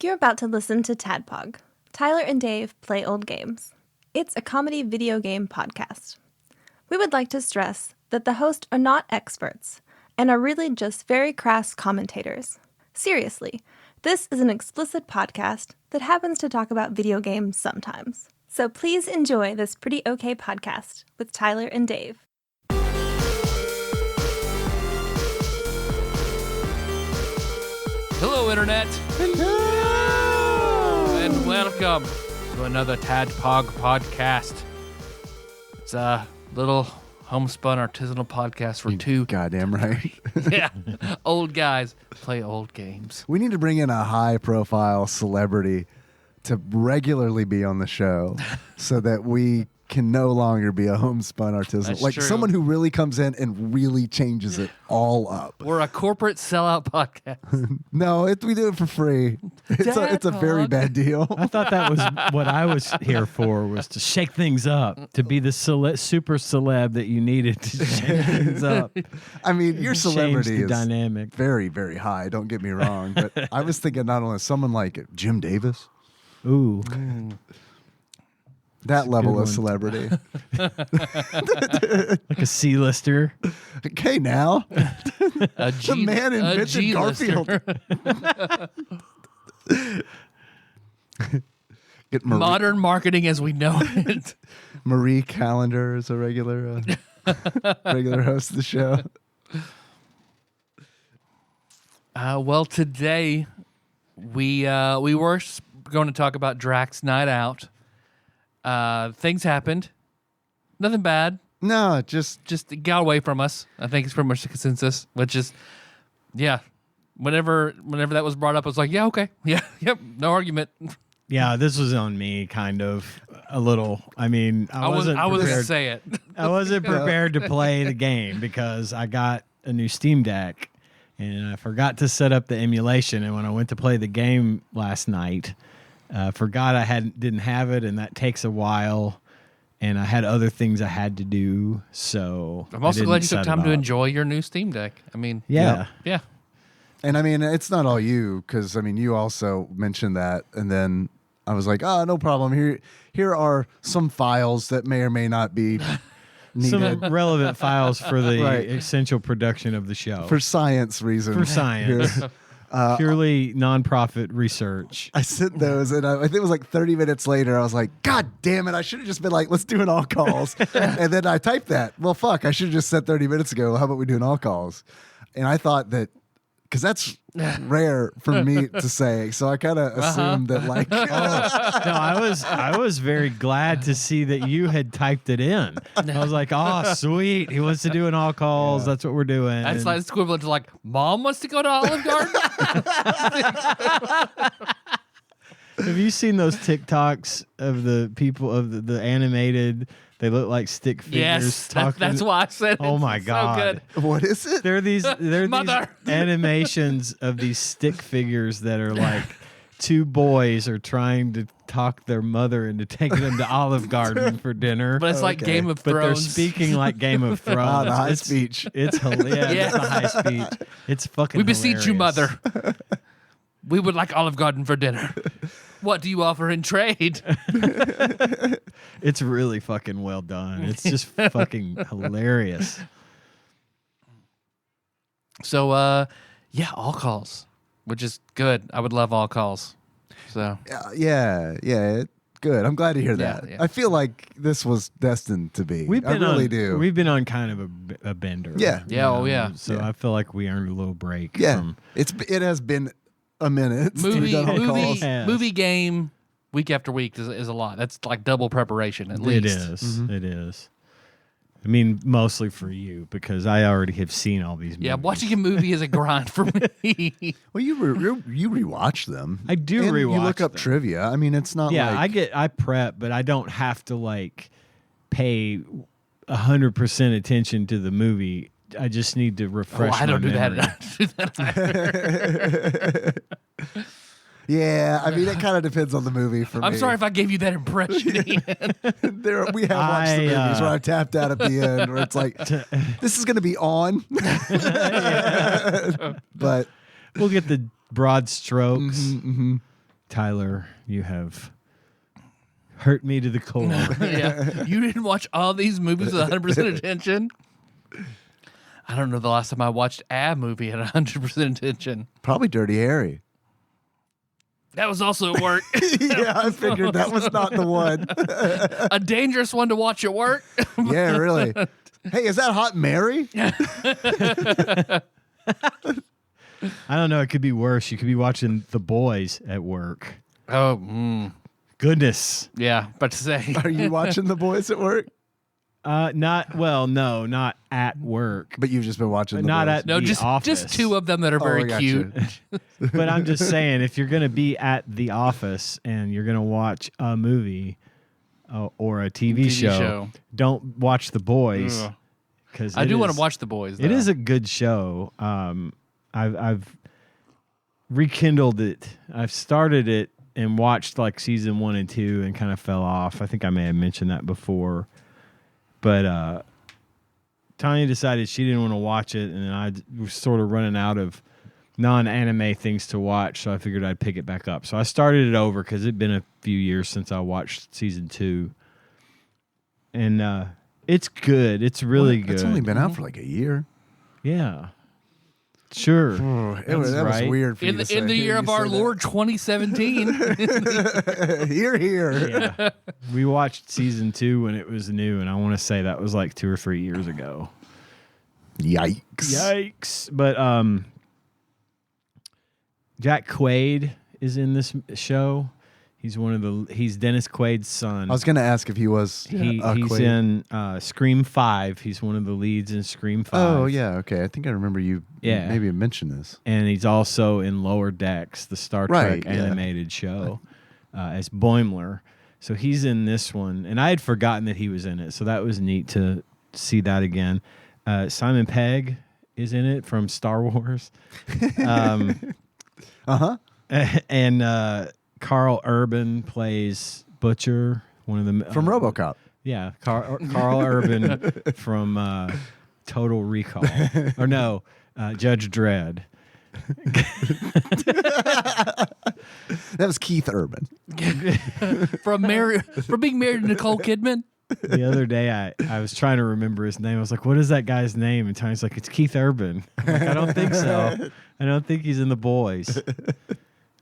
You're about to listen to TADPOG. Tyler and Dave play old games. It's a comedy video game podcast. We would like to stress that the hosts are not experts and are really just very crass commentators. Seriously, this is an explicit podcast that happens to talk about video games sometimes. So please enjoy this pretty okay podcast with Tyler and Dave. Hello, Internet. Hello. And welcome to another TADPOG podcast. It's a little homespun artisanal podcast for two. Goddamn right. Yeah, old guys play old games. We need to bring in a high-profile celebrity to regularly be on the show so that we can no longer be a homespun artisanal. That's like true. someone who really comes in and really changes it all up. We're a corporate sellout podcast. No, we do it for free. It's a very bad deal. I thought that was what I was here for, was to shake things up, to be the super celeb that you needed to shake things up. I mean, your celebrity Change the is dynamic. very, very high. Don't get me wrong. But I was thinking not only someone like Jim Davis, Ooh. that level good of one. celebrity. Like a C-lister. Okay, now. A The man invented Garfield. Get Modern marketing as we know it. Marie Callender is a regular regular host of the show. Well, today we were going to talk about Drax Night Out. Things happened. Nothing bad. No, just Just got away from us. I think it's pretty much the consensus, which is, yeah. Whenever that was brought up, I was like, yeah, okay. Yeah, yep, no argument. Yeah, this was on me, kind of, a little. I mean, I wasn't I was gonna prepared. say it. I wasn't prepared to play the game because I got a new Steam Deck and I forgot to set up the emulation. And when I went to play the game last night, forgot I didn't have it, and that takes a while. And I had other things I had to do, so I'm also I glad didn't you took set time it to up. enjoy your new Steam Deck. I mean, Yeah. yeah. and I mean it's not all you, because I mean you also mentioned that, and then I was like, oh, no problem. Here are some files that may or may not be needed Some relevant files for the Right. essential production of the show. for science reasons. For science. Here. Purely nonprofit research. I sent those, and I think it was like 30 minutes later, I was like, God damn it, I should have just been like, let's do an all calls. And then I typed that. Well, fuck, I should have just said 30 minutes ago, how about we do an all calls? And I thought that, because that's rare for me to say, so I kind of assumed that like, No, I was very glad to see that you had typed it in. I was like, oh, sweet. He wants to do an all calls. Yeah. That's what we're doing. That's And like it's equivalent to like, Mom wants to go to Olive Garden. have you seen those TikToks of the people of the animated? They look like stick figures Yes, talking. that's why I said. Oh it's my so God. good. what is it? There are these Mother. animations of these stick figures that are like two boys are trying to talk their mother into taking them to Olive Garden for dinner. But it's like Okay. Game of But they're Thrones. speaking like Game of Thrones. Ah, the high It's- speech. It's hilarious. Yeah, Yeah. it's the high speech. It's fucking We beseech you, hilarious. Mother. We would like Olive Garden for dinner. What do you offer in trade? It's really fucking well done. It's just fucking hilarious. So, yeah, all calls, which is good. I would love all calls. So, Yeah, good. I'm glad to hear that. Yeah. I feel like this was destined to be. We've been I really on, do. We've been on kind of a bender. Yeah. you Yeah, oh, yeah. So Yeah. I feel like we earned a little break. Yeah, From, it has been a minute. since we've movie, done all movie, calls. Yes. movie game, week after week is a lot. That's like double preparation at least. It is. Mm-hmm. It is. I mean, mostly for you because I already have seen all these movies. Yeah, watching a movie is a grind for me. Well, you rewatch them. I do And rewatch You look up them. trivia. I mean, it's not. Yeah, like, I prep, but I don't have to like pay 100% attention to the movie. I just need to refresh. I don't my do that. memory. I don't do that either. Yeah, I mean, it kind of depends on the movie for me. I'm sorry if I gave you that impression, Ian. We have watched the movies where I tapped out at the end, where it's like, this is going to be on. But We'll get the broad strokes. Tyler, you have hurt me to the core. Yeah. You didn't watch all these movies with 100% attention? I don't know the last time I watched a movie at 100% attention. Probably Dirty Harry. That was also at work. Yeah, I figured that was not the one. A dangerous one to watch at work. Yeah, really. Hey, is that Hot Mary? I don't know. It could be worse. You could be watching The Boys at work. Oh, Goodness. yeah. But to say, Are you watching The Boys at work? Not at work. But you've just been watching The Not Boys. at no, the just office. two of them that are very I gotcha. cute. But I'm just saying, if you're going to be at the office and you're going to watch a movie or a TV show, don't watch The Boys. Ugh. Because I do want to watch The Boys, though. It is a good show. I've rekindled it. I've started it and watched like season 1 and 2 and kind of fell off. I think I may have mentioned that before. But Tanya decided she didn't want to watch it, and I was sort of running out of non-anime things to watch, so I figured I'd pick it back up. So I started it over because it'd been a few years since I watched season 2. And it's good. It's really good. It's only been out for like a year. Yeah. Sure. That was right. weird for you in to say. the year of our Lord 2017. Here. Yeah. We watched season 2 when it was new, and I want to say that was like 2 or 3 years ago. Yikes. Yikes. But Jack Quaid is in this show. He's Dennis Quaid's son. I was going to ask if he was He's Quaid. in Scream 5. He's one of the leads in Scream 5. Oh, yeah. Okay. I think I remember you Yeah. maybe mentioned this. And he's also in Lower Decks, the Star Right, Trek yeah. animated show, as Boimler. So he's in this one. And I had forgotten that he was in it. So that was neat to see that again. Simon Pegg is in it from Star Wars. Uh-huh. And Carl Urban plays Butcher, one of the From RoboCop. Yeah, Carl Urban from Total Recall, or no, Judge Dredd. That was Keith Urban. from being married to Nicole Kidman. The other day, I was trying to remember his name. I was like, "What is that guy's name?" And Tiny's like, "It's Keith Urban." I'm like, I don't think so. I don't think he's in The Boys.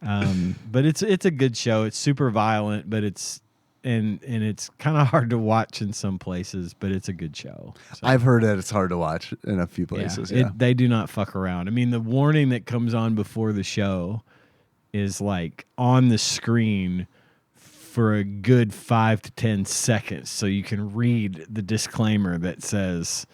But it's a good show. It's super violent, but it's kind of hard to watch in some places. But it's a good show. So, I've heard that it's hard to watch in a few places. Yeah. They do not fuck around. I mean, the warning that comes on before the show is like on the screen for a good 5 to 10 seconds, so you can read the disclaimer that says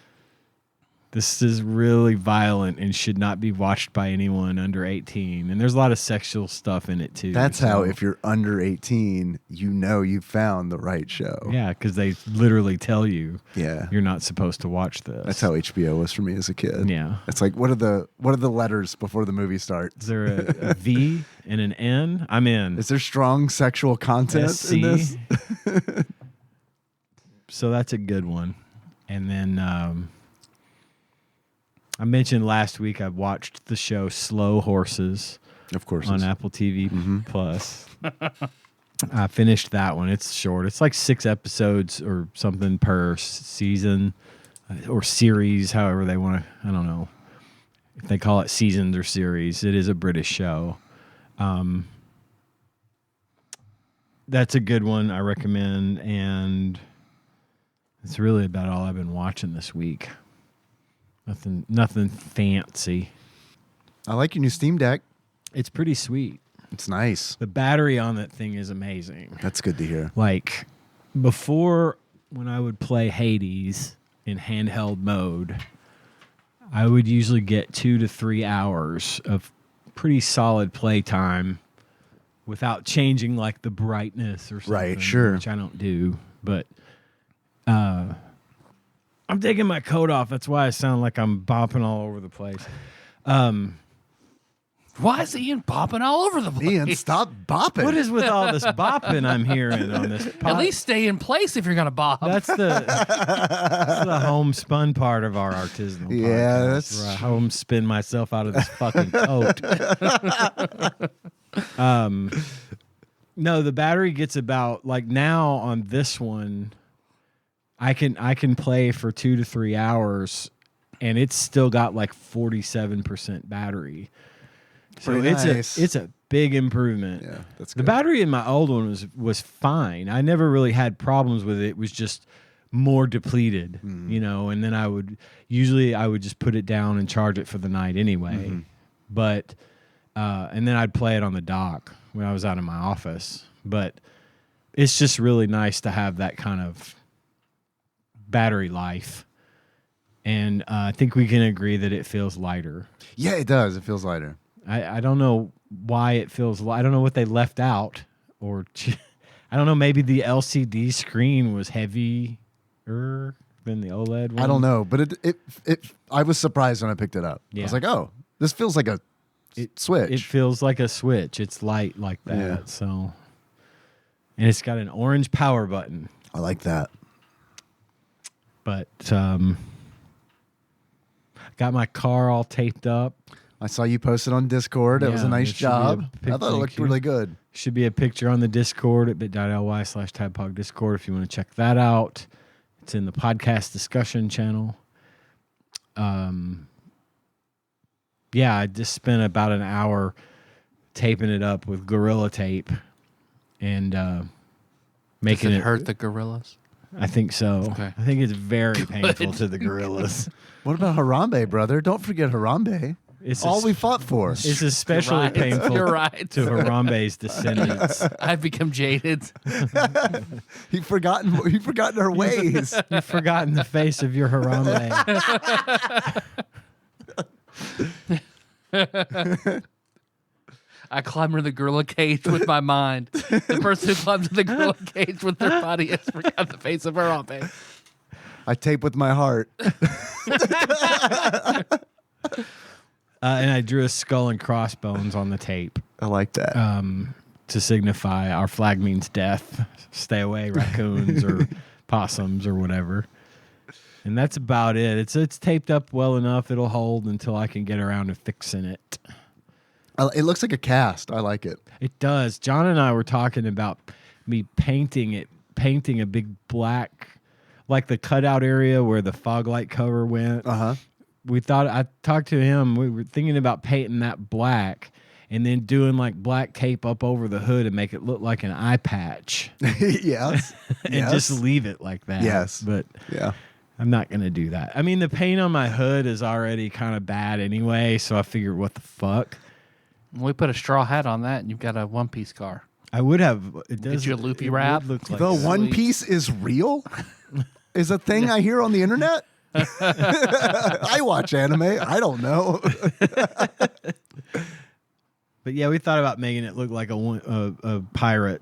this is really violent and should not be watched by anyone under 18. And there's a lot of sexual stuff in it too. That's how, if you're under 18, you know you've found the right show. Yeah, because they literally tell you Yeah. you're not supposed to watch this. That's how HBO was for me as a kid. Yeah. It's like, what are the letters before the movie starts? Is there a V and an N? I'm in. Is there strong sexual content SC. in this? So that's a good one. And then I mentioned last week I watched the show Slow Horses Of course. on Apple TV Plus. I finished that one. It's short. It's like 6 episodes or something per season or series, however they want to. I don't know if they call it seasons or series. It is a British show. That's a good one. I recommend. And it's really about all I've been watching this week. Nothing fancy. I like your new Steam Deck. It's pretty sweet. It's nice. The battery on that thing is amazing. That's good to hear. Like before, when I would play Hades in handheld mode, I would usually get 2 to 3 hours of pretty solid play time without changing like the brightness or something. Right, sure. Which I don't do. But I'm taking my coat off. That's why I sound like I'm bopping all over the place. Why is Ian bopping all over the place? Ian, stop bopping. What is with all this bopping I'm hearing on this At least stay in place if you're going to bop. That's the homespun part of our artisanal podcast. Yeah, that's- where I homespin myself out of this fucking coat. No, the battery gets about like now on this one. I can play for 2 to 3 hours, and it's still got like 47% battery. So Pretty nice. it's a big improvement. Yeah, that's the good. battery in my old one was fine. I never really had problems with it. It was just more depleted, you know. And then I would just put it down and charge it for the night anyway. But and then I'd play it on the dock when I was out of my office. But it's just really nice to have that kind of battery life. And I think we can agree that it feels lighter. Yeah, it does. It feels lighter. I don't know why it feels I don't know what they left out, or I don't know, maybe the LCD screen was heavier than the OLED one. I don't know, but it I was surprised when I picked it up. I Yeah. was like, oh, this feels like a Switch. It feels like a Switch. It's light like that. Yeah. So, and it's got an orange power button. I like that. But got my car all taped up. I saw you posted on Discord. It was a Yeah, nice it should be a job. pic- I thought it thank looked you. really good. Should be a picture on the Discord at bit.ly/TADPOG Discord if you want to check that out. It's in the podcast discussion channel. Yeah, I just spent about an hour taping it up with Gorilla Tape and making Does it it hurt the gorillas? I think so. Okay. I think it's very painful to the gorillas. What about Harambe, brother? Don't forget Harambe. It's All es- we fought for. It's especially You're right. painful You're right. to Harambe's descendants. I've become jaded. You've forgotten our ways. You've forgotten the face of your Harambe. I climb into the gorilla cage with my mind. The person who climbs in the gorilla cage with their body has forgotten the face of Harambe. I tape with my heart. And I drew a skull and crossbones on the tape I like that. to signify our flag means death. Stay away, raccoons or possums or whatever. And that's about it. It's taped up well enough. It'll hold until I can get around to fixing it. It looks like a cast. I like it. It does. John and I were talking about me painting a big black, like the cutout area where the fog light cover went. Uh-huh. I talked to him. We were thinking about painting that black and then doing like black tape up over the hood and make it look like an eye patch Yes. and Yes. just leave it like that. Yes. But Yeah. I'm not going to do that. I mean, the paint on my hood is already kind of bad anyway, so I figured, what the fuck? We put a straw hat on that, and you've got a one-piece car. I would have. It does. Get you a loopy it wrap? would look like The that. One Piece is real? Is a thing I hear on the internet? I watch anime. I don't know. But yeah, we thought about making it look like a pirate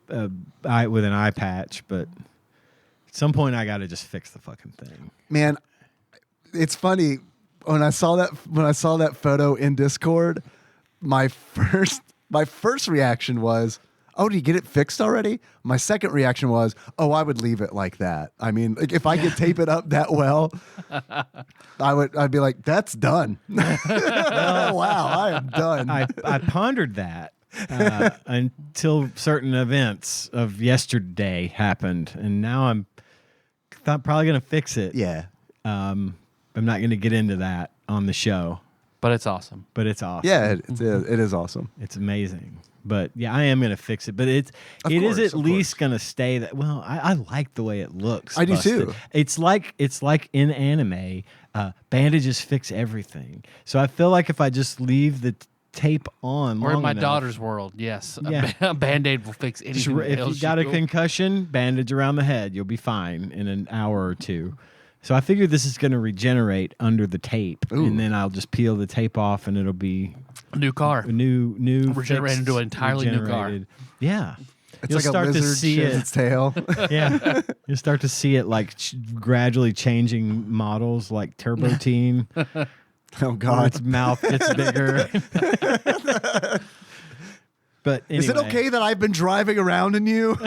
with an eye patch, but at some point I got to just fix the fucking thing. Man, it's funny when I saw that photo in Discord, my first reaction was, "Oh, do you get it fixed already?" My second reaction was, "Oh, I would leave it like that." I mean, like if I could tape it up that well, I'd be like, "That's done." Oh, wow, I am done. I pondered that until certain events of yesterday happened, and now I'm probably going to fix it. Yeah. I'm not going to get into that on the show, But it's awesome. but it's awesome. Yeah, it is awesome. It's amazing. But yeah, I am going to fix it. But it is course, at of least going to stay that. Well, I like the way it looks. I do busted. too. It's like in anime, bandages fix everything. So I feel like if I just leave the tape on, Or in long my enough, daughter's world, yes. Yeah. A Band-Aid will fix just anything. if you got a concussion, bandage around the head, you'll be fine in an hour or two. So I figured this is going to regenerate under the tape, Ooh. and then I'll just peel the tape off, and it'll be new car. a new Regenerated into an entirely new car. regenerated. Yeah, It's you'll like start a to lizard see sheds it. its tail. Yeah, you'll start to see it like gradually changing models, like Turbo Teen. Oh Where God. its mouth gets bigger. But anyway, Is it okay that I've been driving around in you?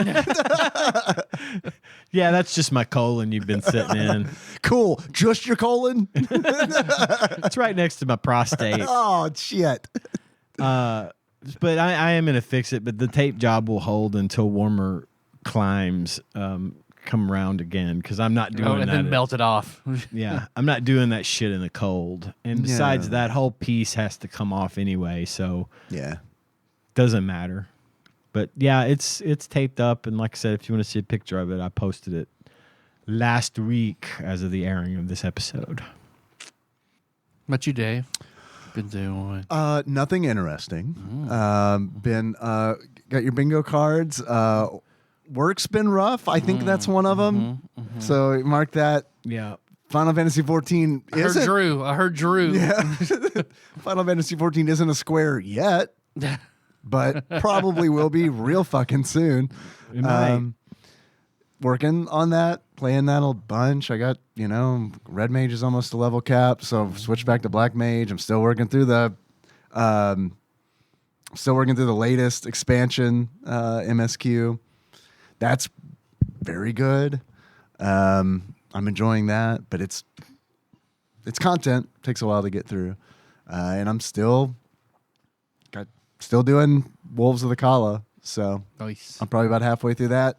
Yeah, that's just my colon you've been sitting in. Cool. Just your colon? It's right next to my prostate. Oh shit. But I am going to fix it, but the tape job will hold until warmer climes come around again, because I'm not doing and that. then melt it off. Yeah, I'm not doing that shit in the cold. And besides, that whole piece has to come off anyway, so doesn't matter. But yeah, it's taped up, and like I said, if you want to see a picture of it, I posted it last week as of the airing of this episode. What you, Dave? Been doing? Nothing interesting. Been got your bingo cards. Work's been rough. I think that's one of them. So mark that. Yeah. Final Fantasy 14 isn't. I heard Drew. Yeah. Final Fantasy 14 isn't a square yet, but probably will be real fucking soon. It might. Working on that, playing that a bunch. I got, Red Mage is almost a level cap, so I've switched back to Black Mage. I'm still working through the latest expansion, MSQ. That's very good. I'm enjoying that, but it's content. Takes a while to get through, and I'm still doing Wolves of the Kala. So Nice. I'm probably about halfway through that.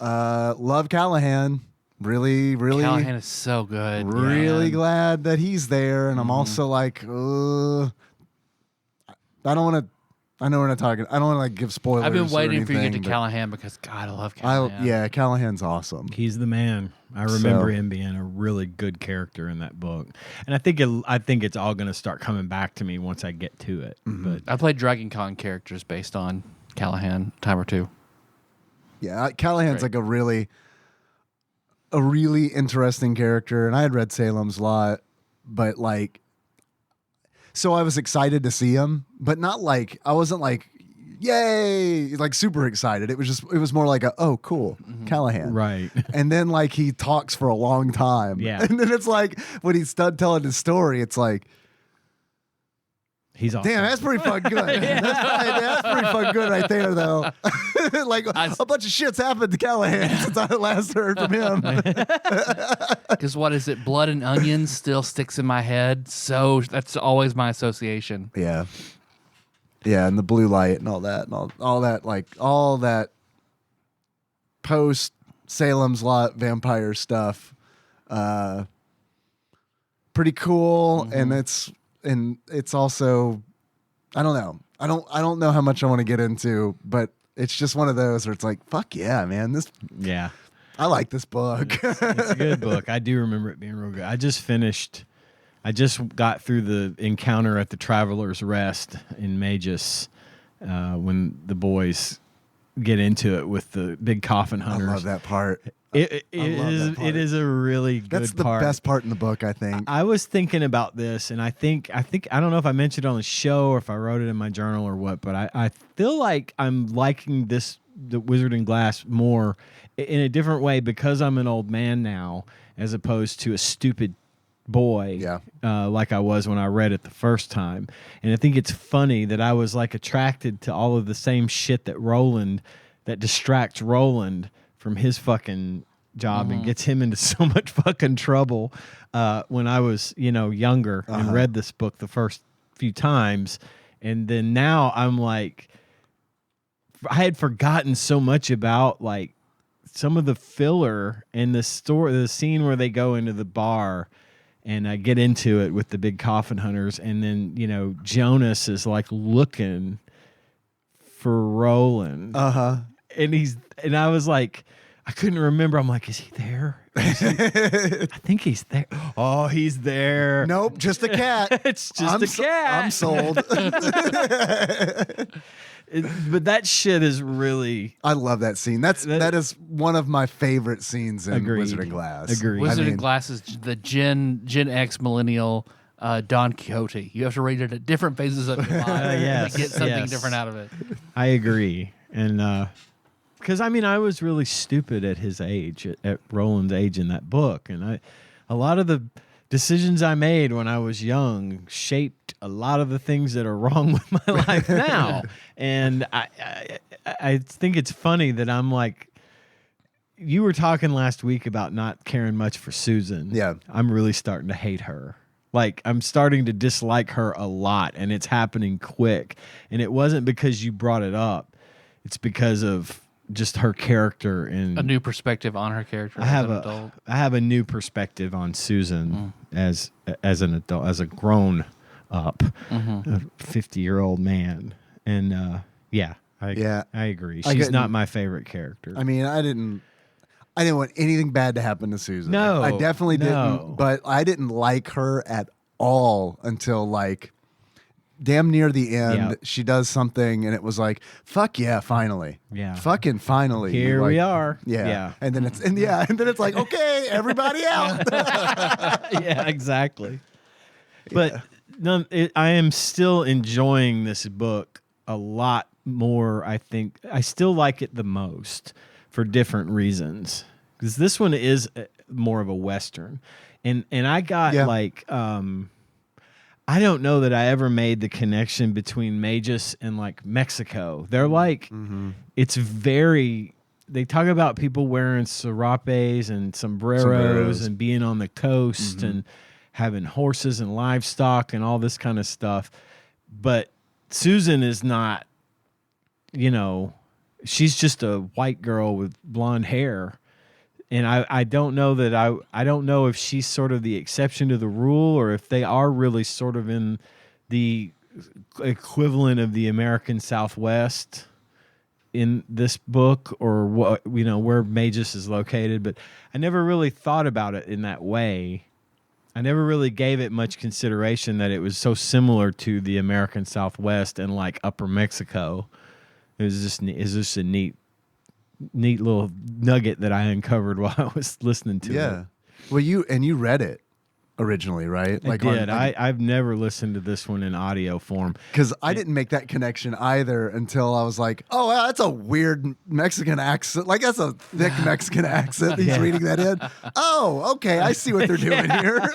Love Callahan. Really, Callahan is so good. really man. glad that he's there, and I'm also like, I don't want to. I know we're not talking. I don't want to give spoilers. I've been waiting or for you to get to anything, Callahan because God, I love Callahan. Callahan's awesome. He's the man. I remember him being a really good character in that book, and I think it's all going to start coming back to me once I get to it. But I played Dragon Con characters based on Callahan time or two. Yeah, Callahan's like a really interesting character, and I had read Salem's Lot, but like, so I was excited to see him, but not like I wasn't like, yay, like super excited. It was more like oh cool, Callahan, right. And then like he talks for a long time, and then it's like when he's done telling his story, it's like, he's awesome. Damn, that's pretty fucking good. That's pretty fucking good right there, though. Like a bunch of shit's happened to Callahan since I last heard from him. Because what is it? Blood and Onions still sticks in my head. So that's always my association. Yeah, and the blue light and all that, and all that post Salem's Lot vampire stuff. Pretty cool, and it's also, I don't know. I don't know how much I want to get into, but it's just one of those where it's like, fuck yeah, man. I like this book. It's a good book. I do remember it being real good. I just got through the encounter at the Traveler's Rest in Magus when the boys get into it with the big coffin hunters. I love that part. It is a really good part. That's the best part in the book, I think. I was thinking about this, and I think I don't know if I mentioned it on the show or if I wrote it in my journal or what, but I feel like I'm liking the Wizard in Glass more in a different way because I'm an old man now, as opposed to a stupid boy, like I was when I read it the first time. And I think it's funny that I was like attracted to all of the same shit that distracts Roland from his fucking job and gets him into so much fucking trouble when I was, younger and read this book the first few times. And then now I'm like, I had forgotten so much about like some of the filler in the scene where they go into the bar and I get into it with the big coffin hunters. And then, Jonas is like looking for Roland. And I was like, I couldn't remember. I'm like, is he there? I think he's there. Oh, he's there. Nope, just a cat. It's just a cat. I'm sold. But that shit is really. I love that scene. That is one of my favorite scenes in Wizard of Glass. Agreed. Wizard of Glass is the Gen X millennial Don Quixote. You have to rate it at different phases of your life to get something different out of it. I agree. And because I was really stupid at his age, at Roland's age in that book, and a lot of the decisions I made when I was young shaped a lot of the things that are wrong with my life now. And I think it's funny that I'm like, you were talking last week about not caring much for Susan. Yeah, I'm really starting to hate her. Like, I'm starting to dislike her a lot, and it's happening quick. And it wasn't because you brought it up. It's because of just her character. And A new perspective on her character I have a new perspective on Susan as an adult, as a grown up 50-year-old man. And I agree. She's not my favorite character. I mean, I didn't want anything bad to happen to Susan. No, I definitely no. didn't. But I didn't like her at all until like damn near the end. Yep. She does something, and it was like, "Fuck yeah, finally! Yeah, fucking finally!" Here like, we are. Yeah. And then it's like, okay, everybody out. Yeah, exactly. But I am still enjoying this book a lot more. I think I still like it the most for different reasons, because this one is more of a Western, and I got like I don't know that I ever made the connection between Magus and like Mexico. They're like it's very. They talk about people wearing serapes and sombreros and being on the coast and having horses and livestock and all this kind of stuff. But Susan is not, she's just a white girl with blonde hair. And I don't know that I don't know if she's sort of the exception to the rule, or if they are really sort of in the equivalent of the American Southwest in this book, or what, where Magus is located. But I never really thought about it in that way. I never really gave it much consideration that it was so similar to the American Southwest and like Upper Mexico. It was just a neat little nugget that I uncovered while I was listening to it. Yeah. Well, you read it originally, right? I did. I've never listened to this one in audio form. Because I didn't make that connection either until I was like, oh, wow, that's a weird Mexican accent. Like, that's a thick Mexican accent. He's reading that in. Oh, okay. I see what they're doing here.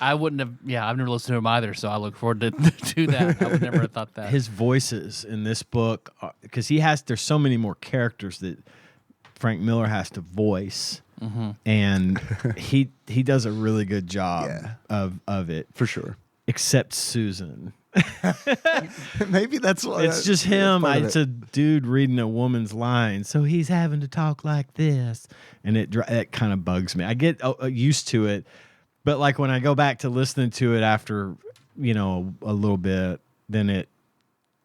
I wouldn't have. Yeah, I've never listened to him either, so I look forward to that. I would never have thought that. His voices in this book, because there's so many more characters that Frank Miller has to voice. And he does a really good job of it. For sure. Except Susan. Maybe that's what it's just him. It's a dude reading a woman's line, so he's having to talk like this, and it kind of bugs me. I get used to it, but like when I go back to listening to it after a little bit, then it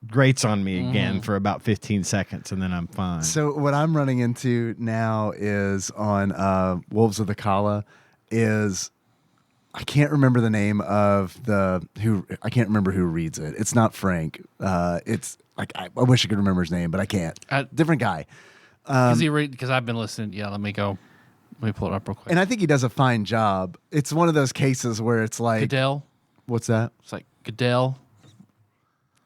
grates on me again for about 15 seconds, and then I'm fine. So what I'm running into now is on Wolves of the Kala is I can't remember the name of I can't remember who reads it. It's not Frank. It's like I wish I could remember his name, but I can't. Different guy. Because I've been listening. Yeah, let me pull it up real quick. And I think he does a fine job. It's one of those cases where it's like Goodell. What's that? It's like Goodell.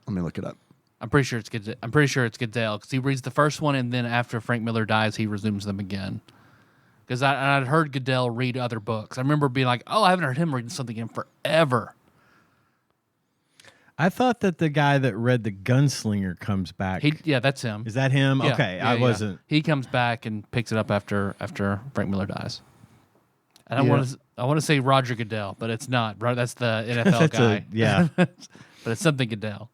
Let me look it up. I'm pretty sure it's Goodell because he reads the first one, and then after Frank Miller dies, he resumes them again. Because I'd heard Goodell read other books. I remember being like, "Oh, I haven't heard him reading something in forever." I thought that the guy that read The Gunslinger comes back. That's him. Is that him? Yeah, okay, yeah, I wasn't. He comes back and picks it up after Frank Miller dies. And I want to say Roger Goodell, but it's not. That's the NFL guy. But it's something Goodell.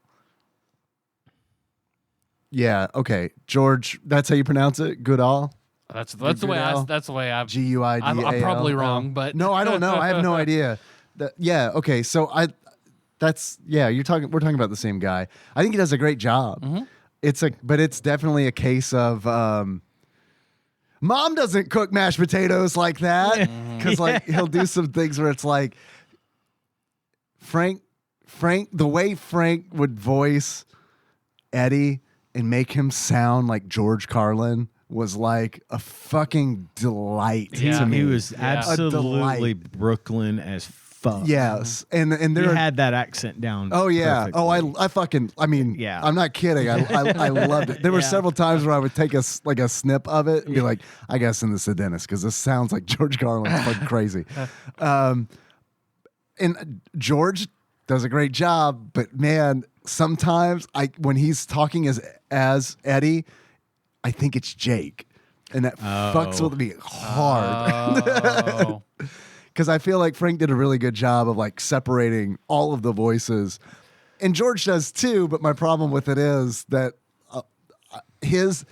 Yeah. Okay. George. That's how you pronounce it. Goodall. That's the way I've Guidal. I'm probably wrong, but no, I don't know. I have no idea. Okay. So we're talking about the same guy. I think he does a great job. But it's definitely a case of Mom doesn't cook mashed potatoes like that, because like he'll do some things where it's like Frank, the way Frank would voice Eddie and make him sound like George Carlin was like a fucking delight to me. He was absolutely Brooklyn as fuck. Yes, and there had that accent down. Oh yeah. Perfectly. I'm not kidding. I loved it. There were several times where I would take a snip of it and be like, I guess in the dentist because this sounds like George Carlin. It's fucking crazy. And George does a great job, but man, sometimes when he's talking as Eddie, I think it's Jake, and that fucks with me hard. because I feel like Frank did a really good job of like separating all of the voices, and George does too. But my problem with it is that his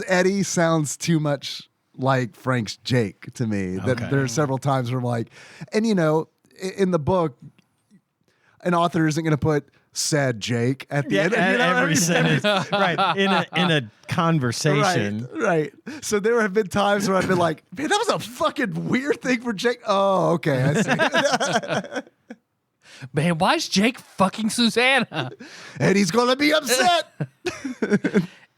Eddie sounds too much like Frank's Jake to me. That there are several times where I'm like, and you know, in the book, an author isn't going to put "said Jake" at the end. You know every sentence, right? In a conversation, right. So there have been times where I've been like, "Man, that was a fucking weird thing for Jake." Oh, okay, I see. Man, why is Jake fucking Susanna? And he's gonna be upset.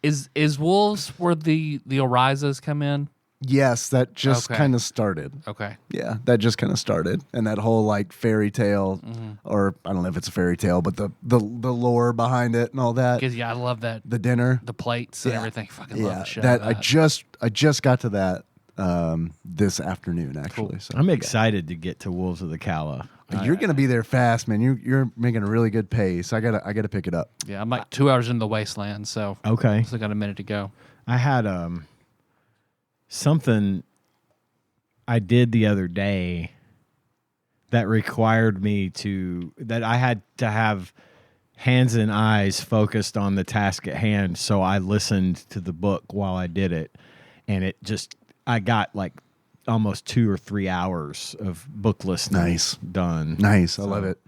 Is Wolves where the Orizas come in? Yes, that just kind of started. Okay. Yeah, that just kind of started, and that whole like fairy tale, or I don't know if it's a fairy tale, but the lore behind it and all that. Because I love that The dinner, the plates and everything. Fucking love the shit. that out of I just got to that this afternoon actually. So I'm excited to get to Wolves of the Cala. you're gonna be there fast, man. You're making a really good pace. I gotta pick it up. Yeah, I'm like 2 hours in the wasteland, so Okay. still got a minute to go. I had something I did the other day that required me that I had to have hands and eyes focused on the task at hand. So I listened to the book while I did it, and I got like almost 2 or 3 hours of book listening done. Nice. I love it.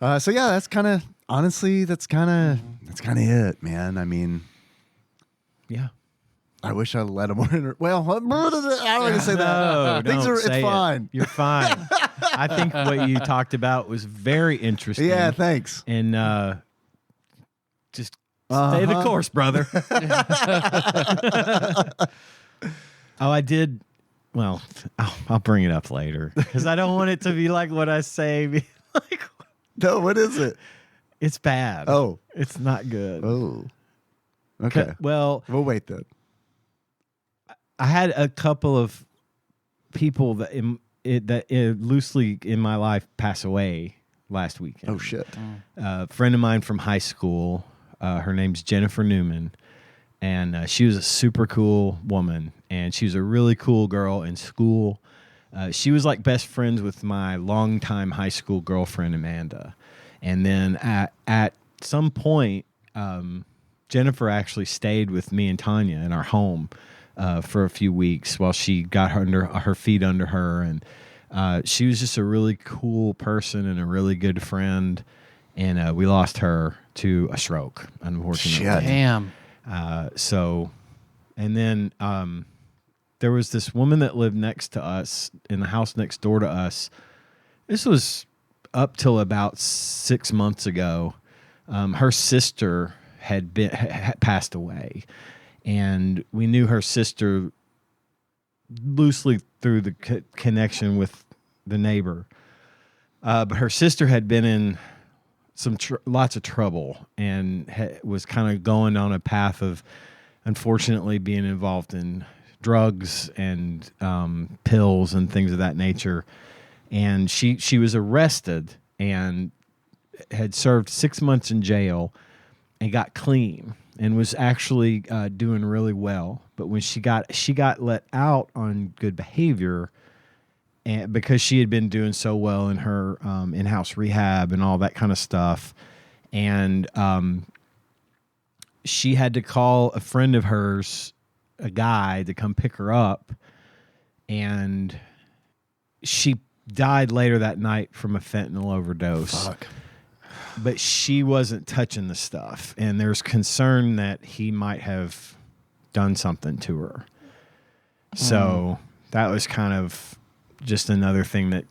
So yeah, that's kind of honestly, that's kind of it, man. I mean, Yeah. I wish I let him more. Well, I don't want to say that. No, Things don't are. It's say it. fine. You're fine. I think what you talked about was very interesting. Yeah, thanks. And just stay the course, brother. Oh, I did. Well, I'll bring it up later because I don't want it to be like what I say. Be like, No, what is it? it's bad. Oh. It's not good. Oh. Okay. Well, We'll wait then. I had a couple of people that loosely in my life pass away last weekend. Oh shit. A friend of mine from high school. Her name's Jennifer Newman, and she was a super cool woman, and she was a really cool girl in school. She was like best friends with my longtime high school girlfriend Amanda, and then at some point, Jennifer actually stayed with me and Tanya in our home for a few weeks while she got her feet under her, and she was just a really cool person and a really good friend. And we lost her to a stroke, unfortunately. Shit. Damn. And then there was this woman that lived next to us in the house next door to us. This was up till about 6 months ago. Her sister had passed away, and we knew her sister loosely through the connection with the neighbor. But her sister had been in lots of trouble and was kind of going on a path of, unfortunately, being involved in drugs and pills and things of that nature. And she was arrested and had served 6 months in jail and got clean and was actually doing really well. But when she got let out on good behavior, and because she had been doing so well in her in-house rehab and all that kind of stuff, and she had to call a friend of hers, a guy, to come pick her up, and she died later that night from a fentanyl overdose. Fuck. But she wasn't touching the stuff, and there's concern that he might have done something to her. So that was kind of just another thing that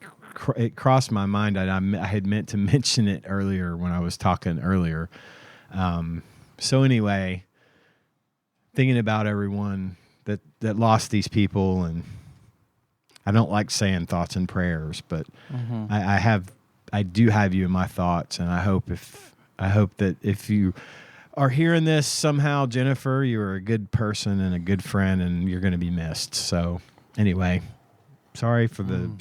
it crossed my mind. I had meant to mention it earlier when I was talking earlier. So anyway, thinking about everyone that lost these people, and I don't like saying thoughts and prayers, but I do have you in my thoughts, and I hope that if you are hearing this somehow, Jennifer, you are a good person and a good friend, and you're going to be missed. So anyway, sorry for the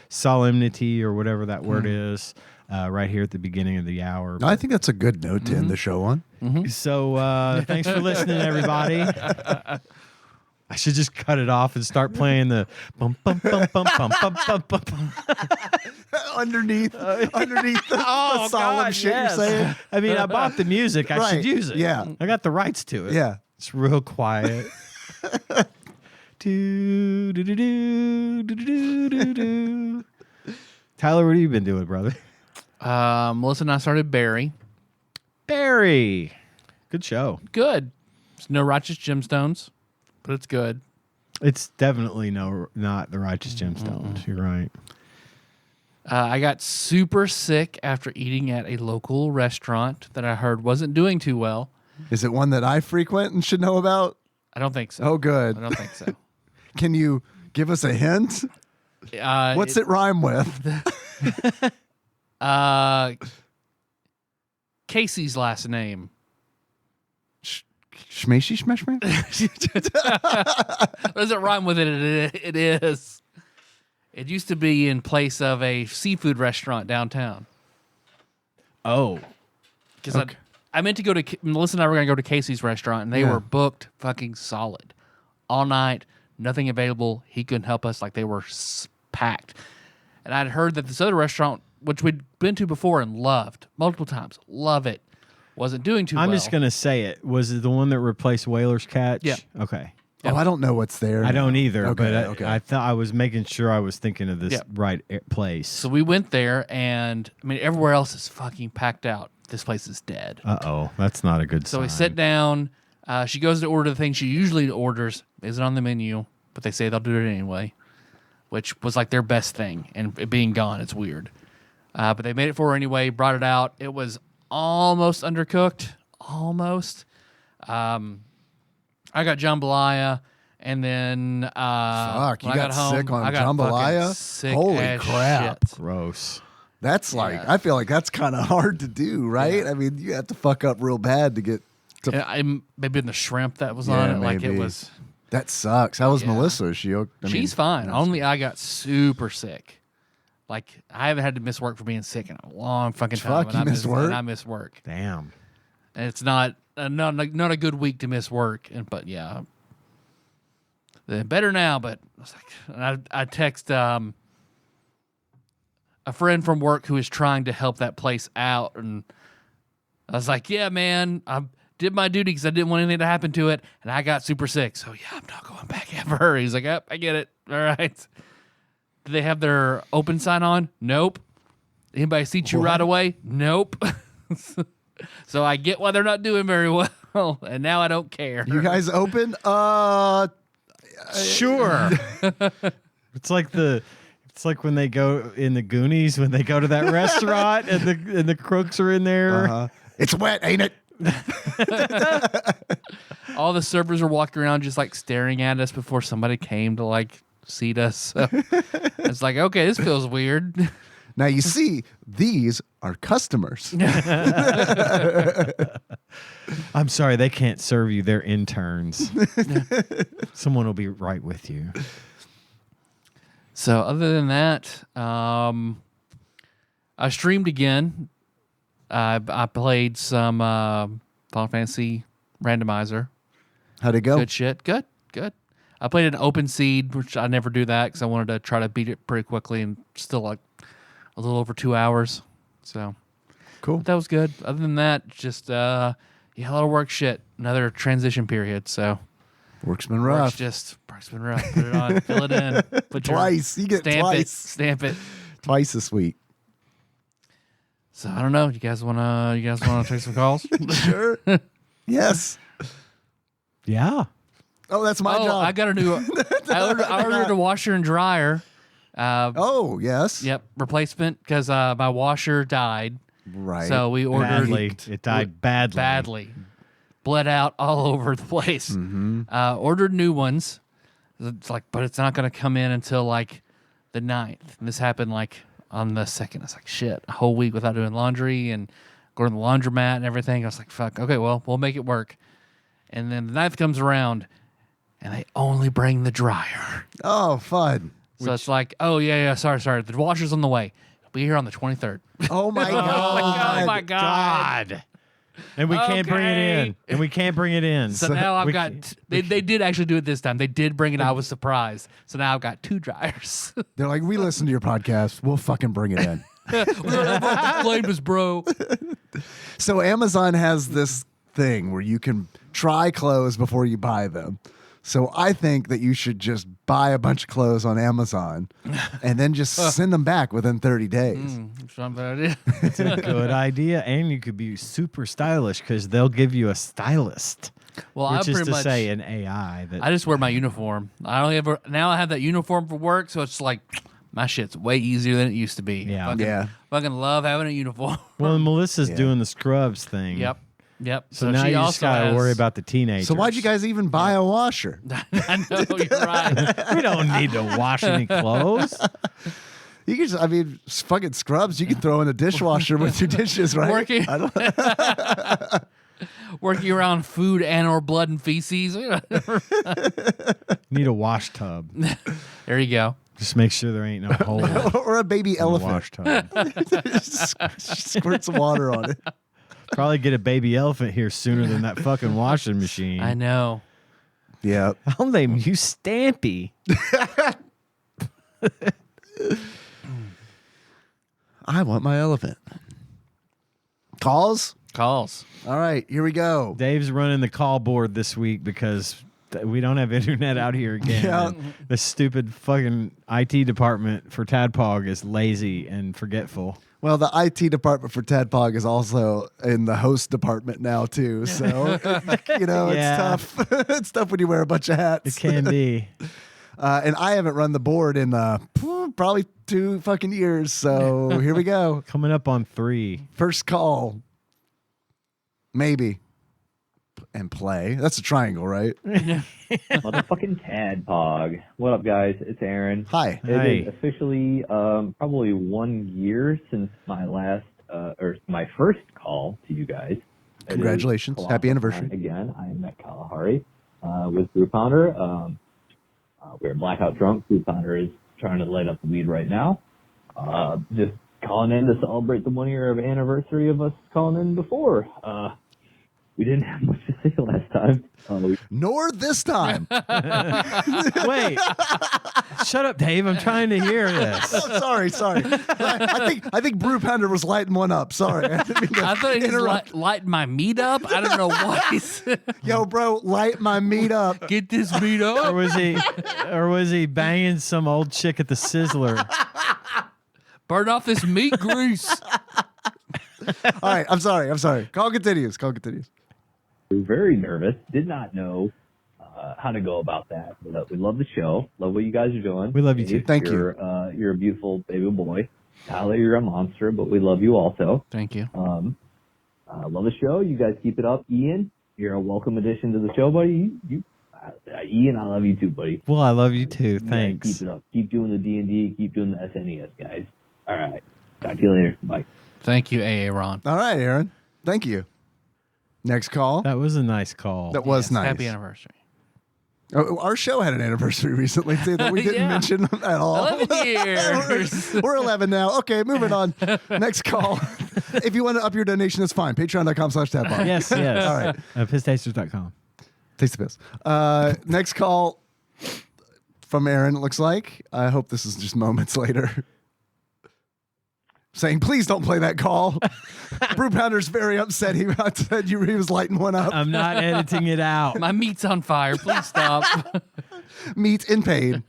solemnity or whatever that word is right here at the beginning of the hour. I think that's a good note to end the show on. So thanks for listening, everybody. I should just cut it off and start playing the bum bum bum bum bum bum bum bum. underneath the solemn God, shit yes. you're saying. I mean, I bought the music. I should Right, use it. yeah. I got the rights to it. Yeah. It's real quiet. Do, do, do, do, do, do, do, do. Tyler, what have you been doing, brother? Melissa and I started Barry. Barry. Good show. Good. It's no Righteous Gemstones, but it's good. It's definitely not the Righteous Gemstones. You're right. I got super sick after eating at a local restaurant that I heard wasn't doing too well. Is it one that I frequent and should know about? I don't think so. Oh, good. I don't think so. Can you give us a hint? What's it rhyme with? Casey's last name. Shmeshy Shmeshman? What does it rhyme with it? It is. It used to be in place of a seafood restaurant downtown. Oh. Because Okay. I meant to go to, Melissa and I were going to go to Casey's restaurant, and they were booked fucking solid. All night, nothing available. He couldn't help us. Like, they were packed. And I'd heard that this other restaurant, which we'd been to before and loved multiple times, love it, wasn't doing too well. I'm just going to say it. Was it the one that replaced Whaler's Catch? Yeah. Okay. Oh, I don't know what's there. I don't either, Okay, but I thought I was making sure I was thinking of this Yeah. right place. So we went there, and, I mean, everywhere else is fucking packed out. This place is dead. Uh-oh. That's not a good sign. So we sit down. She goes to order the thing she usually orders. Isn't on the menu, but they say they'll do it anyway, which was like their best thing. And it being gone, it's weird. But they made it for her anyway, brought it out. It was almost undercooked. Almost. I got jambalaya, and then Fuck, you when I got home, sick on I got jambalaya? fucking sick Holy as crap. shit. Gross. That's like, Yeah. I feel like that's kind of hard to do, right? Yeah. I mean, you have to fuck up real bad to get to. And maybe in the shrimp that was on Yeah, it, like it maybe. was. That sucks. How was Yeah. Melissa? Is she? She's fine. Only I got super sick. Like, I haven't had to miss work for being sick in a long fucking time. Fuck, you missed work? And I miss work. Damn. And it's not a good week to miss work. But yeah, they're better now. But I was like, I text a friend from work who is trying to help that place out, and I was like, yeah, man, I did my duty because I didn't want anything to happen to it, and I got super sick. So yeah, I'm not going back ever. He's like, yep, I get it. All right. Do they have their open sign on? Nope. Anybody seat you right away? Nope. So I get why they're not doing very well, and now I don't care. You guys open? Sure. It's like when they go in the Goonies, when they go to that restaurant and the crooks are in there. It's wet, ain't it? All the servers are walking around just like staring at us before somebody came to like seat us. So it's like, okay, this feels weird. Now you see, these are customers. I'm sorry, they can't serve you. They're interns. Someone will be right with you. So other than that, I streamed again. I played some Final Fantasy Randomizer. How'd it go? Good shit. Good. I played an open seed, which I never do that because I wanted to try to beat it pretty quickly, and still like a little over 2 hours. So Cool. but that was good. Other than that, just a lot of work shit. Another transition period. So Work's been work's rough. been rough. Put it on, fill it in. Put your- Twice. You get stamp twice. it. Stamp it. Twice this week. So I don't know. You guys wanna take some calls? Sure. Yes. Yeah. Oh, that's my job. I got a new. I ordered a washer and dryer. Oh, yes. Yep, replacement because my washer died. Right. So we ordered Badly. It died badly. bled out all over the place. Mm-hmm. Ordered new ones. It's like, but it's not going to come in until like the 9th. And this happened like on the 2nd. It's like shit, a whole week without doing laundry and going to the laundromat and everything. I was like, fuck. Okay, well, we'll make it work. And then the 9th comes around, and they only bring the dryer. Oh, fun. So it's like, oh yeah, sorry. The washer's on the way. It'll be here on the 23rd. Oh, my God. Oh my god. And we can't bring it Okay. in. And we can't bring it in. So now I've we got. They did actually do it this time. They did bring it. I was surprised. So now I've got 2 dryers. They're like, we listen to your podcast. We'll fucking bring it in. Blame us, bro. So Amazon has this thing where you can try clothes before you buy them. So I think that you should just buy a bunch of clothes on Amazon and then just send them back within 30 days. It's not a bad idea. It's a good idea. And you could be super stylish because they'll give you a stylist. Well, which I is pretty to much say an AI. That I just wear my uniform. I only ever now I have that uniform for work, so it's like my shit's way easier than it used to be. Yeah. Fucking love having a uniform. well, Melissa's Yeah. doing the scrubs thing. Yep. So now she you just also got to has- worry about the teenagers. So why'd you guys even buy a washer? I know you're right. We don't need to wash any clothes. You can just, I mean, fucking scrubs you can throw in a dishwasher with your dishes, right? Working- I don't, Working around food and or blood and feces. Need a wash tub. There you go. Just make sure there ain't no hole in or a baby the elephant. wash tub. Squirt some water on it. Probably get a baby elephant here sooner than that fucking washing machine. I know. Yeah. I'll name you Stampy. I want my elephant. Calls? Calls. All right, here we go. Dave's running the call board this week because we don't have internet out here again. Yeah. And the stupid fucking IT department for TADPOG is lazy and forgetful. Well, the IT department for TADPOG is also in the host department now, too. So, you know, Yeah. it's tough. It's tough when you wear a bunch of hats. It can be. And I haven't run the board in probably 2 fucking years. So here we go. Coming up on 3. First call. Maybe. And play. That's a triangle, right? Motherfucking Tadpog. What up, guys? It's Aaron. Hi. Hey. It is officially probably 1 year since my last or my first call to you guys. It is Congratulations. Colossal Happy anniversary. time again. I am at Kalahari with Brew Pounder. We're blackout drunk. Brew Pounder is trying to light up the weed right now. Just calling in to celebrate the 1 year of anniversary of us calling in before. We didn't have much to say last time. Nor this time. Wait. Shut up, Dave. I'm trying to hear this. Oh, sorry. I think Brew Pounder was lighting one up. Sorry. I didn't mean to I thought he was interrupt. lighting my meat up. I don't know why he said, Yo, bro, light my meat up. get this meat Or up. was he banging some old chick at the Sizzler? Burn off this meat grease. All right, I'm sorry. Call continues. We were very nervous. Did not know how to go about that. But we love the show. Love what you guys are doing. We love you too. Dave, Thank you. You're a beautiful baby boy. Tyler, you're a monster, but we love you also. Thank you. Love the show. You guys keep it up. Ian, you're a welcome addition to the show, buddy. Ian, I love you too, buddy. Well, I love you too. You guys Thanks. Keep it up. Keep doing the D&D. Keep doing the SNES, guys. All right. Talk to you later. Bye. Thank you, AA Ron. All right, Aaron. Thank you. Next call. That was a nice call. That was Yes, nice. Happy anniversary. Oh, our show had an anniversary recently, too, that we didn't Yeah. mention at all. 11 years. We're 11 now. Okay, moving on. Next call. If you want to up your donation, that's fine. Patreon.com/tadpog. Yes. All right. Pisstasters.com. Taste the piss. Next call from Aaron, it looks like. I hope this is just moments later. Saying, please don't play that call. Brew Pounder's very upset. He said he was lighting one up. I'm not editing it out. My meat's on fire. Please stop. Meat in pain.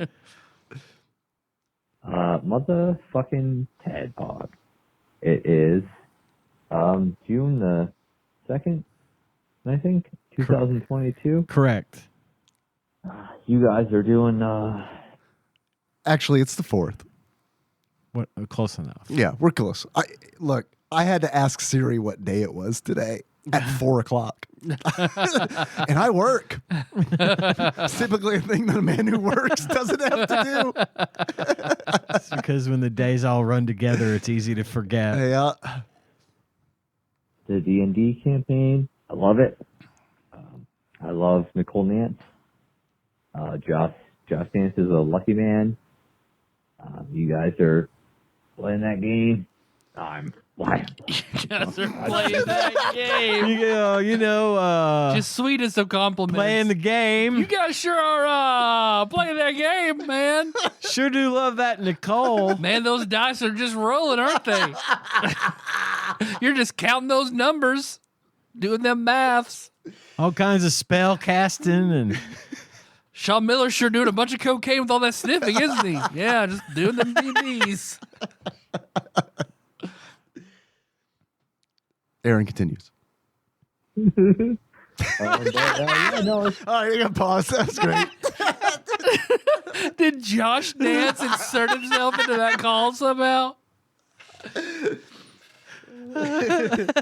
Motherfucking Tadpog. It is June the 2nd, I think, 2022. Correct. You guys are doing Actually, it's the 4th. What? Close enough. Yeah, we're close. Look, I had to ask Siri what day it was today at 4:00. And I work. It's typically a thing that a man who works doesn't have to do. It's because when the days all run together, it's easy to forget. Yeah. the D&D campaign. I love it. I love Nicole Nance. Josh Nance is a lucky man. You guys are playing that game. I'm flying. You guys are playing that game. Just Just sweetest of compliments. playing the game. You guys sure are playing that game, man. Sure do love that, Nicole. Man, those dice are just rolling, aren't they? You're just counting those numbers, doing them maths. All kinds of spell casting and Sean Miller's sure doing a bunch of cocaine with all that sniffing, isn't he? Yeah, just doing them DVDs. Aaron continues. Yeah, no, it's, All right, you got to pause. That's great. Did Josh Dance insert himself into that call somehow?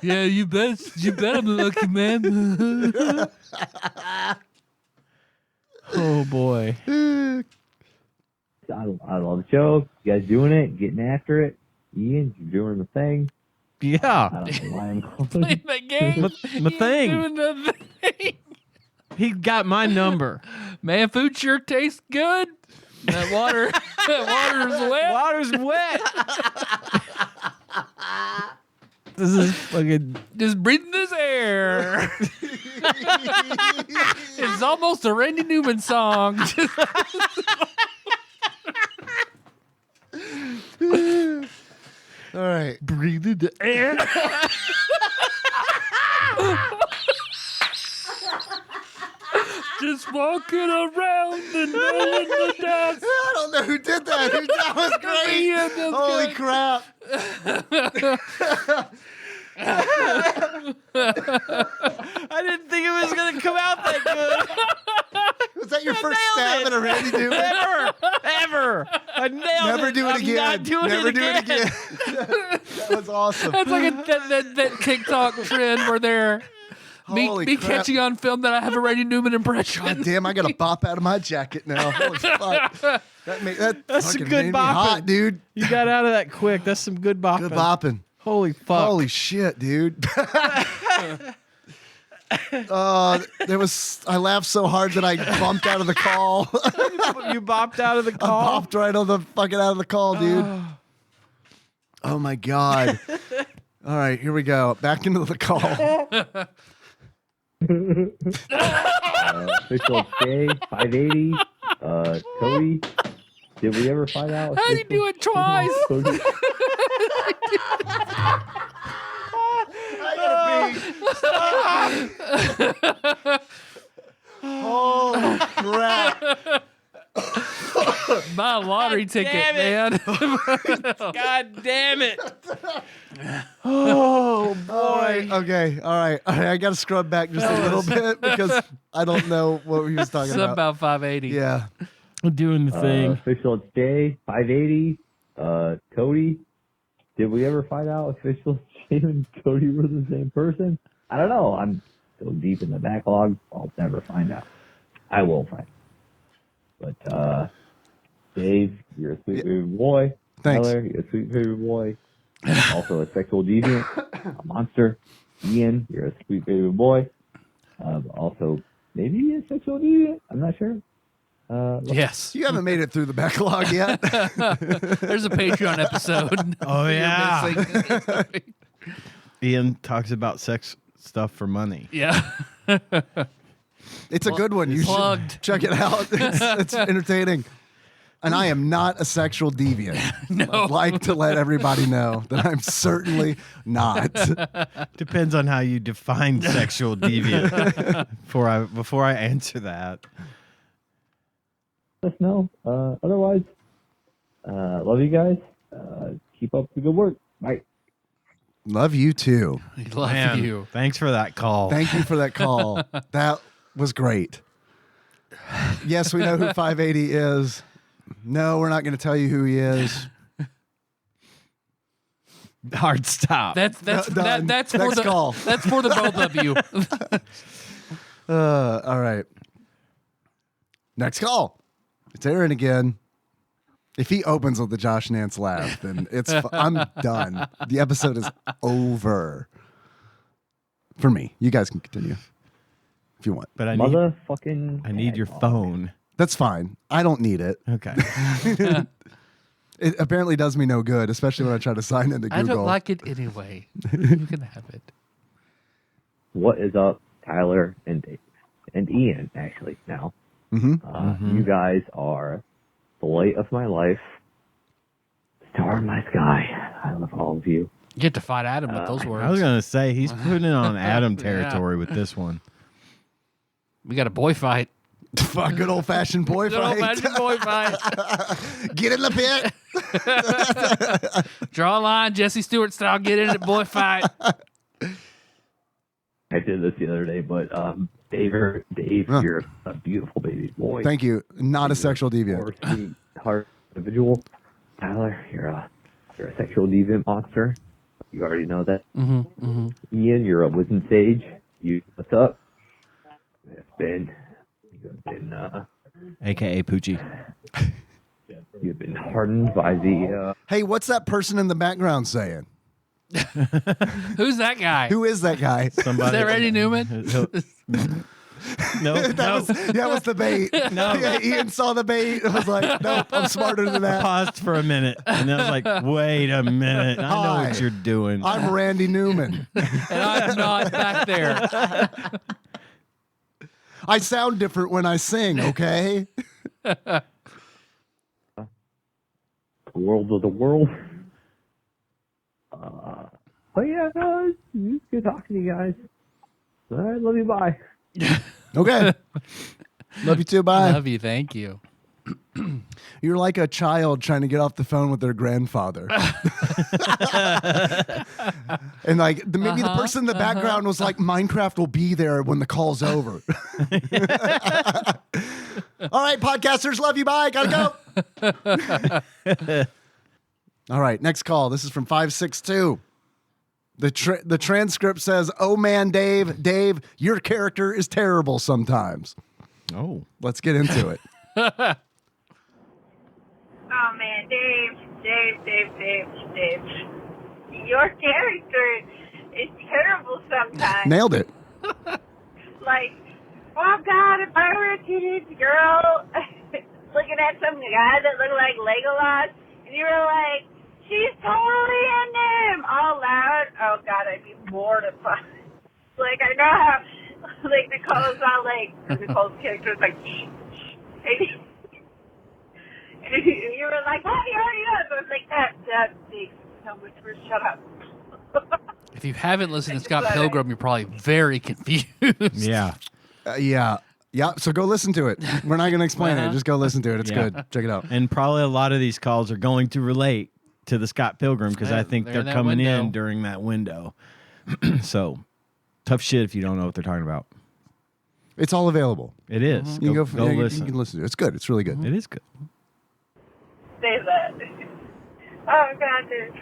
Yeah, you bet I'm lucky, man. oh boy. I love the show. You guys doing it, getting after it. Ian, you're doing the thing. Yeah. I don't know why I'm calling. Playing that game. My thing. Doing the thing. He got my number. Man, food sure tastes good. That water's wet. Water's wet. This is fucking. Just breathing this air. It's almost a Randy Newman song. All right. Breathing the air. Just walking around and rolling the dice. I don't know who did that. That was great. Yeah, that's Holy good. crap. I didn't think it was going to come out that good. Was that your first nailed stab it. at a Randy Newman? Ever. I nailed it. Never do it I'm again. Not doing Never it do again. it again. That was awesome. That's like that TikTok trend where they're Holy me crap. catching on film that I have a Randy Newman impression. God damn, I got to bop out of my jacket now. Holy fuck. That's some fucking good made me bopping. hot, dude. You got out of that quick. That's some good bopping. Good bopping. Holy fuck. Holy shit, dude. I laughed so hard that I bumped out of the call. You bopped out of the I call. bopped right on the fucking out of the call, dude. Oh my God. All right, here we go. Back into the call. Official J 580. Cody, did we ever find out? How'd you do it twice? Cody? Holy crap. Buy a lottery ticket, damn man. God damn it. Oh, boy. Okay, all right. I got to scrub back just a little bit because I don't know what he was talking Something about. about 580. Yeah. Doing the thing. Official J 580. Cody, did we ever find out official J and Cody were the same person? I don't know. I'm so deep in the backlog, I'll never find out. I will find out. But Dave, you're a sweet baby boy. Thanks. Tyler, you're a sweet baby boy. Also a sexual deviant, a monster. Ian, you're a sweet baby boy. Also maybe a sexual deviant. I'm not sure. Yes. You haven't made it through the backlog yet. There's a Patreon episode. Oh, You're yeah. missing. Ian talks about sex stuff for money. Yeah. It's a good one. You Plugged. should check it out. It's entertaining. And I am not a sexual deviant. No. I'd like to let everybody know that I'm certainly not. Depends on how you define sexual deviant. Before I answer that. Let us know. Otherwise, love you guys. Keep up the good work. Bye. Love you too. Love Man, you. thanks for that call. Thank you for that call. That was great. Yes, we know who 580 is. No, we're not going to tell you who he is. Hard stop. That's Done. that's for Next the call. that's for the both of you. All right. Next call. It's Aaron again. If he opens with the Josh Nance laugh, then I'm done. The episode is over. For me. You guys can continue if you want. But I Motherfucking. need your phone. That's fine. I don't need it. Okay. It apparently does me no good, especially when I try to sign into Google. I don't like it anyway. You can have it. What is up, Tyler and Dave? And Ian, actually, now. You guys are the light of my life, star in my sky. I love all of you. You get to fight Adam with those words. I was going to say, he's putting it on Adam territory with this one. We got a boy fight. Fuck, good old-fashioned boy Good fight. old-fashioned boy fight. Get in the pit. Draw a line, Jesse Stewart style. Get in it, boy fight. I did this the other day, but Dave, you're a beautiful baby boy. Thank you. Not a sexual deviant. Or sweetheart individual. Tyler, you're a sexual deviant monster. You already know that. Ian, you're a wisdom sage. What's up? You've been AKA Poochie. you've been hardened by the Hey, what's that person in the background saying? Who's that guy? Who is that guy? Somebody. Is that Randy Newman? No, That was the bait. No. Yeah, Ian saw the bait. I was like, nope, I'm smarter than that. paused for a minute, and then I was like, "Wait a minute! I know Hi. what you're doing." I'm Randy Newman. And I'm not back there. I sound different when I sing, okay? world of the world. But yeah, no, it's good talking to you guys. All right, love you. Bye. Okay. Love you too. Bye. Love you. Thank you. You're like a child trying to get off the phone with their grandfather. And like maybe the person in the background was like, Minecraft will be there when the call's over. All right, podcasters, love you. Bye. Gotta go. All right, next call. This is from 562. The transcript says, "Oh man, Dave, your character is terrible sometimes." Oh, Let's get into it. Oh man, Dave. Your character is terrible sometimes. Nailed it. Like, oh God, if I were a teenage girl looking at some guy that looked like Legolas, and you were like, she's totally in him, all loud, oh God, I'd be mortified. Like, I know how, like, Nicole's not like, Nicole's character is like, shh. And you were like, oh, you already know. So I was like, that big, no whisper, shut up. If you haven't listened to Scott Pilgrim, you're probably very confused. yeah. Yeah. So go listen to it. We're not going to explain it. Just go listen to it. It's good. Check it out. And probably a lot of these calls are going to relate to the Scott Pilgrim because I think They're they're in that coming window. in during that window. So tough shit if you don't know what they're talking about. It's all available. It is. You can Go you listen. can listen to it. It's good. It's really good. It is good. Say that. Oh, God, dude.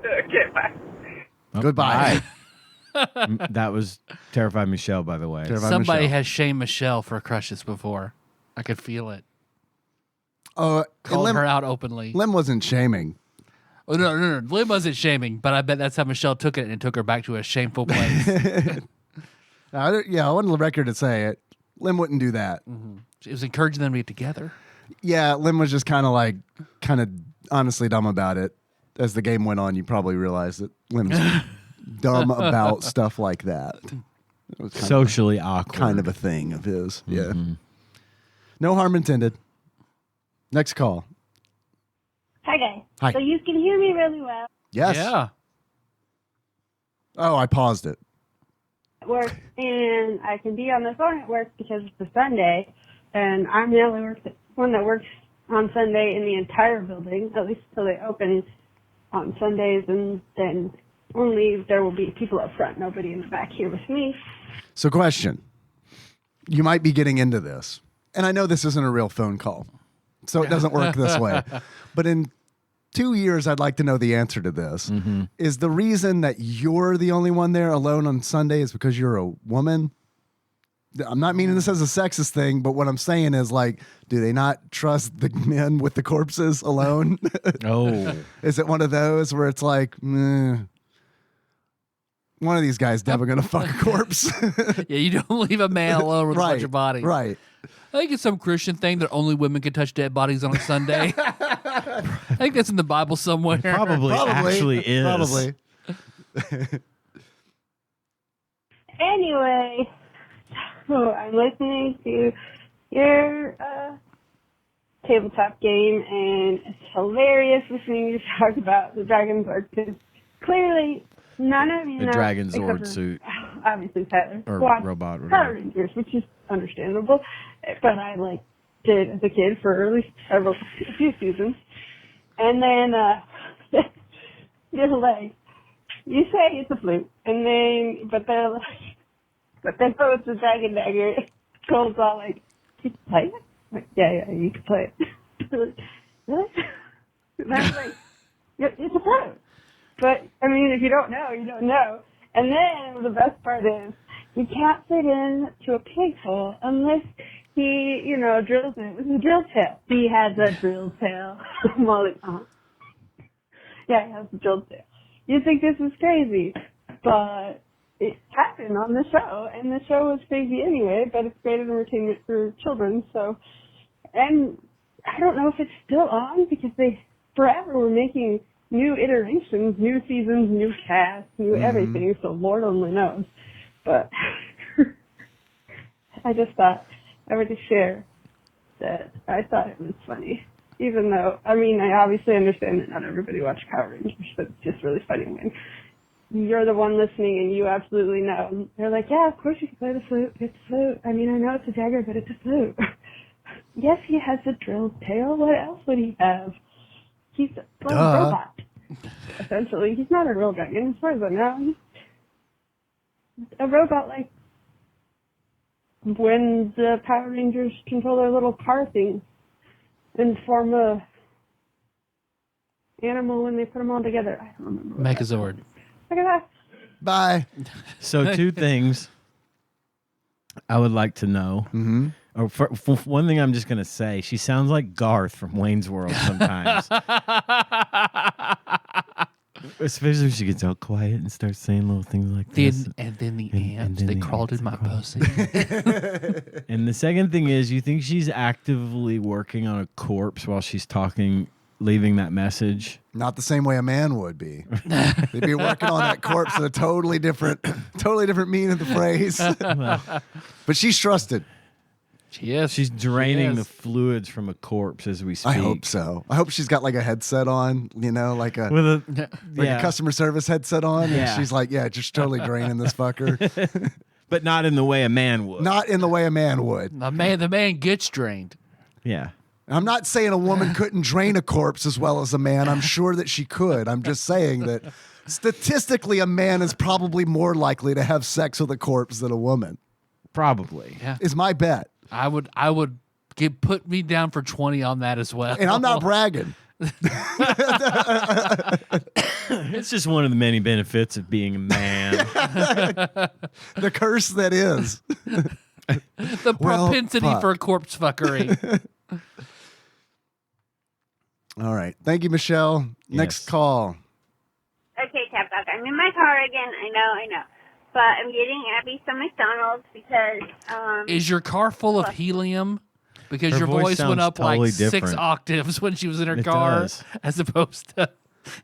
Okay, bye. Oh, Goodbye. That was Terrified Michelle, by the way. Terrified Somebody Michelle. has shamed Michelle for crushes before. I could feel it. Oh, Called Lim, her out openly. Lim wasn't shaming. Oh, no. Lim wasn't shaming, but I bet that's how Michelle took it and it took her back to a shameful place. I wanted the record to say it. Lim wouldn't do that. It was encouraging them to get together. Yeah, Lim was just kind of honestly dumb about it. As the game went on, you probably realized that Lim's dumb about stuff like that. It was Socially awkward. kind of a thing of his. Yeah. No harm intended. Next call. Hi, guys. Hi. So you can hear me really well Yes. Yeah. Oh, I paused it. at work, and I can be on the phone at work because it's a Sunday, and I'm the only one that works on Sunday in the entire building, at least until they open on Sundays, and then only there will be people up front, nobody in the back here with me. So, question. You might be getting into this, and I know this isn't a real phone call, so it doesn't work this way. But in 2 years, I'd like to know the answer to this. Is the reason that you're the only one there alone on Sunday is because you're a woman? I'm not meaning this as a sexist thing, but what I'm saying is, like, do they not trust the men with the corpses alone? Oh. Is it one of those where it's like, meh, one of these guys never gonna fuck a corpse? Yeah, you don't leave a man alone with a bunch of bodies. Right. I think it's some Christian thing that only women can touch dead bodies on a Sunday. I think that's in the Bible somewhere. Probably actually is. Probably. Anyway, so I'm listening to your tabletop game, and it's hilarious listening you talk about the Dragon Zord, because clearly none of you The know. Dragon except Zord for, suit. Obviously, Tyler. Or watched robot, whatever. Power Rangers, which is understandable, but I did as a kid for at least a few seasons. And then, you're like, you say it's a flute, and then, but then oh, it's a dragon dagger. Cole's all like, you can play it? I'm like, yeah, you can play it. Really? And I was like, it's a flute. But, I mean, if you don't know, you don't know. And then the best part is, you can't fit into a pig hole unless he, drills it with a drill tail. He has a drill tail. I'm all like, yeah, he has a drill tail. You think this is crazy, but it happened on the show, and the show was crazy anyway, but it's great entertainment for children, so, and I don't know if it's still on, because they forever were making new iterations, new seasons, new casts, new everything, so Lord only knows, but I just thought I would just share that I thought it was funny. Even though, I mean, I obviously understand that not everybody watched Power Rangers, but it's just really funny when you're the one listening and you absolutely know. They're like, yeah, of course you can play the flute. It's a flute. I mean, I know it's a dagger, but it's a flute. Yes, he has a drilled tail. What else would he have? He's a robot. Essentially, he's not a real dragon, as far as I know. He's a robot like when the Power Rangers control their little car thing and form a animal when they put them all together. I don't remember. Megazord. Look at that. Bye. So 2 things I would like to know. Mm-hmm. Oh, for one thing I'm just going to say, she sounds like Garth from Wayne's World sometimes. Especially if she gets all quiet and starts saying little things like this. And then the And ants, then they the crawled ants in my crawled. pussy. And the second thing is, you think she's actively working on a corpse while she's talking, leaving that message? Not the same way a man would be. They'd be working on that corpse in a totally different meaning of the phrase. But she's trusted. She's draining the fluids from a corpse as we speak. I hope so. I hope she's got like a headset on, like a With a a customer service headset on. Yeah. And she's like, yeah, just totally draining this fucker. But not in the way a man would. Not in the way a man would. The man gets drained. Yeah. I'm not saying a woman couldn't drain a corpse as well as a man. I'm sure that she could. I'm just saying that statistically, a man is probably more likely to have sex with a corpse than a woman. Probably. Yeah. Is my bet. I would put me down for 20 on that as well. And I'm not bragging. It's just one of the many benefits of being a man. The curse that is. The propensity for corpse fuckery. All right. Thank you, Michelle. Next call. Okay, Tap Dog. I'm in my car again. I know. But I'm getting Abby some McDonald's because Is your car full of helium? Because Her your voice voice went sounds up totally like 6 different. octaves when she was in her It car, does. as opposed to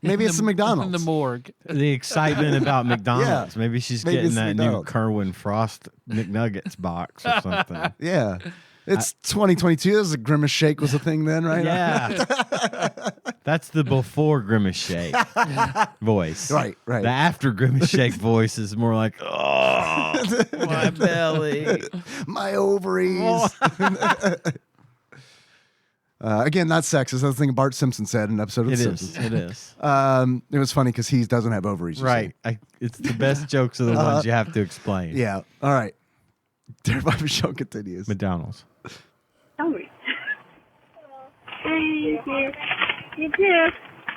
Maybe it's the McDonald's. in the morgue. The excitement about McDonald's. Yeah. Maybe she's Maybe getting it's that McDonald's. new Kerwin Frost McNuggets box or something. Yeah. It's 2022. This is a Grimace Shake was a thing then, right? Yeah. That's the before Grimace Shake voice. Right. The after Grimace Shake voice is more like, oh, my belly. My ovaries. Again, not sexist. That's the thing Bart Simpson said in an episode of It The is. Simpsons. It is. It was funny because he doesn't have ovaries. you Right. It's the best jokes are the ones you have to explain. see. Yeah. All right. Terrified Michelle continues. McDonald's. hungry. Thank you. You too.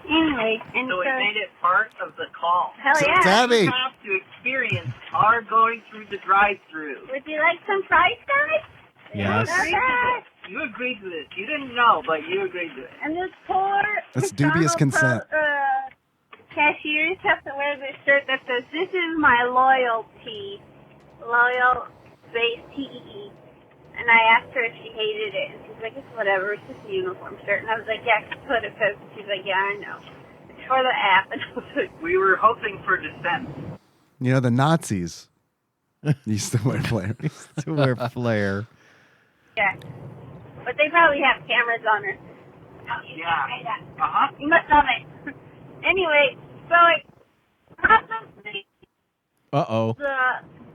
Anyway, and So it made it part of the call. hell yeah. Tabby. You have to experience our going through the drive-through. Would you like some fries, guys? Yes. Not bad. You agreed to this. You didn't know, but you agreed to it. And this poor That's dubious consent. Cashiers have to wear this shirt that says, "This is my loyalty." Loyal space TEE. And I asked her if she hated it, and she's like, it's whatever, it's just a uniform shirt. And I was like, yeah, that's what it says. And she's like, yeah, I know. It's for the app. And I was like, We were hoping for dissent. You know, the Nazis used to wear flare. To wear flare. yeah. But they probably have cameras on her. Oh, Yeah. Uh-huh. You must know me. Anyway, so probably Uh-oh.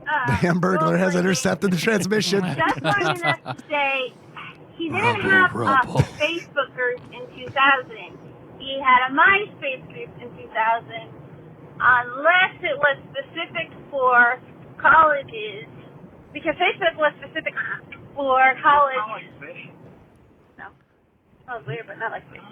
The Hamburglar has intercepted the transmission. Just wanted us to say he didn't have a Facebook group in 2000. He had a MySpace group in 2000, unless it was specific for colleges, because Facebook was specific for college. No, that was weird, but not like Facebook.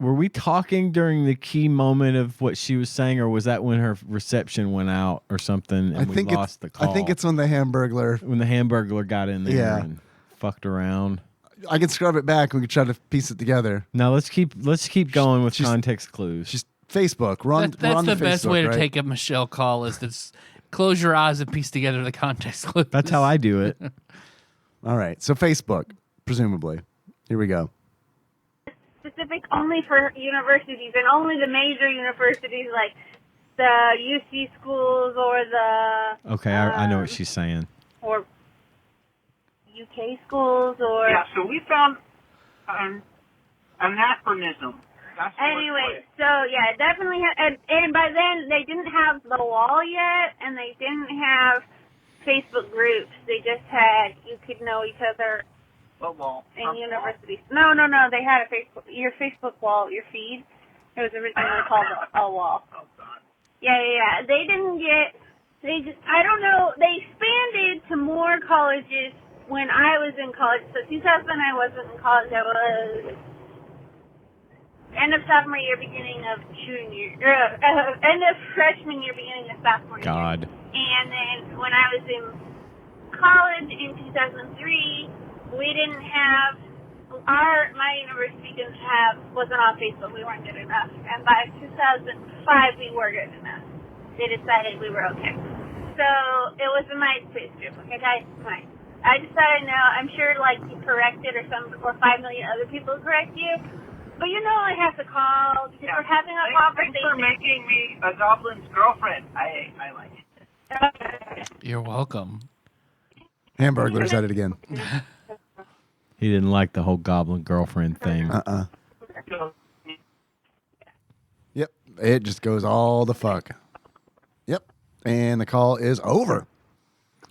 Were we talking during the key moment of what she was saying, or was that when her reception went out or something and we lost the call? I think it's when the Hamburglar got in there and fucked around. I can scrub it back and we can try to piece it together. Now let's keep going with context clues. Just Facebook. That's the best way to take a Michelle call is to close your eyes and piece together the context clues. That's how I do it. All right. So Facebook, presumably. Here we go. Specific only for universities and only the major universities like the UC schools or the Okay, I know what she's saying. or UK schools or Yeah, so we found an anachronism. That's the word anyway. for it. So yeah, it definitely and by then they didn't have the wall yet, and they didn't have Facebook groups. They just had you could know each other. What wall? In universities. No. They had your Facebook wall, your feed. It was originally called a wall. Oh, God. Yeah. They I don't know, they expanded to more colleges when I was in college. So 2000 I wasn't in college. I was end of sophomore year, beginning of end of freshman year, beginning of sophomore year. God. And then when I was in college in 2003, we didn't have my university wasn't on Facebook. We weren't good enough. And by 2005 we were good enough. They decided we were okay. So it was a MySpace group. Okay, guys, fine. I decided I'm sure like you corrected or 5 million other people correct you. But I have to call because we're having a conversation. Thanks for making me a goblin's girlfriend. I like it. You're welcome. Hamburglar's at it again. He didn't like the whole goblin girlfriend thing. Yep. It just goes all the fuck. Yep. And the call is over.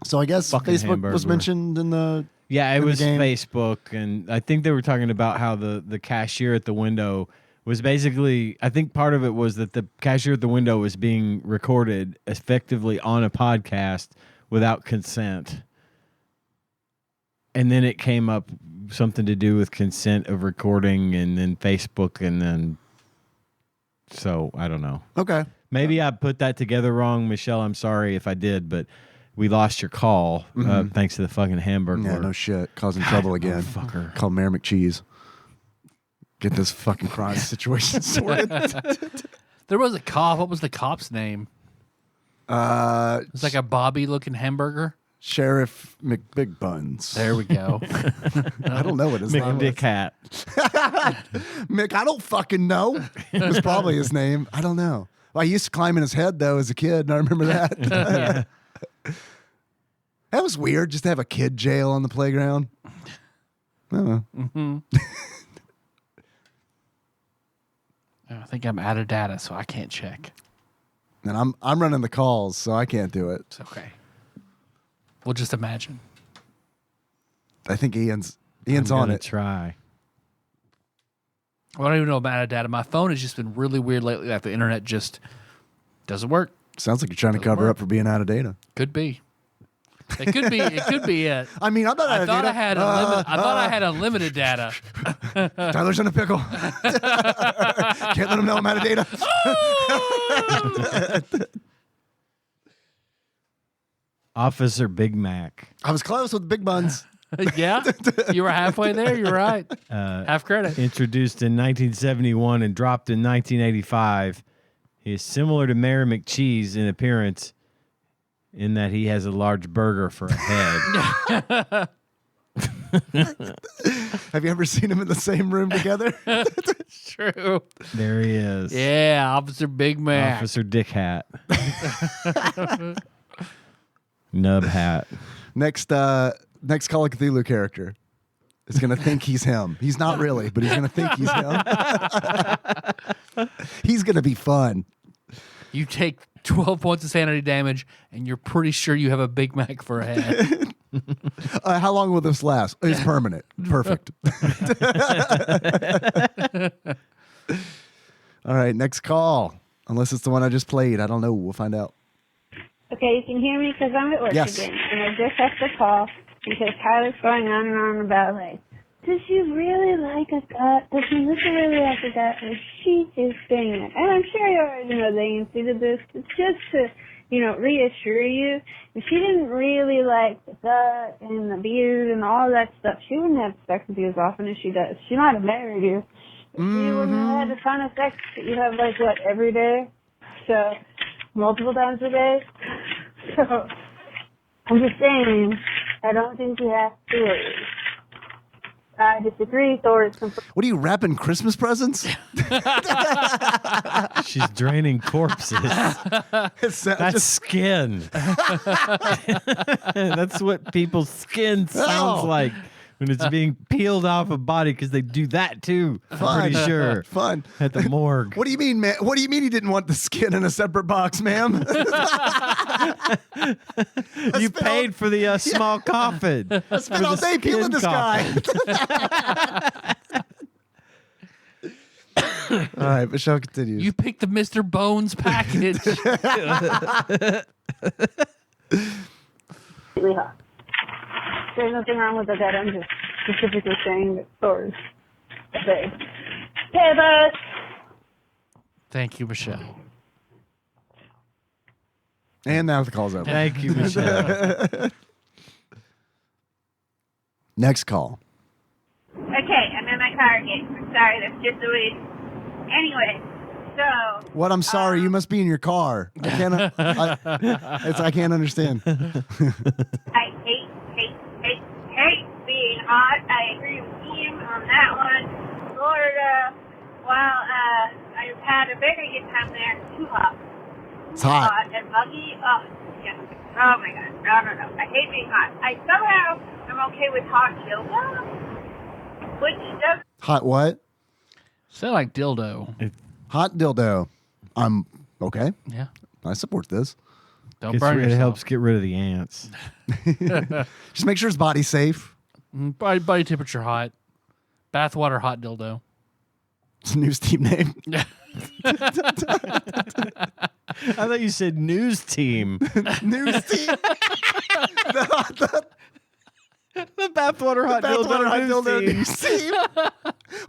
So I guess Fucking Facebook was Hamburglar. mentioned in the Yeah, it in was the game. Facebook, and I think they were talking about how the cashier at the window was basically, I think part of it was that the cashier at the window was being recorded effectively on a podcast without consent. And then it came up something to do with consent of recording and then Facebook and then, so I don't know. Okay. Maybe I put that together wrong, Michelle. I'm sorry if I did, but we lost your call thanks to the fucking hamburger. Yeah, no shit. Causing trouble again. Motherfucker. Call Mayor McCheese. Get this fucking crime situation sorted. There was a cop. What was the cop's name? It was like a Bobby-looking hamburger. Sheriff McBig Buns. There we go. I don't know what his name McDick was. Hat. Mick, I don't fucking know. It was probably his name. I don't know. Well, I used to climb in his head, though, as a kid, and I remember that. Yeah. That was weird, just to have a kid jail on the playground. I don't know. Mm-hmm. I think I'm out of data, so I can't check. And I'm running the calls, so I can't do it. It's okay. We'll just imagine. I think Ian's I'm on gonna it. Try. I don't even know I'm out of data. My phone has just been really weird lately. Like the internet just doesn't work. Sounds like you're trying to Doesn't cover work. up for being out of data. Could be. It could be. It could be it. I mean, I'm not out I of thought data. I thought I had unlimited data. Tyler's in a pickle. Can't let him know I'm out of data. Officer Big Mac. I was close with Big Buns. Yeah, you were halfway there. You're right. Half credit. Introduced in 1971 and dropped in 1985. He is similar to Mayor McCheese in appearance. in that he has a large burger for a head. Have you ever seen him in the same room together? It's true. There he is. Yeah, Officer Big Mac. Officer Dick Hat. Nub Hat. Next Call of Cthulhu character is going to think he's him. He's not really, but he's going to think he's him. He's going to be fun. You take 12 points of sanity damage, and you're pretty sure you have a Big Mac for a head. How long will this last? It's permanent. Perfect. All right, next call. Unless it's the one I just played. I don't know. We'll find out. Okay, you can hear me because I'm at work Yes. again. And I just have to call because Tyler's going on and on about, like, does she really like a gut? Does she really like a gut? Or she is saying it. And I'm sure you already know the answer to this. It's just to, reassure you. If she didn't really like the gut and the beard and all that stuff, she wouldn't have sex with you as often as she does. She might have married you. She wouldn't have had the kind of sex that you have, like, every day? So, multiple times a day? So, I'm just saying, I don't think you have to worry. I disagree, Thor is What are you, wrapping Christmas presents? She's draining corpses. That's skin. That's what people's skin sounds like when it's being peeled off a body, because they do that too. I'm pretty sure. Fun. At the morgue. What do you mean, man? What do you mean he didn't want the skin in a separate box, ma'am? You paid for the small coffin. I spent all day peeling this guy. All right, Michelle continues. You picked the Mr. Bones package. really hot. There's nothing wrong with that. I'm just specifically saying that Thor's a big pivot. Thank you, Michelle. And now the call's over. Thank you, Michelle. Next call. Okay, I'm in my car again. Sorry, that's just the way. Anyway, so. What? I'm sorry. You must be in your car. I can't. I can't understand. I hate being hot. I agree with Ian on that one. Florida, while I've had a very good time there, it's too hot. It's hot. And muggy. Oh, yeah. Oh my God. No. I hate being hot. I somehow am okay with hot yoga, which does. Hot what? Sound like dildo. Hot dildo. I'm okay. Yeah. I support this. Don't burn It yourself. helps get rid of the ants. Just make sure his body's safe. Body temperature hot. Bathwater hot dildo. It's a new Steam name. I thought you said news team. News team. The bathwater hot Bathwater hot dildo team. news team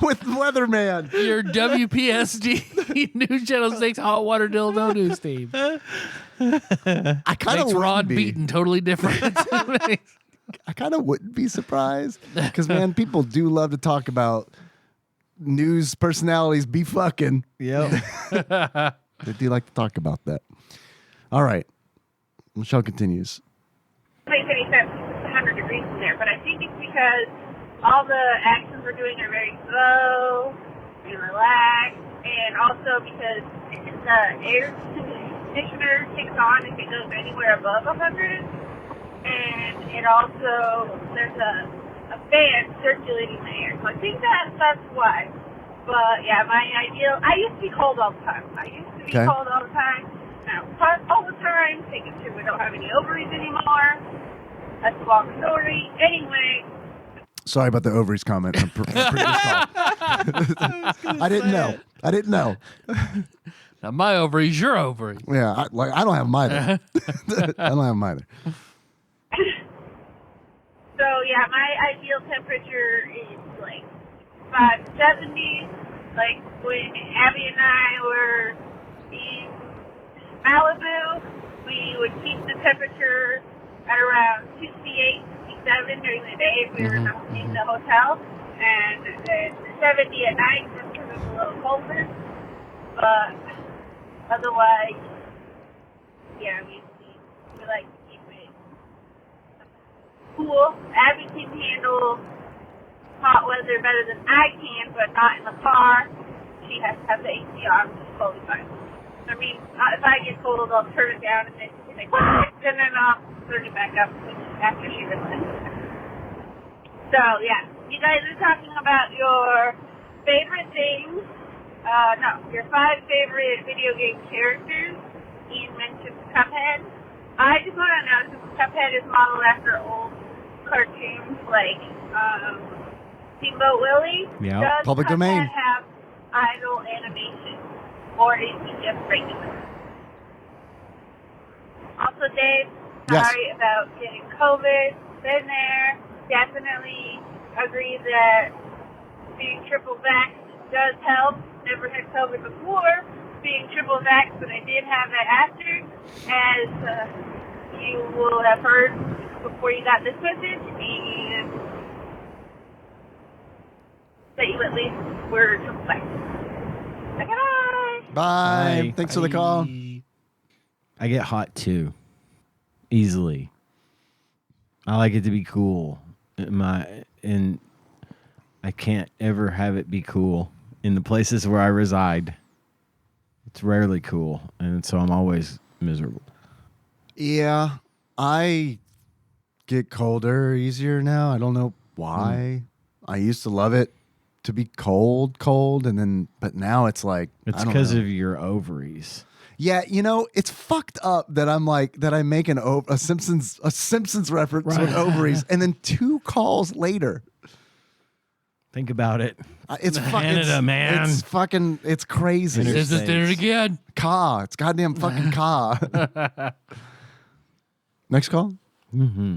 with Weatherman. Your WPSD News Channel 6 hot water dildo news team. I kind of Makes Rod Beaton totally different. I kind of wouldn't be surprised because, man, people do love to talk about news personalities be fucking. Yep. They do like to talk about that. All right. Michelle continues. Makes any sense. It's 100 degrees in there, but I think it's because all the actions we're doing are very slow and relaxed, and also because the air conditioner kicks on if it goes anywhere above 100, and it also there's a fan circulating the air, so I think that's why. But yeah, my ideal. I used to be cold all the time. Cold all the time. Now hot all the time. Taking sure we don't have any ovaries anymore. That's a long story. Anyway. Sorry about the ovaries comment. On previous call. I didn't know. Now my ovaries, your ovary. Yeah, I don't have them either. I don't have them either. So yeah, my ideal temperature is like 570. Like when Abby and I were in Malibu, we would keep the temperature at around 68, 67 during the day if we were in the hotel, and then 70 at night just because it's a little colder. But otherwise, yeah, we like cool. Abby can handle hot weather better than I can, but not in the car. She has to have the AC on, which is totally fine. I mean, if I get cold, I'll turn it down and then she's like, what? And then I'll turn it back up after she realizes. So, yeah. You guys are talking about your favorite things. Your 5 favorite video game characters. Ian mentioned Cuphead. I just want to know, since Cuphead is modeled after old cartoons like Steamboat Willie, does Public Cuphead domain. have idle animation, or is he just regular? Also, Dave, Yes. sorry about getting COVID. Been there. Definitely agree that being triple vaxxed does help. Never had COVID before. Being triple vaxxed, but I did have it after, as you will have heard before you got this message, and that you at least were triple vaxxed. Okay, bye. Bye. Thanks for the call. I get hot too, easily. I like it to be cool. And I can't ever have it be cool in the places where I reside. It's rarely cool, and so I'm always miserable. Yeah, I get colder easier now. I don't know why. I used to love it to be cold, but now it's like It's because of your ovaries. Yeah, it's fucked up that I'm like that. I make a Simpsons reference with ovaries, and then 2 calls later. Think about it. It's fucking Canada, man. It's crazy. This is it again. It's goddamn fucking Ka. Next call. Mm-hmm.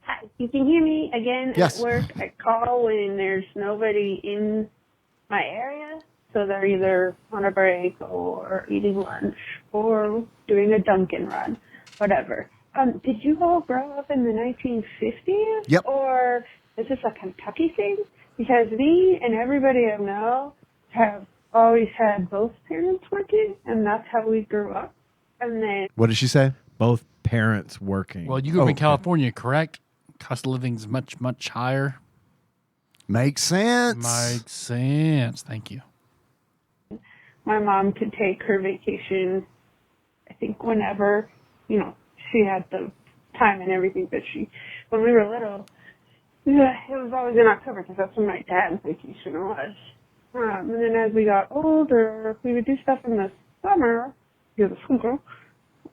Hi, you can hear me again Yes. at work. I call when there's nobody in my area. So they're either on a break or eating lunch or doing a Dunkin' run, whatever. Did you all grow up in the 1950s? Yep. Or is this a Kentucky thing? Because me and everybody I know have always had both parents working, and that's how we grew up. And then What did she say? Both parents working. Well, you grew up in California, correct? Cost of living is much, much higher. Makes sense. Makes sense. Thank you. my mom could take her vacation, I think whenever, she had the time and everything, but when we were little, it was always in October because that's when my dad's vacation was. And then as we got older, we would do stuff in the summer, because of school,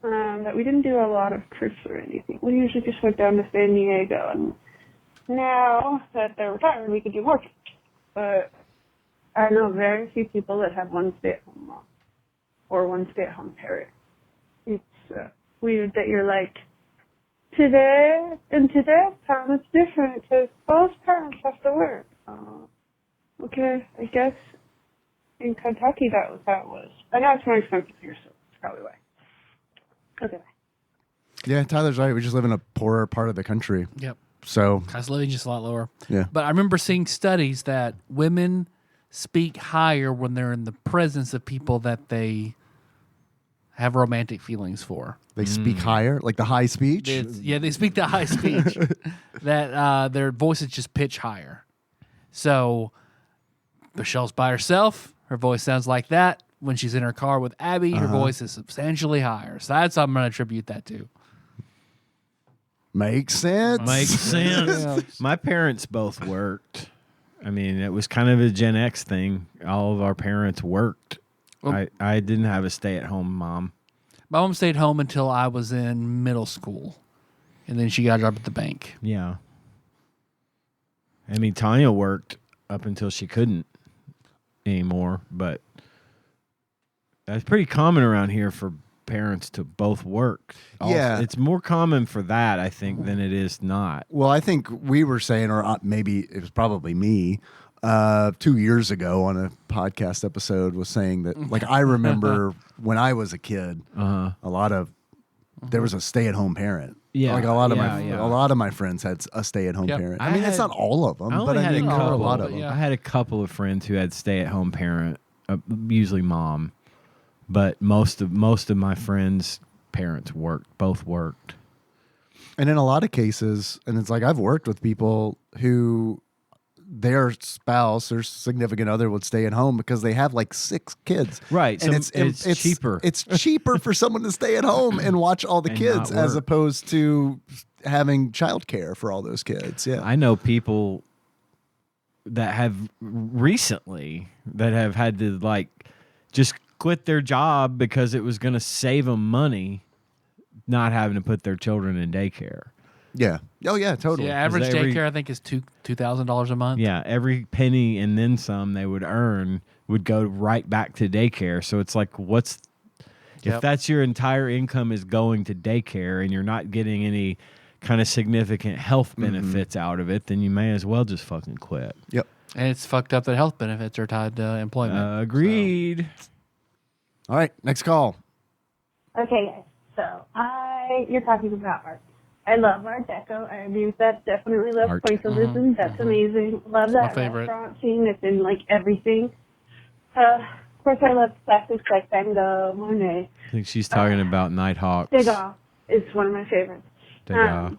that we didn't do a lot of trips or anything. We usually just went down to San Diego, and now that they're retired, we could do more trips. But I know very few people that have one stay-at-home mom or one stay-at-home parent. It's weird that you're like, today, in today's time, it's different because both parents have to work. Okay, I guess in Kentucky that was how it was. I know it's more expensive here, so that's probably why. Okay, bye. Yeah, Tyler's right. We just live in a poorer part of the country. Yep. So Cost of living just a lot lower. Yeah. But I remember seeing studies that women speak higher when they're in the presence of people that they have romantic feelings for. they speak higher, like the high speech. They speak that high speech. That their voices just pitch higher. So Michelle's by herself. Her voice sounds like that. When she's in her car with Abby, her voice is substantially higher. So that's what I'm going to attribute that to. Makes sense. Makes sense. My parents both worked. I mean, it was kind of a Gen X thing. All of our parents worked. Well, I didn't have a stay-at-home mom. My mom stayed home until I was in middle school. And then she got a job at the bank. Yeah. I mean, Tanya worked up until she couldn't anymore, but that's pretty common around here for parents to both work. Yeah. It's more common for that, I think, than it is not. Well, I think we were saying, or maybe it was probably me, 2 years ago on a podcast episode was saying that, like, I remember when I was a kid, there was a stay-at-home parent. Yeah, like a lot of my friends had a stay-at-home Yep. parent. I mean, it's not all of them, but I mean, a lot of them. yeah. I had a couple of friends who had stay-at-home parent, usually mom, but most of my friends' parents both worked. And in a lot of cases, and it's like I've worked with people who their spouse or significant other would stay at home because they have like 6 kids. Right. And So it's cheaper. It's cheaper for someone to stay at home and watch all the And kids not as work. opposed to having childcare for all those kids. Yeah. I know people that have recently that have had to like just quit their job because it was going to save them money not having to put their children in daycare. Yeah. Oh yeah, totally. Yeah, average every- daycare I think is $2,000 a month. Yeah, every penny and then some they would earn would go right back to daycare. So it's like, if Yep. that's your entire income is going to daycare and you're not getting any kind of significant health benefits out of it, then you may as well just fucking quit. Yep. And it's fucked up that health benefits are tied to employment. Agreed. All right, next call. Okay, guys. So you're talking about art. I love Art Deco. I agree with that. Definitely love Art. pointillism. That's amazing. Love my that favorite. restaurant scene. It's in like everything. Of course, I love classics like Van Gogh, Monet. I think she's talking about Nighthawks. Degas is one of my favorites. Degas.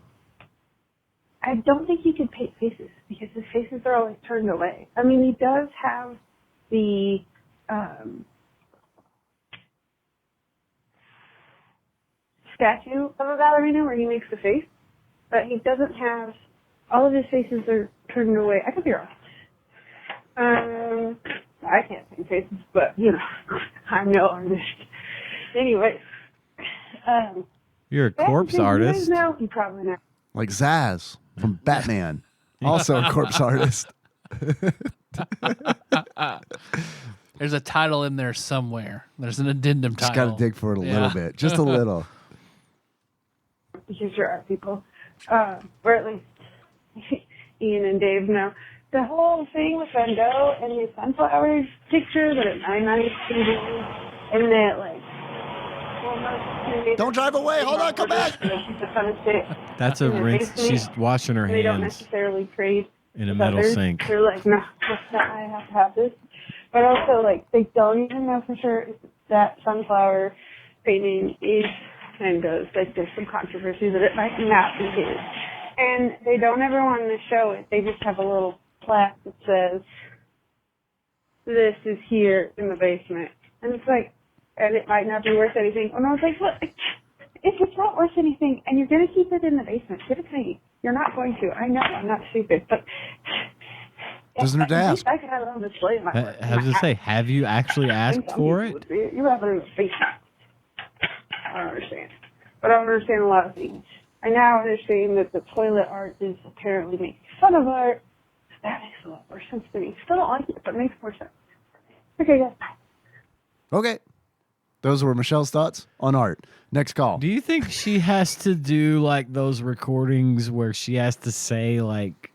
I don't think he could paint faces because his faces are always turned away. I mean, he does have the statue of a ballerina where he makes the face, but he doesn't have, all of his faces are turned away. I could be wrong. I can't paint faces, but, you know, I'm no artist. Anyway. You're a corpse artist. No, he probably not. Like Zaz from Batman. Also a corpse artist. There's a title in there somewhere. There's an addendum Just title. got to dig for it a Yeah. little bit. Just a little. Because you're art people. Or at least Ian and Dave know. The whole thing with Van Gogh and his sunflower picture that at 990 and that, like, Don't drive away. Hold on. Come back. That's a rinse. She's washing her They don't hands necessarily trade in a with metal others. sink. They're like, no, I have to have this. But also, like, they don't even know for sure if that sunflower painting is Van Gogh's. Like, there's some controversy that it might not be his. And they don't ever want to show it. They just have a little plaque that says, this is here in the basement. And it's like, and it might not be worth anything. And I was like, look, if it's not worth anything and you're going to keep it in the basement, give it to me. You're not going to. I know I'm not stupid, but Doesn't hurt to at ask. least I can have it on display in my room. I was to say, have you actually asked for it? You have it in the basement. I don't understand. But I don't understand a lot of things. I now understand that the toilet art is apparently making fun of art. That makes a lot more sense to me. Still don't like it, but it makes more sense. Okay, guys. Bye. Okay. Those were Michelle's thoughts on art. Next call. Do you think she has to do like those recordings where she has to say like,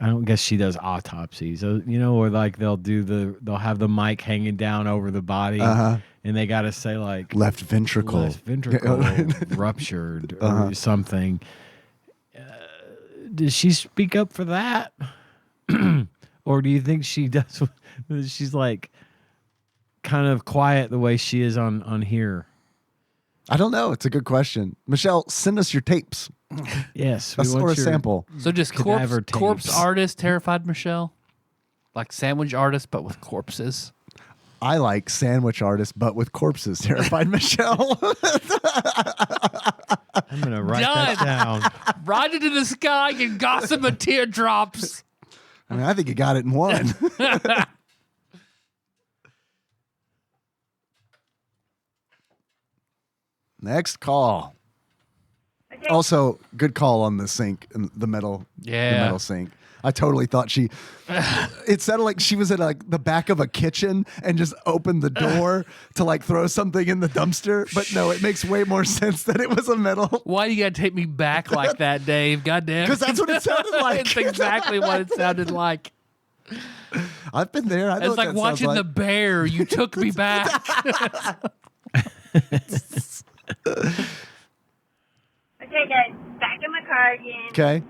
I don't guess she does autopsies, you know, or like they'll have the mic hanging down over the body, and they got to say like Left ventricle. left ventricle ruptured or something. Does she speak up for that, or do you think she does? She's like kind of quiet the way she is on here. I don't know. It's a good question. Michelle, send us your tapes. Yes, Or a sample. So just cadaver corpse tapes. artist terrified Michelle? Like sandwich artist, but with corpses? I like sandwich artists, but with corpses. Terrified Michelle. I'm gonna write that down. Ride into the sky and gossip of teardrops. I mean, I think you got it in one. Next call. Okay. Also, good call on the sink, the metal sink. I totally thought she. It sounded like she was at like the back of a kitchen and just opened the door to like throw something in the dumpster. But no, it makes way more sense that it was a metal. Why do you got to take me back like that, Dave? Goddamn. 'Cause that's what it sounded like. It's exactly what it sounded like. I've been there. I know It's what like that sounds watching The Bear. You took me back. Okay, guys, back in my car again. Okay.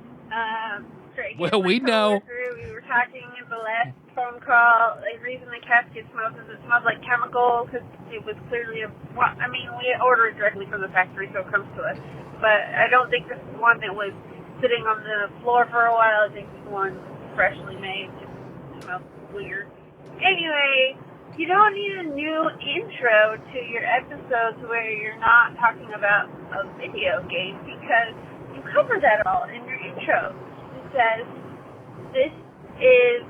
Well, we know. We were talking at the last phone call. The reason the casket smells is it smells like chemical because it was clearly we order it directly from the factory, so it comes to us. but I don't think this is one that was sitting on the floor for a while. I think this one freshly made. Just smells weird. Anyway, you don't need a new intro to your episodes where you're not talking about a video game because you cover that all in your intro. It says, this is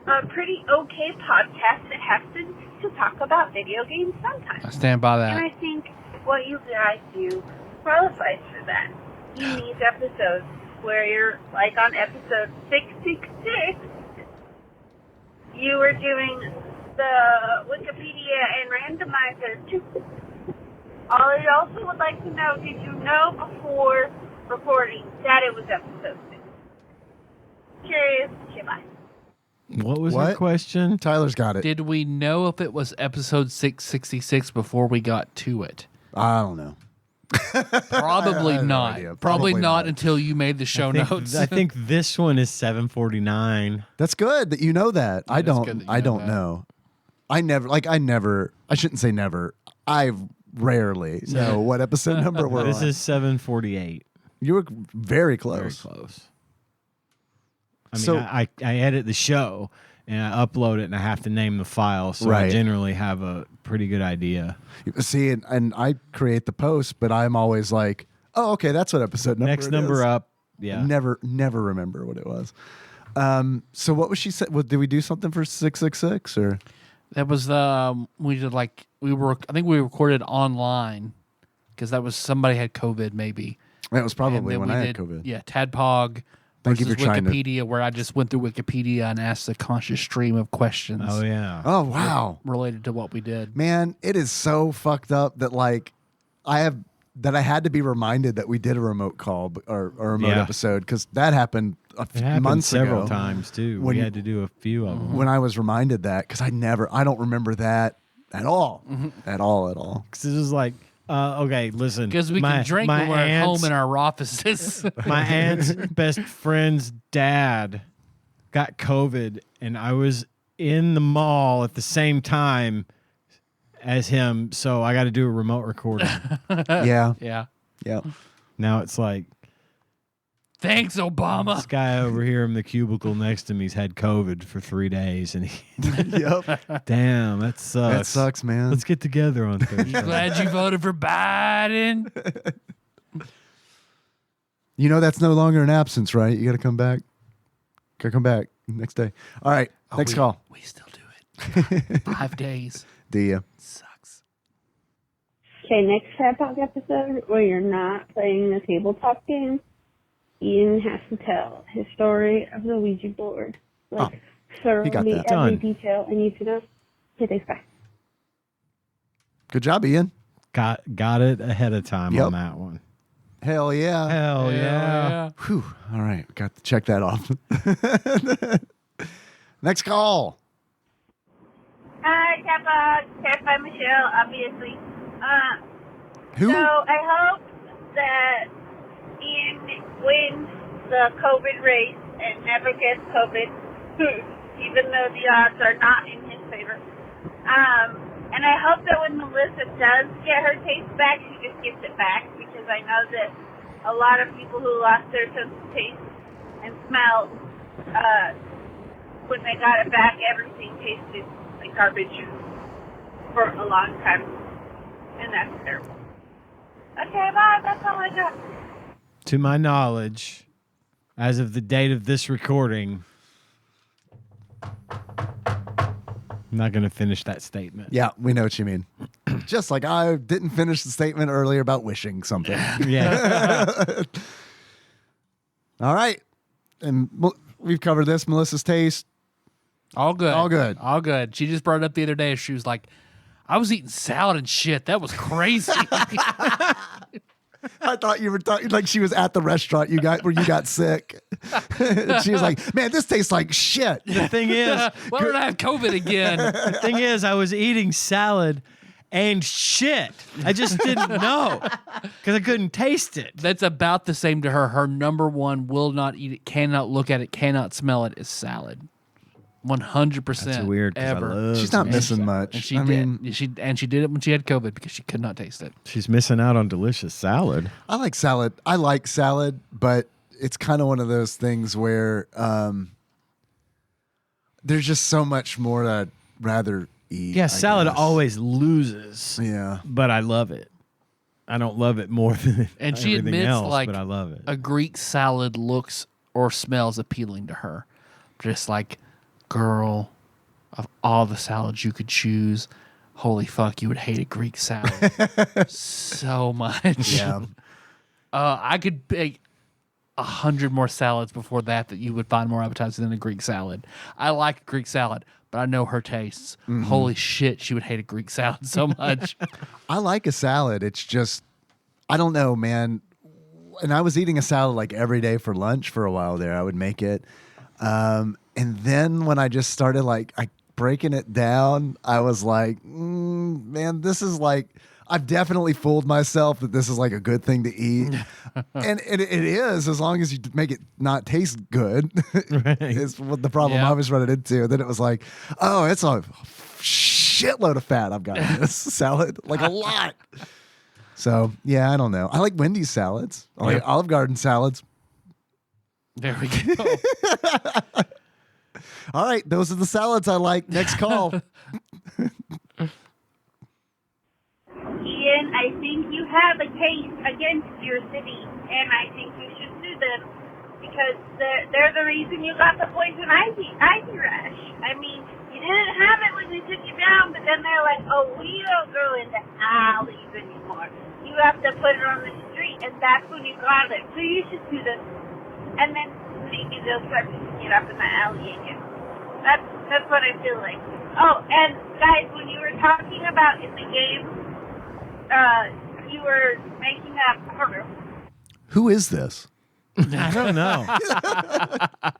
a pretty okay podcast that has to talk about video games sometimes. I stand by that. And I think what you guys do qualifies for that. You need episodes where you're, like on episode 666, you were doing the Wikipedia and randomizer too. I also would like to know, did you know before recording that it was episode 6? Curious. Okay, bye. What was What? the question? Tyler's got it. Did we know if it was episode 666 before we got to it? I don't know. Probably I have no not. idea. Probably Probably not not. until you made the show notes. I think this one is 749. That's good that you know that. I That's good don't. that you I know don't that. know. I never. I shouldn't say never. I rarely know what episode number we're This on. is 748. You were very close. Very close. I mean, So- I edit the show and I upload it and I have to name the file, so I Right. generally have a pretty good idea. See, and I create the post, but I'm always like, oh, okay, that's what episode number. Next it number is. up. Yeah. Never remember what it was. So what was she said? Did we do something for 666 or? That was we did I think we recorded online because that was somebody had COVID maybe. That was And probably then when we I had did, COVID. Yeah, TADPOG Thank you versus for trying to- Wikipedia, where I just went through Wikipedia and asked a conscious stream of questions Oh, yeah. Oh wow, related to what we did. man, it is so fucked up that like I had to be reminded that we did a remote call or a remote Yeah. episode because that happened a It few happened months several ago times, too. When We you- had to do a few of them. when I was reminded that because I don't remember that at all, at all. Because it was like, okay, listen. Because we my- can drink my when we're at aunt's- home in our offices. My aunt's best friend's dad got COVID, and I was in the mall at the same time as him, so I got to do a remote recording. Yeah, yeah. yeah. Now it's like, Thanks, Obama. this guy over here in the cubicle next to me's had COVID for 3 days, and Yep, damn, that sucks. that sucks, man. Let's get together on Thursday. Glad you voted for Biden. You know that's no longer an absence, right? You got to come back. Got to come back next day. All right, next call. We still do it. 5 days. Do you? Sucks. Okay, next TADPOG episode where you're not playing the tabletop game, Ian has to tell his story of the Ouija board. Like, thoroughly got that. every Done. detail I need to know. Okay, thanks, bye. Good job, Ian. Got it ahead of time Yep. on that one. Hell yeah. Hell yeah. Whew. All right, got to check that off. Next call. Hi, TADPOG by Michelle, obviously. Who? So I hope that Ian wins the COVID race and never gets COVID, even though the odds are not in his favor. And I hope that when Melissa does get her taste back, she just gets it back, because I know that a lot of people who lost their sense of taste and smell, when they got it back, everything tasted like garbage for a long time. And that's terrible. Okay, bye. That's all I got. To my knowledge, as of the date of this recording, I'm not going to finish that statement. Yeah, we know what you mean. Just like I didn't finish the statement earlier about wishing something. Yeah. All right. And we've covered this. Melissa's taste. All good. All good. All good. She just brought it up the other day. She was like, I was eating salad and shit. That was crazy. I thought you were talking like she was at the restaurant where you got sick. She was like, man, this tastes like shit. The thing is, Why did I have COVID again? I was eating salad and shit. I just didn't know because I couldn't taste it. That's about the same to her. Her number one will not eat it, cannot look at it, cannot smell it is salad. 100%. That's weird. 'Cause I Ever. love She's not some missing salad. much. And she I did. mean, She did it when she had COVID because she could not taste it. She's missing out on delicious salad. I like salad. I like salad, but it's kind of one of those things where there's just so much more that I'd rather eat. Yeah, I salad guess. always loses. Yeah. But I love it. I don't love it more than And she everything admits, else, like, but I love it. a Greek salad looks or smells appealing to her. Just like, girl, of all the salads you could choose, holy fuck, you would hate a Greek salad so much. Yeah. I could make 100 more salads before that you would find more appetizing than a Greek salad. I like a Greek salad, but I know her tastes. Holy shit, she would hate a Greek salad so much. I like a salad. It's just, I don't know, man. And I was eating a salad like every day for lunch for a while there. I would make it. And then when I just started breaking it down, I was like, man, this is like, I've definitely fooled myself that this is like a good thing to eat. And it is, as long as you make it not taste good, Right. is what the problem Yeah. I was running into. And then it was like, oh, it's a shitload of fat I've got in this salad, like a lot. So, yeah, I don't know. I like Wendy's salads. I like Olive Garden salads. There we go. All right, those are the salads I like. Next call. Ian, I think you have a case against your city, and I think you should sue them because they're the reason you got the poison ivy rash. I mean, you didn't have it when they took you down, but then they're like, oh, we don't go into alleys anymore. You have to put it on the street, and that's when you got it. So you should sue them, and then maybe they'll start picking it up in the alley again. That's what I feel like. Oh, and guys, when you were talking about in the game, you were making up. I don't know. Who is this? I don't know.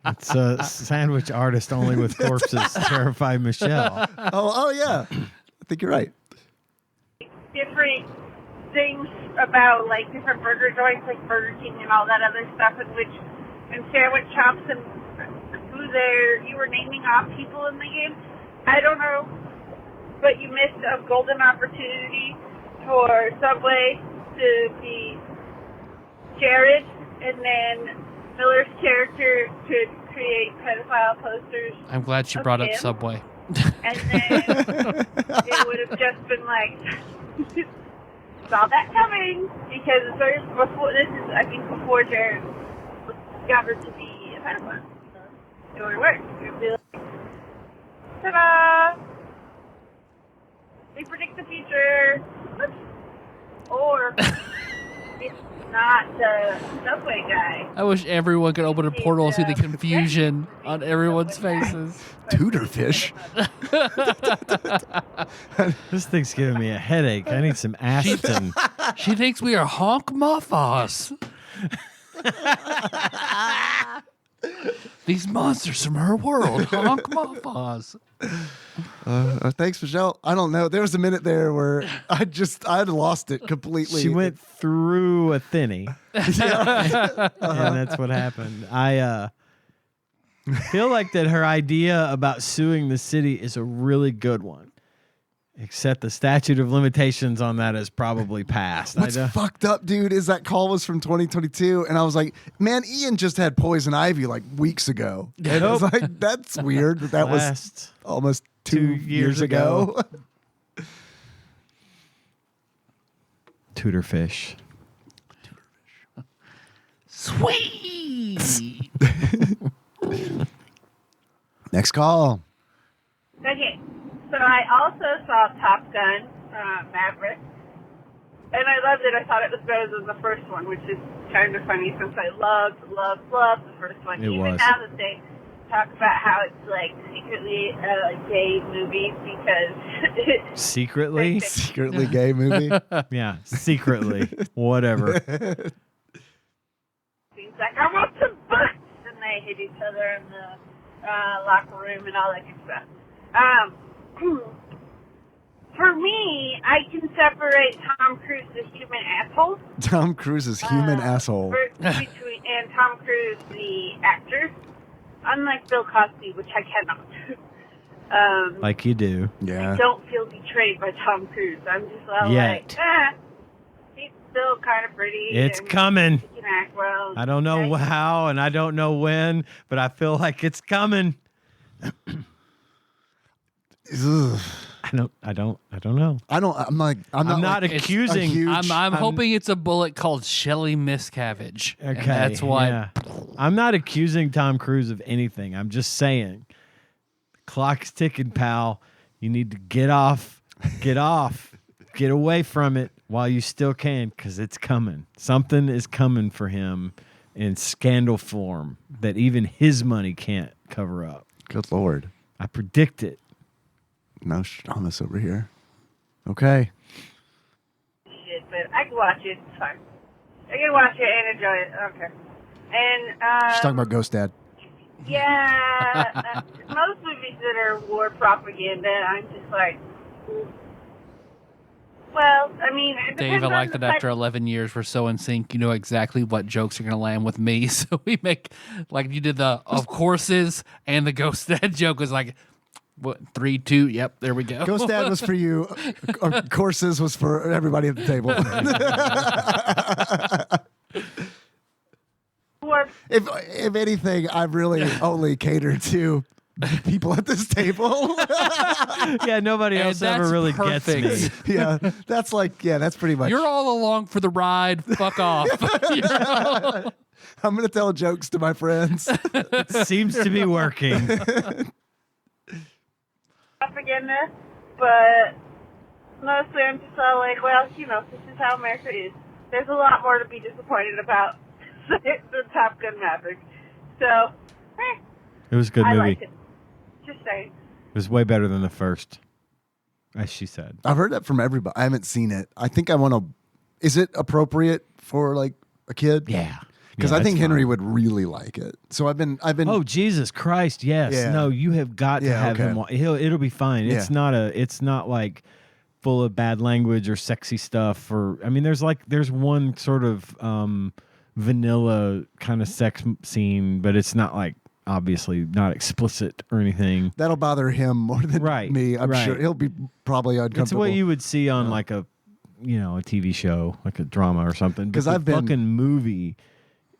It's a sandwich artist only with corpses. Terrified Michelle. Oh, yeah. I think you're right. Different things about like different burger joints, like Burger King and all that other stuff, and sandwich shops and who you were naming off people in the game. I don't know, but you missed a golden opportunity for Subway to be Jared, and then Miller's character could create pedophile posters. I'm glad she of brought up him, Subway. and then it would have just been like, saw that coming, because this is, I think, before Jared was discovered to be a pedophile. So it would have worked. It would be like, ta-da! We predict the future. Whoops. Or it's not the Subway guy. I wish everyone could open a portal and see the confusion on everyone's faces. Tudorfish. This thing's giving me a headache. I need some Aston. She thinks we are honk muffas. These monsters from her world, honk muffas. Thanks, Michelle. I don't know. There was a minute there where I'd lost it completely. She went through a thinny. And that's what happened. I feel like that her idea about suing the city is a really good one. Except the statute of limitations on that is probably passed. What's fucked up, dude, is that call was from 2022, and I was like, man, Ian just had poison ivy like weeks ago. And I was like, that's weird that was almost two years ago. Tudorfish. Sweet. Next call. Okay, so I also saw Top Gun, Maverick, and I loved it. I thought it was better than the first one, which is kind of funny since I loved the first one. It Even was. now that they talk about how it's like secretly a gay movie because Secretly? Secretly gay movie. Yeah, secretly. Whatever. He's like, I want some butts, and they hit each other in the locker room and all that good stuff. For me, I can separate Tom Cruise's human asshole. Tom Cruise's human asshole. And Tom Cruise, the actor. Unlike Bill Cosby, which I cannot. Like you do. Yeah. I don't feel betrayed by Tom Cruise. I'm just all Yet. like, he's still kind of pretty. It's and coming. He can act well. I don't know how and I don't know when, but I feel like it's coming. Ugh. I don't know. I'm I'm not like, accusing. a huge- I'm hoping it's a bullet called Shelly Miscavige. Okay, And that's why. yeah. I'm not accusing Tom Cruise of anything. I'm just saying, the clock's ticking, pal. You need to get off, get away from it while you still can, because it's coming. Something is coming for him in scandal form that even his money can't cover up. Good Lord. I predict it. No Straumas over here. Okay. Shit, but I can watch it. It's fine. I can watch it and enjoy it. Okay. And She's talking about Ghost Dad. yeah, most movies that are war propaganda, I'm just like, well, I mean, it Dave, depends I on like the that after 11 years we're so in sync. You know exactly what jokes are going to land with me. So we make, like you did the of courses, and the Ghost Dad joke was like, what, 3, 2, yep, there we go. Ghost Dad was for you. Courses was for everybody at the table. If anything, I really only cater to people at this table. Yeah, nobody And else ever that's really perfect. gets me. Yeah, that's pretty much. You're all along for the ride. Fuck off. You know? I'm going to tell jokes to my friends. Seems to be working. propaganda, but mostly I'm just all like, well, you know, this is how America is. There's a lot more to be disappointed about the Top Gun Maverick. So, It was a good I movie. liked it. Just saying. It was way better than the first, as she said. I've heard that from everybody. I haven't seen it. I think I want to. Is it appropriate for like a kid? Yeah. Because I think Henry would really like it. So I've been. Oh, Jesus Christ! Yes. Yeah. No, you have got to Yeah, have okay. him. It'll be fine. Yeah. It's not like full of bad language or sexy stuff. Or I mean, there's one sort of vanilla kind of sex scene, but it's not like obviously not explicit or anything. That'll bother him more than Right, me. I'm right. sure he'll be probably uncomfortable. It's what you would see on like a TV show, like a drama or something. 'Cause But I've the been- fucking movie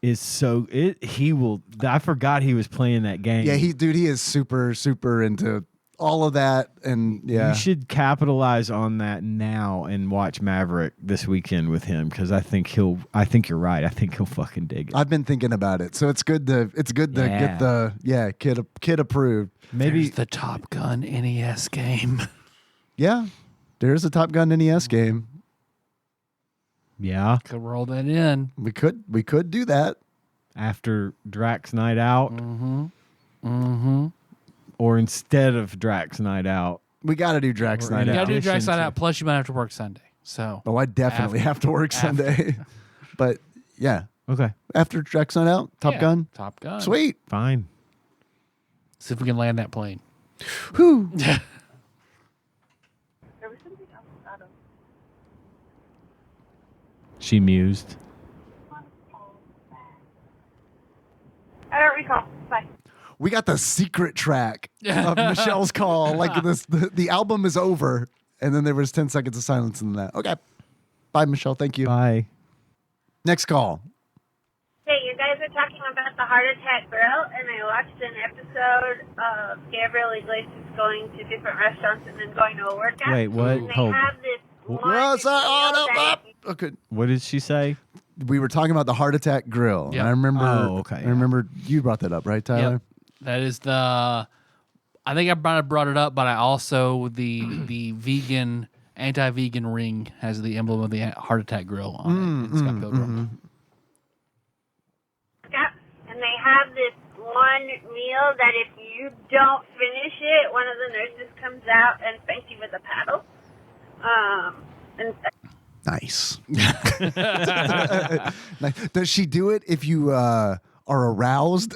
is so he will. I forgot he was playing that game. Yeah, he is super into all of that, and yeah, You should capitalize on that now and watch Maverick this weekend with him, because I think you're right. I think he'll fucking dig it. I've been thinking about it, so it's good to get the kid approved. Maybe There's the Top Gun NES game. Yeah, there's a Top Gun NES game. yeah. Could roll that in. We could do that. After Drax Night Out, Mm-hmm. or instead of Drax Night Out. We got to do Drax Or Night You in Out. gotta do Drax addition Night to- Out. Plus, you might have to work Sunday. So Oh, I definitely have to work Sunday. But yeah, Okay, after Drax Night Out, Top yeah, Gun, Top Gun. sweet. fine. See if we can land that plane. Whew. There was something else out of She mused. I don't recall. Bye. We got the secret track of Michelle's call. Like the album is over, and then there was 10 seconds of silence in that. Okay, bye, Michelle. Thank you. Bye. Next call. Hey, you guys are talking about the heart attack girl, and I watched an episode of Gabriel Iglesias going to different restaurants and then going to a workout. Wait, what? And they Hold. have this one Well, so- oh, meal no, that- okay. What did she say? We were talking about the heart attack grill. Yep. And I remember. Oh, okay, I yeah. remember you brought that up, right, Tyler? Yep. That is the. I think I brought it up, but I also the vegan anti-vegan ring has the emblem of the heart attack grill on it. It's got Pilgrim. And they have this one meal that if you don't finish it, one of the nurses comes out and spanks you with a paddle. And Nice. Nice. Does she do it if you are aroused?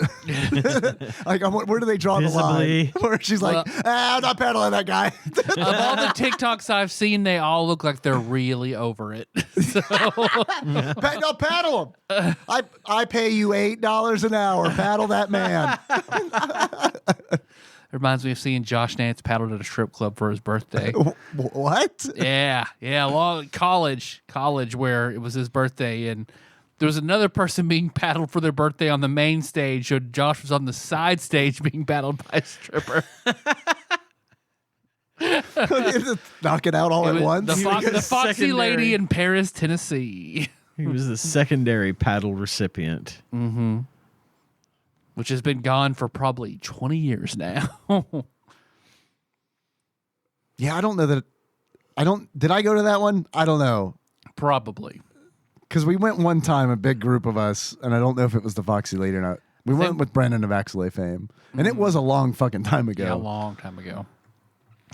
Like, where do they draw the line? Visibly. Where she's like, I'm not paddling that guy. Of all the TikToks I've seen, they all look like they're really over it. So, No, paddle him. I pay you $8 an hour. Paddle that man. reminds me of seeing Josh Nance paddled at a strip club for his birthday. What? Yeah, long college where it was his birthday, and there was another person being paddled for their birthday on the main stage, so Josh was on the side stage being paddled by a stripper. Knock it out all at once. The Foxy lady in Paris, Tennessee. He was the secondary paddle recipient. Mm-hmm. Which has been gone for probably 20 years now. Yeah, I don't know that. Did I go to that one? I don't know. Probably. Because we went one time, a big group of us, and I don't know if it was the Foxy Lady or not. We went with Brandon of Axelay fame. And it was a long fucking time ago. Yeah, a long time ago.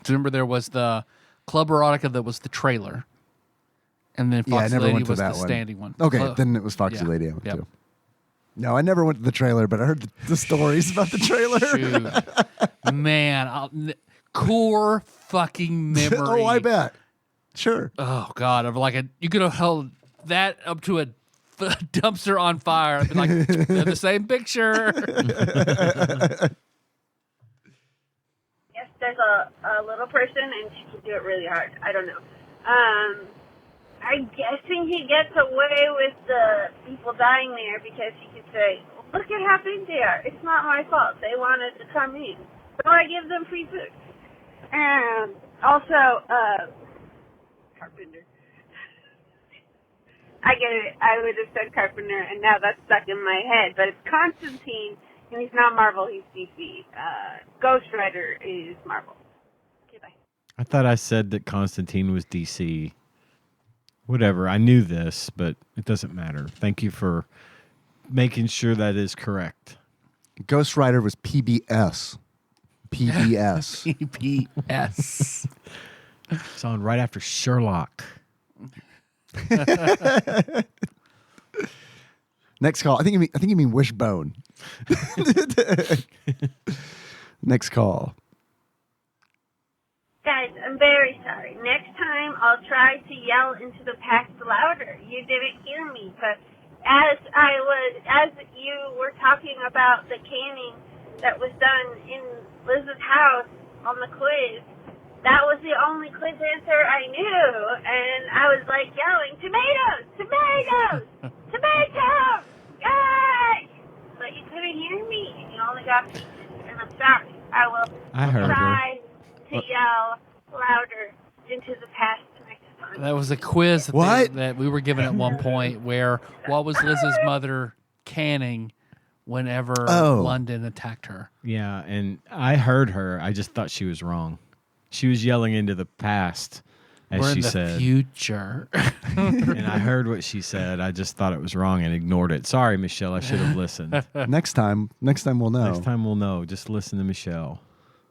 So remember there was the Club Erotica that was the trailer. And then Foxy Lady was the standing one. Okay, then it was Foxy Lady I went to. No, I never went to the trailer, but I heard the stories about the trailer. Man, core fucking memory. Oh, I bet. Sure. Oh, God. You could have held that up to a dumpster on fire. I'd be like, they're the same picture. Yes, there's a little person, and she can do it really hard. I don't know. I'm guessing he gets away with the people dying there because he could say, look at how big they are. It's not my fault. They wanted to come in. So I give them free food. And also, Carpenter. I get it. I would have said Carpenter, and now that's stuck in my head. But it's Constantine, and he's not Marvel. He's DC. Ghost Rider is Marvel. Okay, bye. I thought I said that Constantine was DC. Whatever. I knew this, but it doesn't matter. Thank you for making sure that is correct. Ghost Rider was PBS. PBS. PBS. It's on right after Sherlock. Next call. I think you mean Wishbone. Next call. Guys, I'm very sorry. Next time I'll try to yell into the past louder. You didn't hear me, but as you were talking about the canning that was done in Liz's house on the quiz, that was the only quiz answer I knew, and I was like yelling, tomatoes, tomatoes, tomatoes, guys! But you couldn't hear me, and you only got peaches, and I'm sorry. I will try to yell louder into the past next time. That was a quiz that we were given at one point where what was Liz's mother canning whenever London attacked her? Yeah, and I heard her. I just thought she was wrong. She was yelling into the past, as she said. We're in the future. And I heard what she said. I just thought it was wrong and ignored it. Sorry, Michelle. I should have listened. Next time we'll know. Next time we'll know. Just listen to Michelle.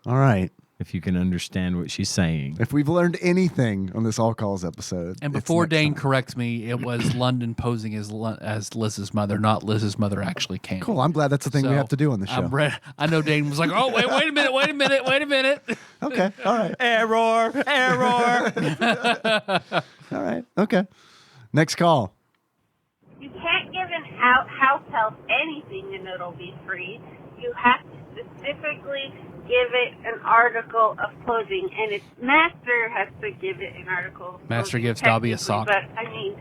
All right. If you can understand what she's saying. If we've learned anything on this All Calls episode. And before Dane corrects me, it was London posing as Liz's mother, not Liz's mother actually canning. Cool. I'm glad that's the thing we have to do on the show. I know Dane was like, oh, wait a minute. Okay. All right. Error. All right. Okay. Next call. You can't give an house help anything and it'll be free. You have to specifically give it an article of clothing, and its master has to give it an article of Master clothing, gives Dobby a sock. But, I mean,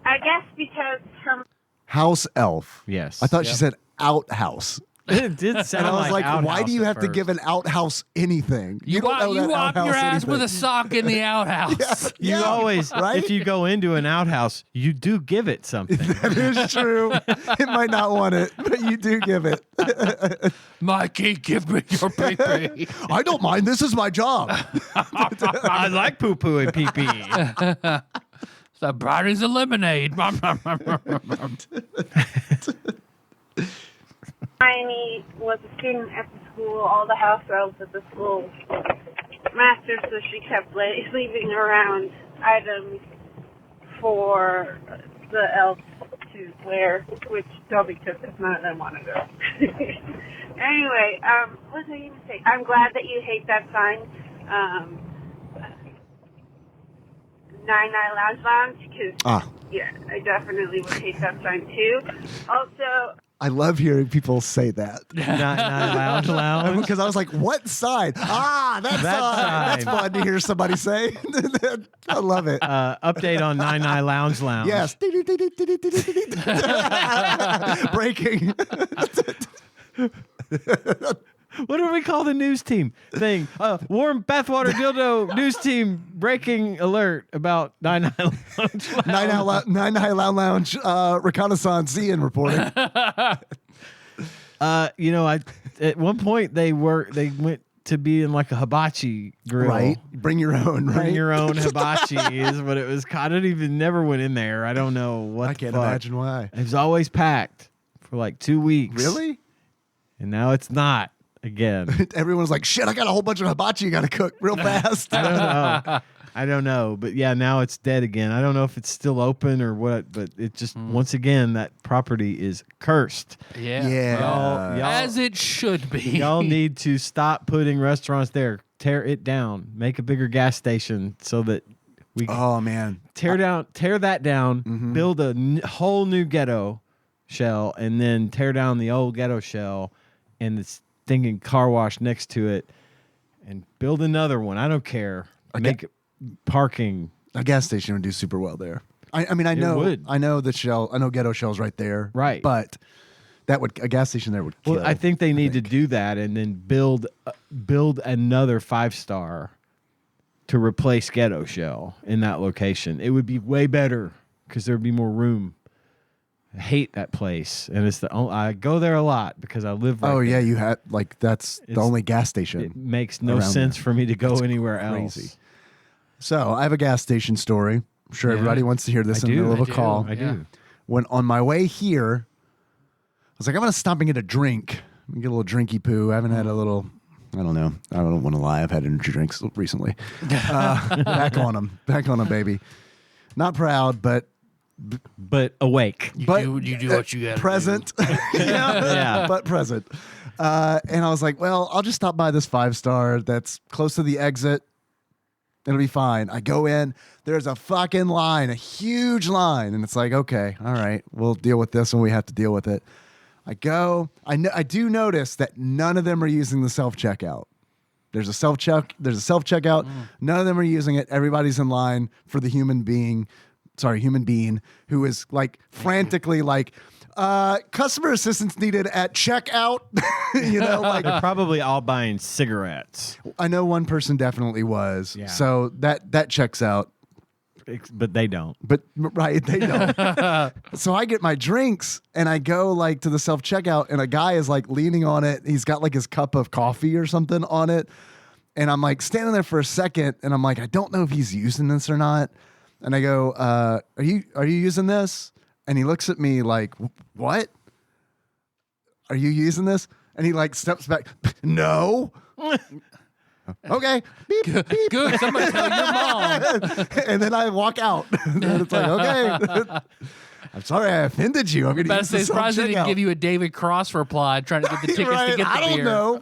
I guess because her... House elf. Yes. I thought she said outhouse. It did sound and I was like, why do you have to first. give an outhouse anything? You whop your ass with a sock in the outhouse. You always, right? If you go into an outhouse, you do give it something. That is true. It might not want it, but you do give it. Mikey, give me your pee-pee. I don't mind. This is my job. I like poo-poo and pee-pee. The brownies and lemonade. Hermione was a student at the school, all the house elves at the school master, so she kept leaving around items for the elves to wear, which Dobby took because none of them wanted it. Anyway, what was I going to say? I'm glad that you hate that sign, 99 Lounge Lounge, because, yeah, I definitely would hate that sign too. Also, I love hearing people say that. Lounge. Because I was like, what side? That That side. That's side. fun to hear somebody say. I love it. Update on 99 Lounge. Yes. Breaking. What do we call the news team thing? Warm bathwater dildo news team breaking alert about 99 Lounge. 99 Lounge reconnaissance Ian reporting. At one point they went to be in like a hibachi grill. Right. Bring your own, right? Bring your own hibachi is what it was. I don't even never went in there. I don't know what. I can't imagine why. It was always packed for like 2 weeks. Really? And now it's not again. Everyone's like, shit, I got a whole bunch of hibachi you got to cook real fast. I don't know. But yeah, now it's dead again. I don't know if it's still open or what, but it just, once again, that property is cursed. Yeah. Yeah. Y'all- As it should be. Y'all need to stop putting restaurants there. Tear it down. Make a bigger gas station so that we can Oh, man. tear that down, build a whole new ghetto shell, and then tear down the old ghetto shell and the stinking car wash next to it and build another one. I don't care. Make parking. A gas station would do super well there. I mean, I know the shell. I know ghetto shell's right there. Right. But a gas station there would kill. Well, I think they need to do that and then build another 5-star to replace ghetto shell in that location. It would be way better because there would be more room. I hate that place, and I go there a lot because I live right Oh, yeah, there. you had, that's the only gas station. It makes no around sense there. for me to go It's anywer crazy. else. So I have a gas station story. I'm sure Yeah. everybody wants to hear this I in the do, middle of I a call. I do. When on my way here, I was like, I'm going to stop and get a drink. Get a little drinky poo. I haven't had a little, I don't know. I don't want to lie. I've had energy drinks recently. Back on them, baby. Not proud, but awake. You do what you gotta present. Yeah. But present. And I was like, well, I'll just stop by this 5-star that's close to the exit. It'll be fine. I go in. There's a fucking line, a huge line. And it's like, okay, all right, we'll deal with this when we have to deal with it. I go. I do notice that none of them are using the self-checkout. There's a self-checkout. None of them are using it. Everybody's in line for the human being who is like frantically like, customer assistance needed at checkout. They're probably all buying cigarettes, I know one person definitely was. Yeah. So that checks out. but they don't. But right, they don't. So I get my drinks and I go like to the self-checkout and a guy is like leaning on it. He's got like his cup of coffee or something on it. And I'm like standing there for a second and I'm like, I don't know if he's using this or not. And I go, are you using this? And he looks at me like, what? Are you using this? And he like steps back. No. Okay. Beep, beep. Good. Somebody tell your mom. And then I walk out. And it's like, okay. I'm sorry I offended you. I'm going to Better use say, the surprised they didn't self-checkout. give you a David Cross reply trying to get the tickets Right, to get the I don't beer. know.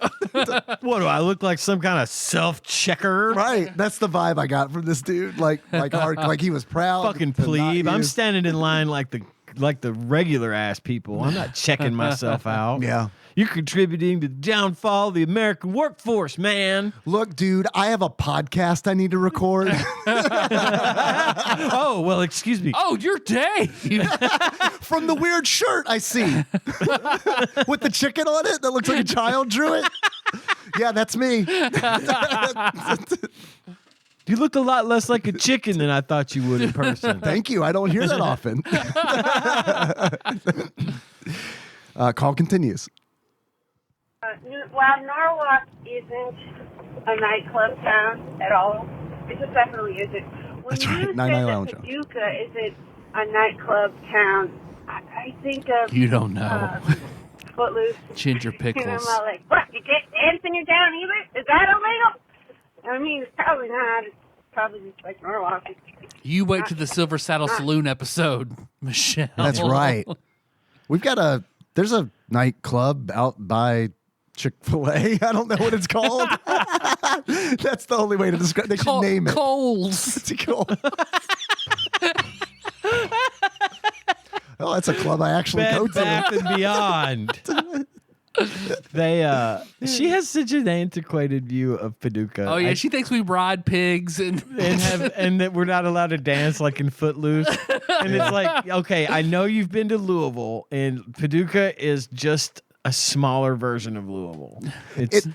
What do I look like? Some kind of self-checker? Right. That's the vibe I got from this dude. Like he was proud. Fucking to not plebe. I'm use- standing in line like the regular ass people. I'm not checking myself out. Yeah. You're contributing to the downfall of the American workforce, man. Look, dude, I have a podcast I need to record. Oh, well, excuse me. Oh, you're Dave. From the weird shirt I see with the chicken on it that looks like a child drew it. Yeah, that's me. You look a lot less like a chicken than I thought you would in person. Thank you. I don't hear that often. Call continues. While Norwalk isn't a nightclub town at all, it just definitely isn't. When That's you right, say 99 that Lounge. Paducah isn't a nightclub town, I think of You don't know. Footloose. Ginger And pickles. I'm all like, what, you can't dance in your town either? Is that illegal? I mean, it's probably not. It's probably just like Norwalk. You wait to the Silver Saddle Saloon episode, Michelle. That's right. There's a nightclub out by Chick-fil-A. I don't know what it's called. That's the only way to describe it. They should name it. Coles. It's called. Oh, that's a club I actually go Bed to. Bath and Beyond. She has such an antiquated view of Paducah. Oh yeah, she thinks we ride pigs and and that we're not allowed to dance like in Footloose. And it's like, okay, I know you've been to Louisville, and Paducah is just a smaller version of Louisville. It's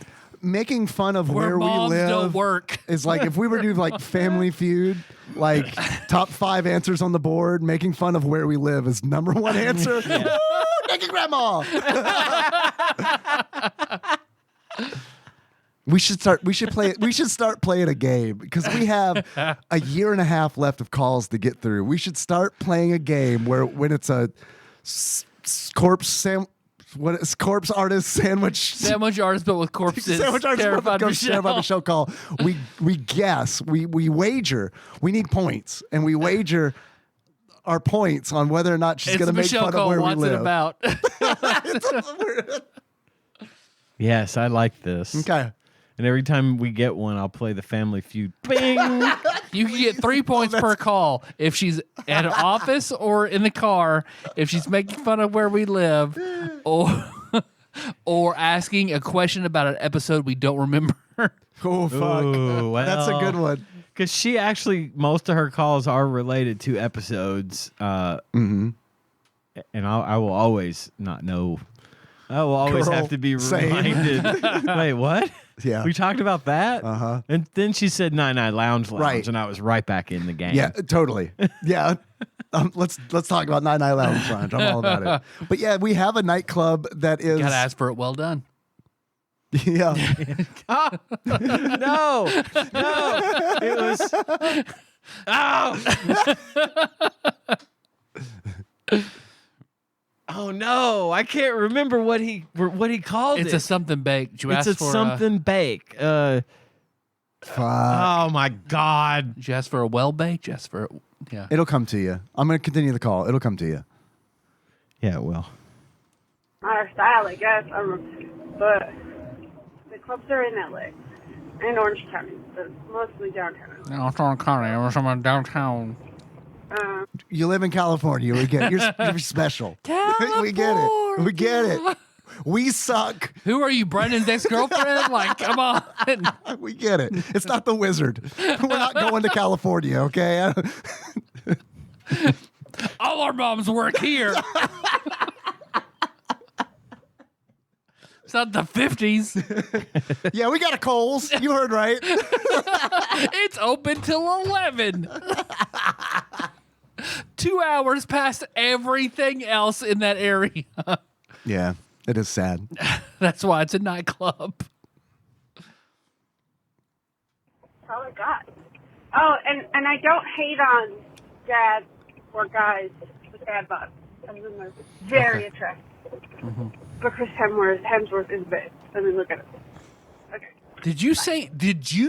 making fun of where where we moms live don't work. is like if we were to do like Family Feud, like top 5 answers on the board, making fun of where we live is number 1 answer. Woo, naked grandma. We should start playing a game because we have a year and a half left of calls to get through. We should start playing a game where when it's a corpse artist Sandwich artist, but with corpses. Sandwich artist Terrified Terrified Michelle call. We guess. We wager. We need points, and we wager our points on whether or not she's going to make Michelle fun of where we what's live. it about? yes, I like this. Okay. And every time we get one, I'll play the Family Feud. Bing! You can get 3 points per call if she's at an office or in the car, if she's making fun of where we live, or asking a question about an episode we don't remember. Oh fuck! Ooh, well, that's a good one. Because she actually, most of her calls are related to episodes. And I will always not know. I will always Girl, have to be same. reminded. Wait, what? Yeah. We talked about that? Uh-huh. And then she said 99 Lounge, Right. and I was right back in the game. Yeah, totally. Yeah. Let's talk about 99 Lounge. I'm all about it. But yeah, we have a nightclub that is. Gotta ask for it well done. Yeah. No. It was. Oh no! I can't remember what he called it. It's a something baked. Did you It's ask a for something bake. Fuck. Oh my god! Did you ask for a well baked? Did you ask for yeah. It'll come to you. I'm going to continue the call. It'll come to you. Yeah, well. Our style, I guess. But the clubs are in LA and Orange County, but mostly downtown. Downtown. You live in California. We get it. You're special. We get it. We get it. We suck. Who are you, Brendan's ex-girlfriend? Like, come on. We get it. It's not the Wizard. We're not going to California, okay? All our moms work here. It's not the 50s. Yeah, we got a Kohl's. You heard right. It's open till 11. 2 hours past everything else in that area. Yeah, it is sad. That's why it's a nightclub. That's all I got. Oh, and I don't hate on dads or guys with dad bods. I mean, they're very attractive. Mm-hmm. But Chris Hemsworth is big. I mean, look at it. Okay. Did you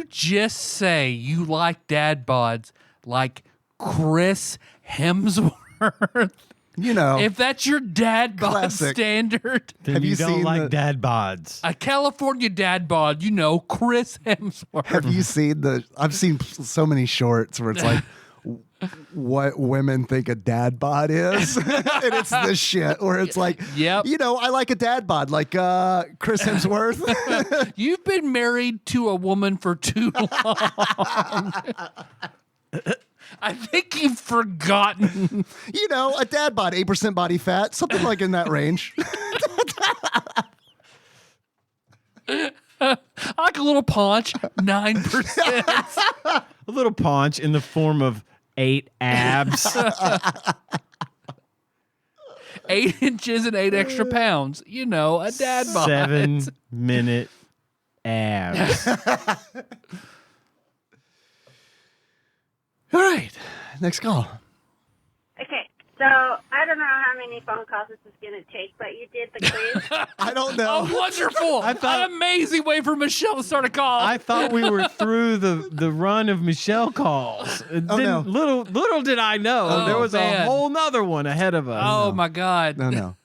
just say you like dad bods like Chris Hemsworth? You know, If that's your dad bod Classic. standard, Then Have you you don't seen like the- dad bods. a California dad bod, Chris Hemsworth. have you seen I've seen so many shorts where it's like what women think a dad bod is. And it's this shit where it's like, Yep. I like a dad bod, like Chris Hemsworth. You've been married to a woman for too long. I think you've forgotten. A dad bod, 8% body fat, something like in that range. I like a little paunch, 9%. A little paunch in the form of 8 abs. 8 inches and 8 extra pounds. A dad bod. 7-minute abs. All right, next call. Okay, so I don't know how many phone calls this is going to take, but you did the quiz. I don't know. Oh, wonderful. An amazing way for Michelle to start a call. I thought we were through the run of Michelle calls. no. Little did I know there was man. a whole nother one ahead of us. Oh, my God. No. No.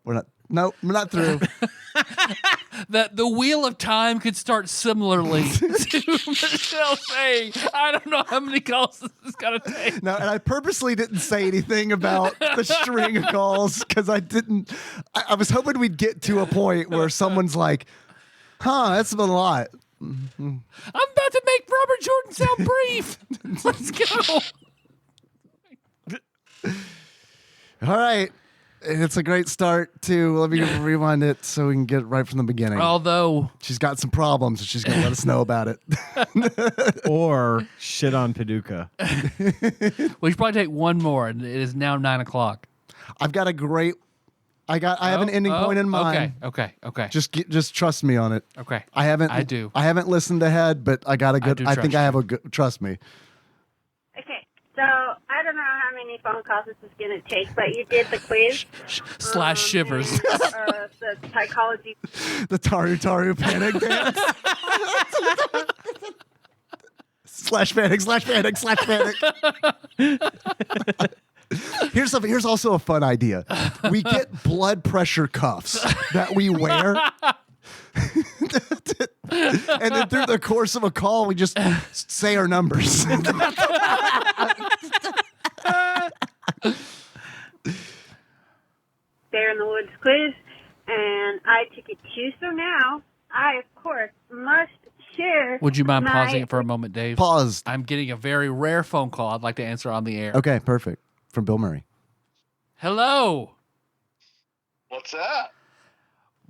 We're not. Nope, we're not through. that the wheel of time could start similarly to Michelle saying, I don't know how many calls this is going to take. No, and I purposely didn't say anything about the string of calls because I didn't. I was hoping we'd get to a point where someone's like, huh, that's been a lot. I'm about to make Robert Jordan sound brief. Let's go. All right. It's a great start, too. Let me rewind it so we can get it right from the beginning. Although She's got some problems, and she's going to let us know about it. Or shit on Paducah. we should probably take one more, and it is now 9:00. I've got a great. I have an ending point in mind. Okay. Just trust me on it. Okay. I do. I haven't listened ahead, but I got a good. I think I have a good. Trust me. Okay, so I don't know how many phone calls this is going to take, but you did the quiz. Slash shivers. And, the psychology. The Taru panic dance. slash panic. Here's also a fun idea. We get blood pressure cuffs that we wear. And then through the course of a call, we just say our numbers. Bear in the Woods quiz, and I took it too. So now I, of course, must share. Would you mind pausing it for a moment, Dave? Paused. I'm getting a very rare phone call I'd like to answer on the air. Okay, perfect. From Bill Murray. Hello. What's that?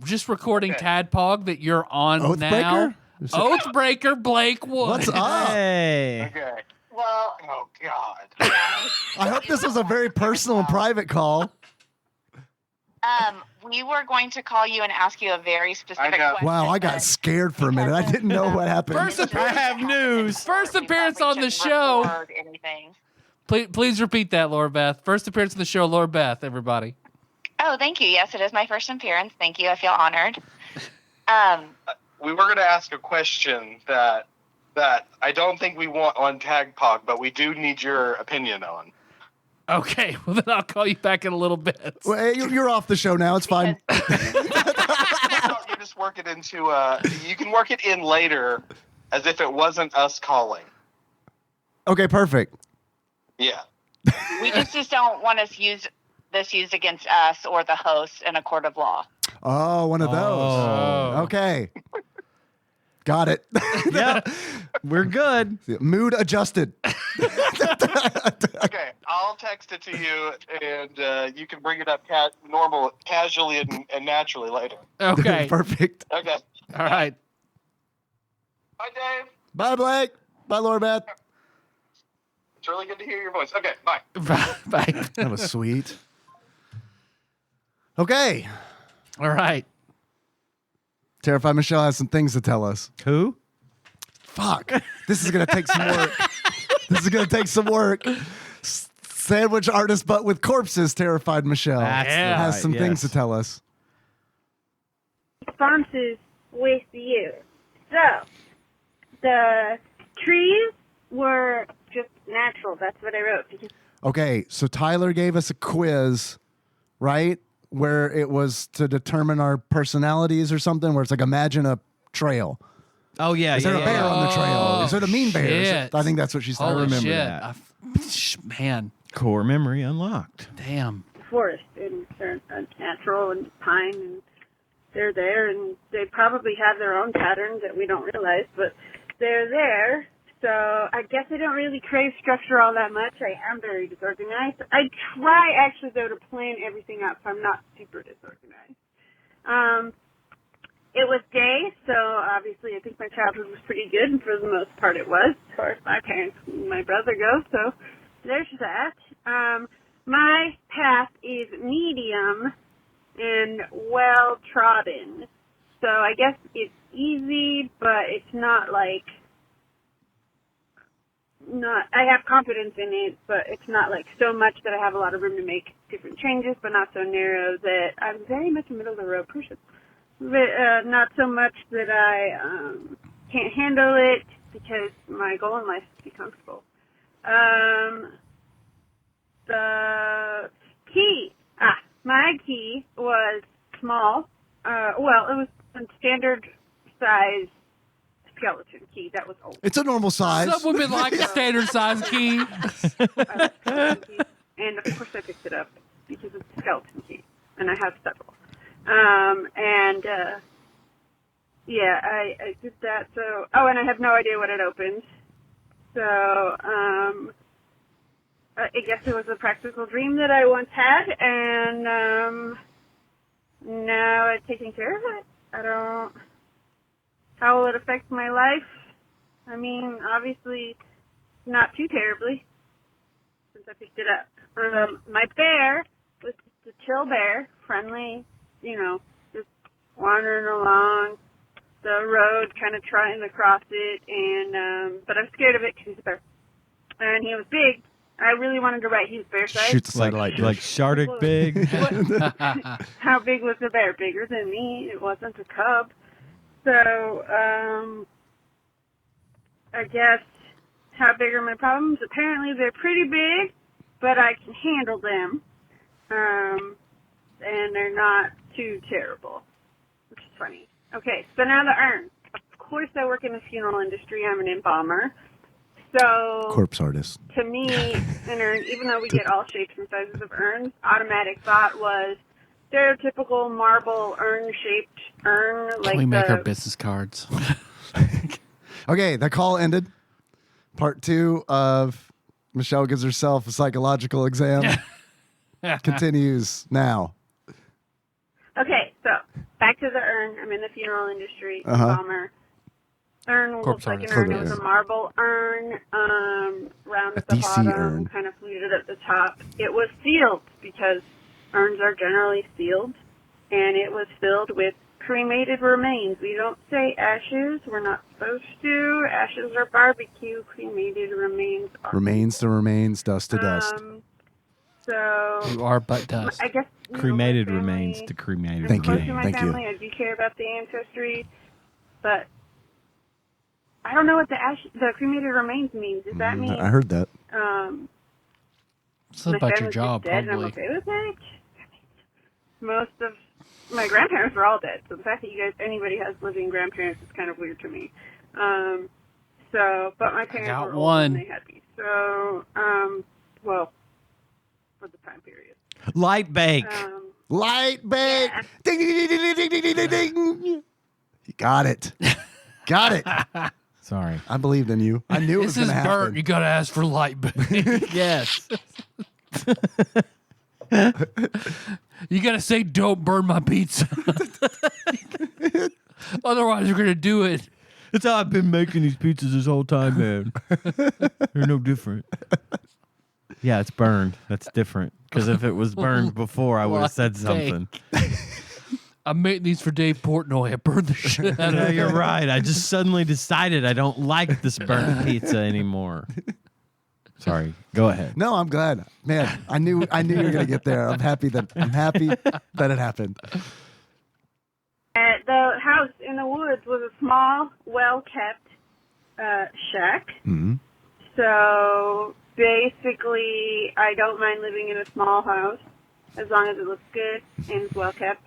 Just recording TADPOG that you're on Oathbreaker? now. Oathbreaker Blake Wood. What's up? Hey. Okay. Well, oh God. I hope this was a very personal and private call. We were going to call you and ask you a very specific question. Wow, I got scared for a minute. I didn't know what happened. I have news. First appearance on the show. Anything. Please repeat that, Laura Beth. First appearance on the show, Laura Beth, everybody. Oh, thank you. Yes, it is my first appearance. Thank you. I feel honored. We were going to ask a question that I don't think we want on TADPOG, but we do need your opinion on. Okay, well then I'll call you back in a little bit. Well, hey, you're off the show now. It's fine. You just work it into you can work it in later as if it wasn't us calling. Okay, perfect. Yeah. We just don't want us used against us or the host in a court of law. Oh, one of those. Oh. Okay. Got it. Yep. We're good. Mood adjusted. Okay, I'll text it to you, and you can bring it up casually and naturally later. Okay. Perfect. Okay. All right. Bye, Dave. Bye, Blake. Bye, Laura Beth. It's really good to hear your voice. Okay, bye. Bye. That was sweet. Okay. All right. Terrified Michelle has some things to tell us. Who? Fuck. This is going to take some work. Sandwich artist, but with corpses, Terrified Michelle That's has right, some things yes. to tell us. Responses with you. So, the trees were just natural. That's what I wrote. Okay, so Tyler gave us a quiz, right? Where it was to determine our personalities or something, where it's like, imagine a trail. Oh, yeah. Is there a bear on the trail? Is it a mean bear? shit. I think that's what she said. Holy remember shit. that. Man. Core memory unlocked. Damn. Forest, and they're natural and pine, and they're there, and they probably have their own patterns that we don't realize, but they're there. So I guess I don't really crave structure all that much. I am very disorganized. I try actually though to plan everything out, so I'm not super disorganized. It was gay, so obviously I think my childhood was pretty good, and for the most part it was, as far as my parents and my brother go. So there's that. My path is medium and well trodden, so I guess it's easy, but it's not like. I have confidence in it, but it's not like so much that I have a lot of room to make different changes, but not so narrow that I'm very much a middle of the road person. But not so much that I can't handle it, because my goal in life is to be comfortable. The key. My key was small. Well, it was a standard size skeleton key that was old. It's a normal size. Some women like a standard size key. And of course I picked it up because it's a skeleton key, and I have several. Yeah, I did that. So, and I have no idea what it opened. So, I guess it was a practical dream that I once had, and now I'm taking care of it. How will it affect my life? I mean, obviously, not too terribly, since I picked it up. My bear was just a chill bear, friendly, just wandering along the road, kind of trying to cross it, and but I'm scared of it because he's a bear. And he was big. I really wanted to write he was bear size. Shoots the satellite. Like Shardik big. How big was the bear? Bigger than me. It wasn't a cub. So, I guess, how big are my problems? Apparently they're pretty big, but I can handle them. And they're not too terrible, which is funny. Okay, so now the urn. Of course I work in the funeral industry. I'm an embalmer. So, corpse artist. To me, an urn, even though we get all shapes and sizes of urns, automatic thought was stereotypical marble urn-shaped urn. Can we make our business cards? Okay, that call ended. Part 2 of Michelle gives herself a psychological exam continues now. Okay, so back to the urn. I'm in the funeral industry, embalmer. Urn looks like an urn. It was a marble urn, round at the DC bottom, urn. kind of fluted at the top. It was sealed because urns are generally sealed, and it was filled with cremated remains. We don't say ashes. We're not supposed to. Ashes are barbecue. Cremated remains are Remains to remains, dust to dust. So You are but dust. I guess Cremated remains to cremated Thank you. close to my Thank you. family. I do care about the ancestry, but I don't know what the cremated remains means. Does that mean I heard that. It's my about your family's job, dead and I'm probably. okay with it? Most of my grandparents were all dead, so the fact that anybody has living grandparents is kind of weird to me. But my parents got were old one. and they had me. So, well, for the time period. Light bake. Light bake. Yeah. Ding, ding, ding, ding, ding, ding, ding, ding, ding. You got it. Got it. Sorry. I believed in you. I knew it was This going is to happen. burnt. You gotta ask for light bake. Yes. You gotta say, "Don't burn my pizza." Otherwise, you're gonna do it. That's how I've been making these pizzas this whole time, man. They're no different. Yeah, it's burned. That's different. Because if it was burned before, I would have said something. I'm making these for Dave Portnoy. I burned the shit out No, of you're right. I just suddenly decided I don't like this burnt pizza anymore. Sorry. Go ahead. No, I'm glad. Man, I knew you were going to get there. I'm happy that it happened. The house in the woods was a small, well-kept shack. Mm-hmm. So basically, I don't mind living in a small house as long as it looks good and is well-kept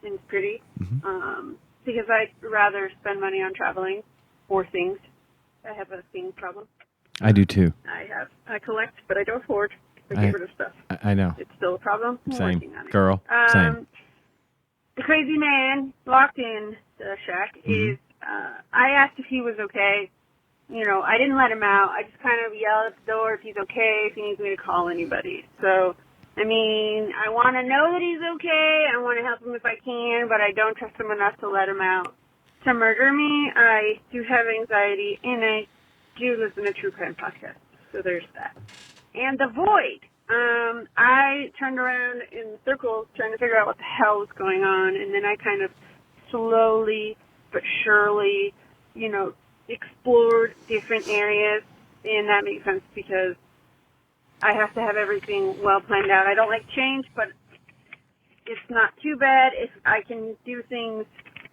and it's pretty. Mm-hmm. Because I'd rather spend money on traveling or things. I have a thing problem. I do too. I collect, but I don't hoard. I get rid of stuff. I know. It's still a problem. I'm Same. working on it. Girl. Same. The crazy man locked in the shack is, I asked if he was okay. I didn't let him out. I just kind of yelled at the door if he's okay, if he needs me to call anybody. So, I mean, I want to know that he's okay. I want to help him if I can, but I don't trust him enough to let him out to murder me. I do have anxiety, and I do listen to true crime podcasts. So there's that. And the void. I turned around in circles trying to figure out what the hell was going on, and then I kind of slowly but surely, explored different areas, and that makes sense because I have to have everything well planned out. I don't like change, but it's not too bad if I can do things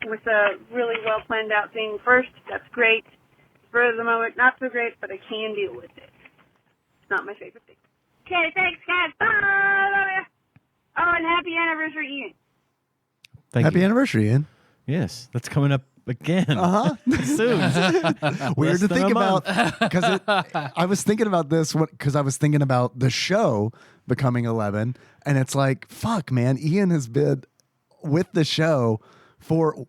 with a really well planned out thing first. That's great. For the moment, not so great, but I can deal with it. It's not my favorite thing. Okay, thanks, guys. Bye. Love ya. Oh, and happy anniversary, Ian. Thank Happy you. anniversary, Ian. Yes, that's coming up again. Soon. Weird to Less than think a about month. because I was thinking about this because I was thinking about the show becoming 11, and it's like, fuck, man, Ian has been with the show for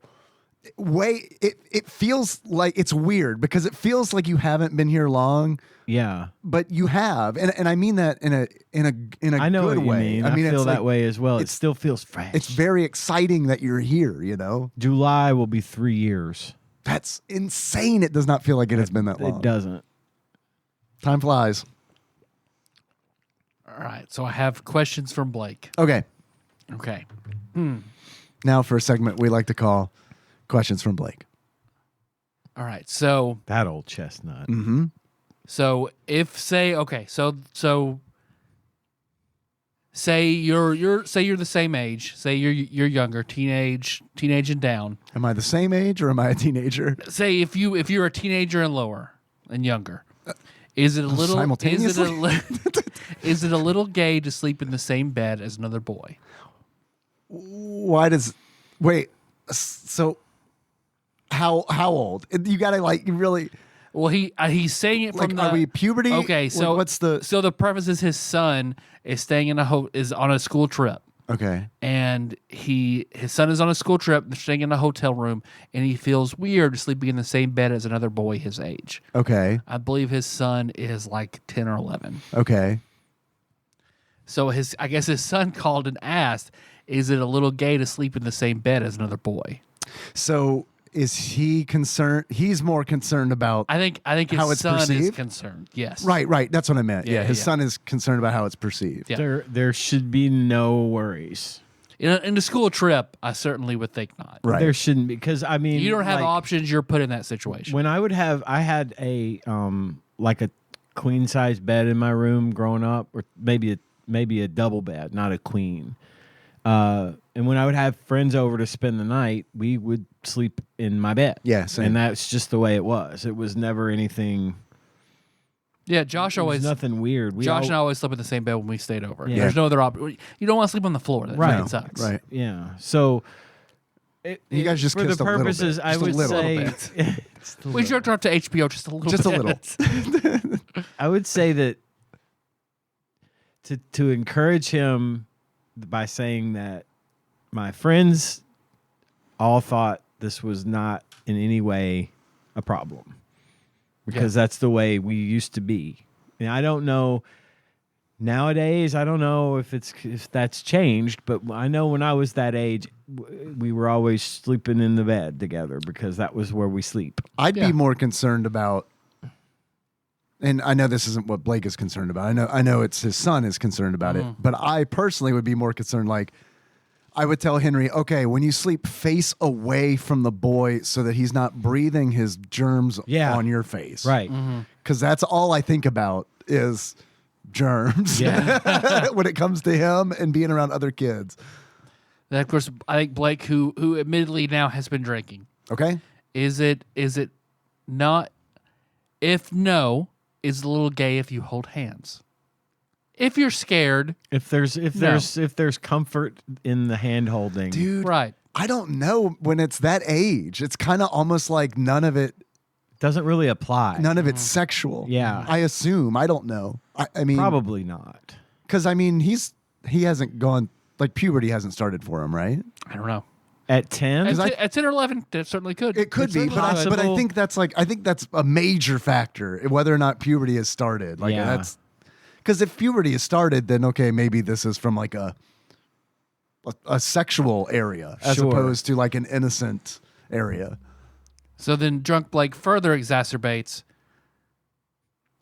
it feels like it's weird because it feels like you haven't been here long. Yeah, but you have, and I mean that in a I know good what you way. mean. I mean, feel it's that like, way as well. It it's- still feels fresh. It's very exciting that you're here. You know, July will be 3 years. that's insane. It does not feel like it has been that long. It doesn't. Time flies. All right. So I have questions from Blake. Okay, Okay. now for a segment we like to call "Questions from Blake." All right. So That old chestnut. Mm-hmm. So if say say you're the same age, say you're younger, teenage and down. Am I the same age or am I a teenager? Say if you're a teenager and lower and younger, is it a little Simultaneously? is it a little gay to sleep in the same bed as another boy? Why does wait? So how old? You gotta like really. Well, he's saying it from Like, are we puberty? Okay, so Like, what's the? so the preface is his son is staying is on a school trip. Okay. And his son is on a school trip, they're staying in a hotel room, and he feels weird sleeping in the same bed as another boy his age. Okay. I believe his son is like 10 or 11. Okay. So I guess his son called and asked, is it a little gay to sleep in the same bed as another boy? So is he concerned? He's more concerned about. I think his how it's son is perceived? concerned. Yes. Right. That's what I meant. Yeah, his yeah. son is concerned about how it's perceived. Yeah. There should be no worries. In the school trip, I certainly would think not. Right. There shouldn't be, because I mean, You don't have like, options. You're put in that situation. When I had a like a queen size bed in my room growing up, or maybe a double bed, not a queen. And when I would have friends over to spend the night, we would sleep in my bed. Yeah, same. And that's just the way it was. It was never anything. Yeah, Josh It was always. nothing weird. Josh and I always slept in the same bed when we stayed over. Yeah. There's no other option. You don't want to sleep on the floor. That Right. fucking sucks. Right. Yeah. So You guys just for the kissed a little purposes, bit. I Just a would little say bit. Just a We little. jerked off to HBO just a little Just a bit. little. I would say that to encourage him by saying that my friends all thought this was not in any way a problem, because that's the way we used to be. And I don't know nowadays. I don't know if that's changed, but I know when I was that age, we were always sleeping in the bed together because that was where we sleep. I'd be more concerned about, and I know this isn't what Blake is concerned about. I know it's his son is concerned about it, but I personally would be more concerned. Like, I would tell Henry, okay, when you sleep, face away from the boy so that he's not breathing his germs on your face. Right. Because that's all I think about is germs when it comes to him and being around other kids. And of course, I think Blake, who admittedly now has been drinking. Okay. Is it not? If no, is it a little gay if you hold hands? If you're scared, If there's comfort in the hand holding, Dude, right? I don't know when it's that age. It's kind of almost like none of it's sexual. Yeah. I assume. I don't know. I mean, probably not. because I mean, he hasn't gone, like, puberty hasn't started for him, right? I don't know. At 10, At 10 or 11, it certainly could. It could be, but I possible. think that's a major factor, whether or not puberty has started. Like, Yeah. that's because if puberty has started, then okay, maybe this is from like a sexual area as Sure. opposed to like an innocent area. So then drunk Blake further exacerbates,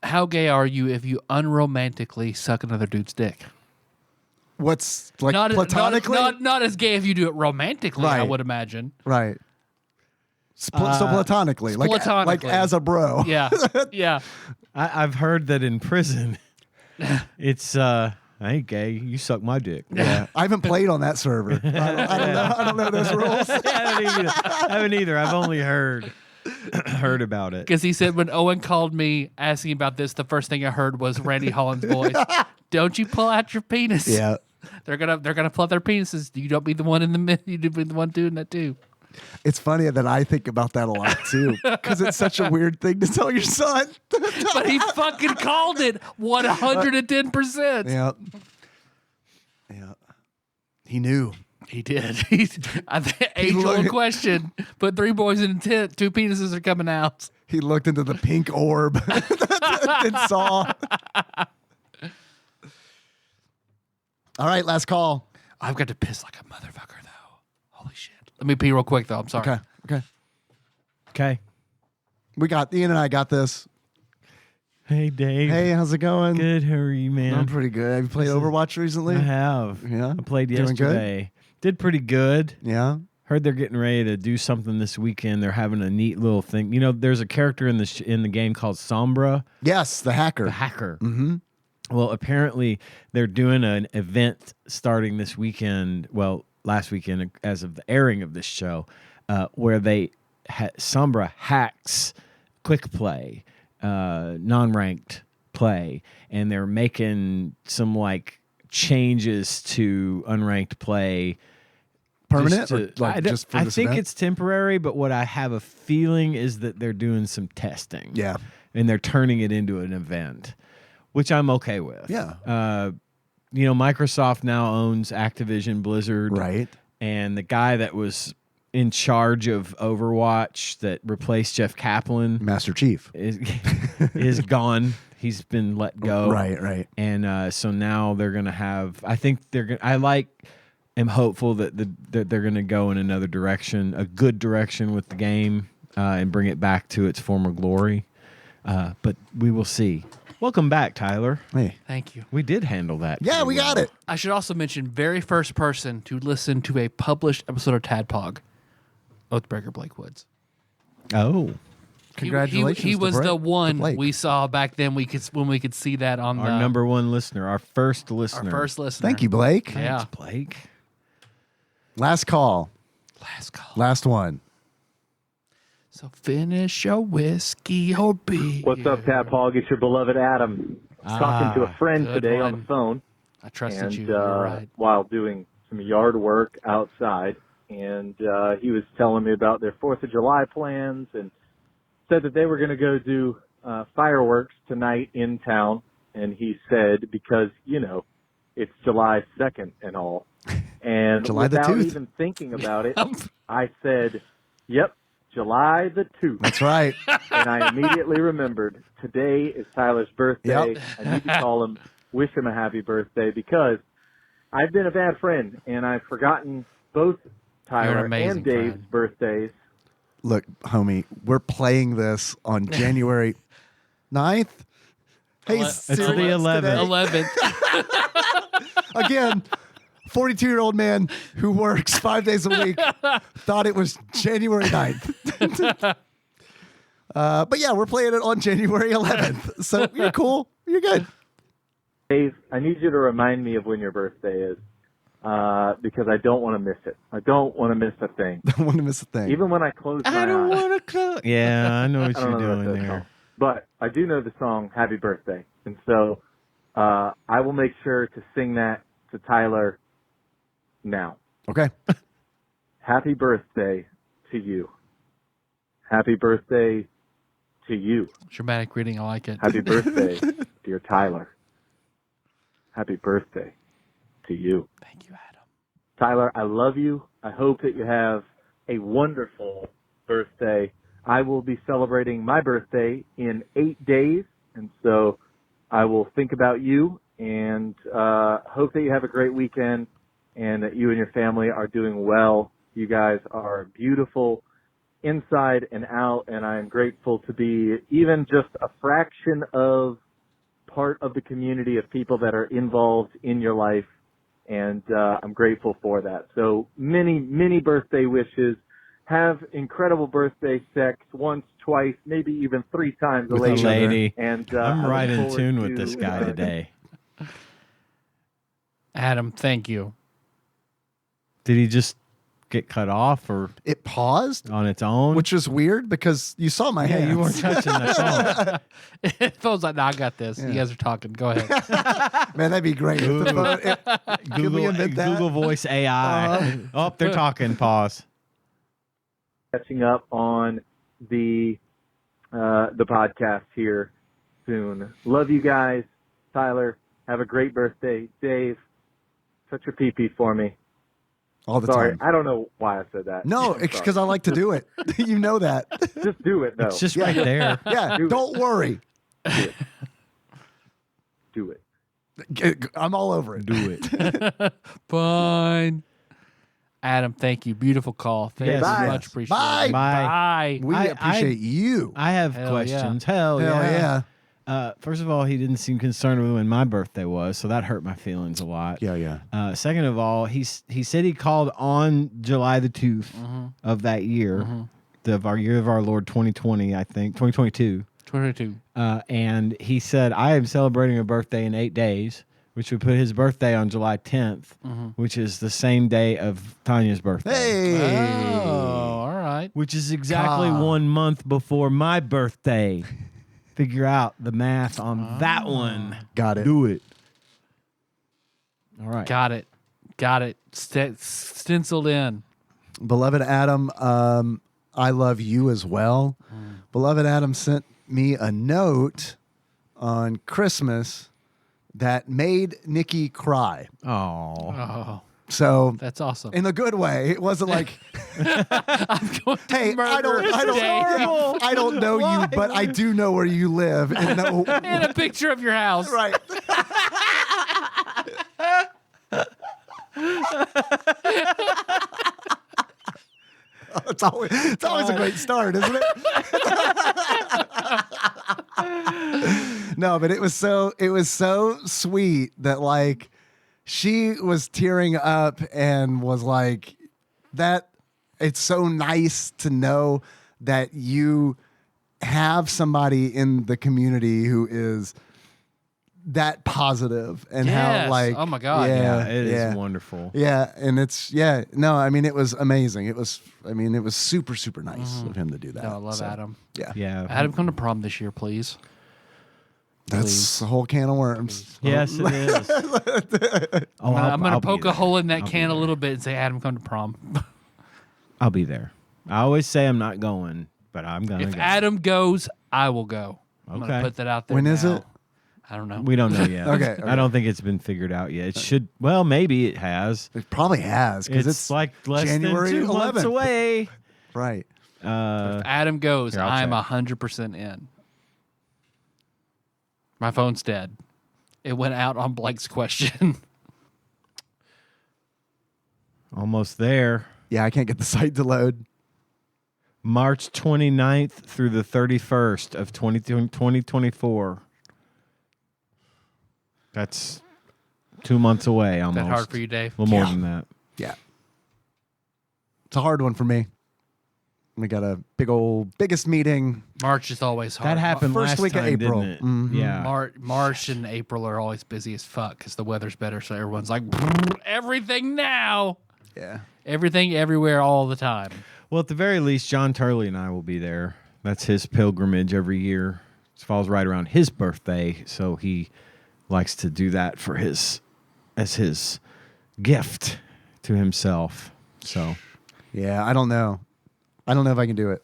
how gay are you if you unromantically suck another dude's dick? What's like platonically? Not as gay if you do it romantically, I Right. would imagine. Right. So platonically, like platonically. as a bro. Yeah. Yeah. I've heard that in prison, it's I ain't gay. You suck my dick. Yeah, I haven't played on that server. I don't know those rules. I haven't either. I've only heard about it. Because he said when Owen called me asking about this, the first thing I heard was Randy Holland's voice. Don't you pull out your penis? Yeah. They're gonna pull out their penises. You don't be the one in the middle. You be the one doing that too. It's funny that I think about that a lot too, because it's such a weird thing to tell your son. But he fucking called it 110%. Yeah. Yeah. He knew. He did. Age-old question. Put 3 boys in a tent. 2 penises are coming out. He looked into the pink orb and saw. All right, last call. I've got to piss like a motherfucker, though. Holy shit. Let me pee real quick, though. I'm sorry. Okay. We got Ian and I got this. Hey, Dave. Hey, how's it going? Good. How are you, man? I'm pretty good. Have you played Overwatch recently? I have. Yeah. I played Doing good? yesterday. Did pretty good. Yeah. Heard they're getting ready to do something this weekend. They're having a neat little thing. You know, there's a character in the game called Sombra. Yes, the hacker. The hacker. Mm-hmm. Well, apparently they're doing an event starting this weekend. Well, last weekend, as of the airing of this show, where Sombra hacks quick play, non-ranked play, and they're making some like changes to unranked play. Permanent? I think it's temporary, but what I have a feeling is that they're doing some testing. Yeah. And they're turning it into an event, which I'm okay with. Yeah. You know, Microsoft now owns Activision Blizzard. Right. And the guy that was in charge of Overwatch that replaced Jeff Kaplan, Master Chief, is gone. He's been let go. Right. And so now they're going to have, I think they're going to, am hopeful that they're going to go in another direction, a good direction with the game, and bring it back to its former glory. But we will see. Welcome back, Tyler. Hey. Thank you. We did handle that. Yeah, we got it. I should also mention, very first person to listen to a published episode of TADPOG, Oathbreaker Blake Woods. Oh. Congratulations. He was the one Blake. we saw back then. When we could see that on Our number one listener, our first listener. Thank you, Blake. Yeah. Thanks, Blake. Last call. Last one. So finish your whiskey or beer. What's up, TADPOG? It's your beloved Adam. Talking to a friend today on the phone. I trusted and, you. You're right. While doing some yard work outside. And he was telling me about their 4th of July plans and said that they were going to go do fireworks tonight in town. And he said, because, you know, it's July 2nd and all. And July the without 2nd. even thinking about it, I said, yep, July the 2nd. That's right. And I immediately remembered today is Tyler's birthday. Yep. I need to call him, wish him a happy birthday, because I've been a bad friend and I've forgotten both Tyler and Dave's birthdays. Look, homie, we're playing this on January 9th. Hey, It's the 11th. Again, 42-year-old man who works 5 days a week thought it was January 9th. But yeah, we're playing it on January 11th. So you're cool. You're good. Dave, I need you to remind me of when your birthday is, because I don't want to miss it. I don't want to miss a thing. Don't want to miss a thing. Even when I close my eyes. I don't want to close. Yeah, I know what I don't you're know doing that there. song. But I do know the song Happy Birthday. And so I will make sure to sing that to Tyler now. Okay. Happy birthday to you. Happy birthday to you. Dramatic reading. I like it. Happy birthday, dear Tyler. Happy birthday to you. Thank you, Adam. Tyler, I love you. I hope that you have a wonderful birthday. I will be celebrating my birthday in 8 days, and so I will think about you and hope that you have a great weekend and that you and your family are doing well. You guys are beautiful inside and out, and I am grateful to be even just a fraction of part of the community of people that are involved in your life, and I'm grateful for that. So many, many birthday wishes. Have incredible birthday sex once, twice, maybe even 3 times With a lady. And I'm I right look in forward tune with to, this guy today. Adam, thank you. Did he just get cut off or It paused, on its own? which is weird because you saw my yeah, hands. you weren't touching that phone. It feels like, no, I got this. You guys are talking. Go ahead. Man, that'd be great. If the phone- Can we invent that? Google Voice AI. Oh, they're talking. Pause. catching up on the podcast here soon. Love you guys. Tyler, have a great birthday. Dave, touch your pee-pee for me. All the Sorry, time. I don't know why I said that. No, I'm it's sorry. because I like to do it. You know that. Just do it, though. It's just right there. Yeah, don't worry. Do it. I'm all over it. Do it. Fine. Adam, thank you. Beautiful call. Thank you. Bye. Much appreciated. Bye. Bye. We appreciate you. I have Hell questions. yeah. Hell yeah. First of all, he didn't seem concerned with when my birthday was, so that hurt my feelings a lot. Yeah. Second of all, he said he called on July the 2th of that year, of our year of our Lord 2020, I think, 2022. 22. And he said, I am celebrating a birthday in 8 days, which would put his birthday on July 10th, which is the same day of Tanya's birthday. Hey. Oh, all right. Which is exactly Ah. 1 month before my birthday. Figure out the math on that one. Got it. Do it. All right. Got it. Stenciled in. Beloved Adam, I love you as well. Beloved Adam sent me a note on Christmas that made Nikki cry. Oh, So that's awesome. in a good way. It wasn't like, I'm going to hey, I don't know you, but I do know where you live. And know, in a picture of your house. right. It's always a great start, isn't it? No, but it was so sweet that like she was tearing up and was like that. It's so nice to know that you have somebody in the community who is that positive and Yes. how like Oh my God. Yeah, it is wonderful. Yeah, and I mean it was amazing. It was super super nice of him to do that. No, I love Adam. Yeah. Adam, come to prom this year, please. That's a whole can of worms. Yes, it is. I'm going to poke a hole in that can a little bit and say, Adam, come to prom. I'll be there. I always say I'm not going, but I'm going to If go. Adam goes, I will go. I'm going to Okay. put that out there. When is now. it? I don't know. We don't know yet. Okay. I don't think it's been figured out yet. It should. Well, maybe it has. It probably has because It's like less January than 2 months 11th. away. Right. If Adam goes, Here, I'll I'm check. 100% in. My phone's dead. It went out on Blake's question. Almost there. Yeah, I can't get the site to load. March 29th through the 31st of 2024. That's 2 months away almost. That hard for you, Dave? A little more Yeah. than that. Yeah. It's a hard one for me. We got a biggest meeting. March is always hard. That happened First last week of time, April. didn't it? Mhm. Yeah. March and April are always busy as fuck because the weather's better, so everyone's like, everything now. Yeah. Everything, everywhere, all the time. Well, at the very least, John Turley and I will be there. That's his pilgrimage every year. It falls right around his birthday, so he likes to do that for his gift to himself. So, Yeah, I don't know. I don't know if I can do it.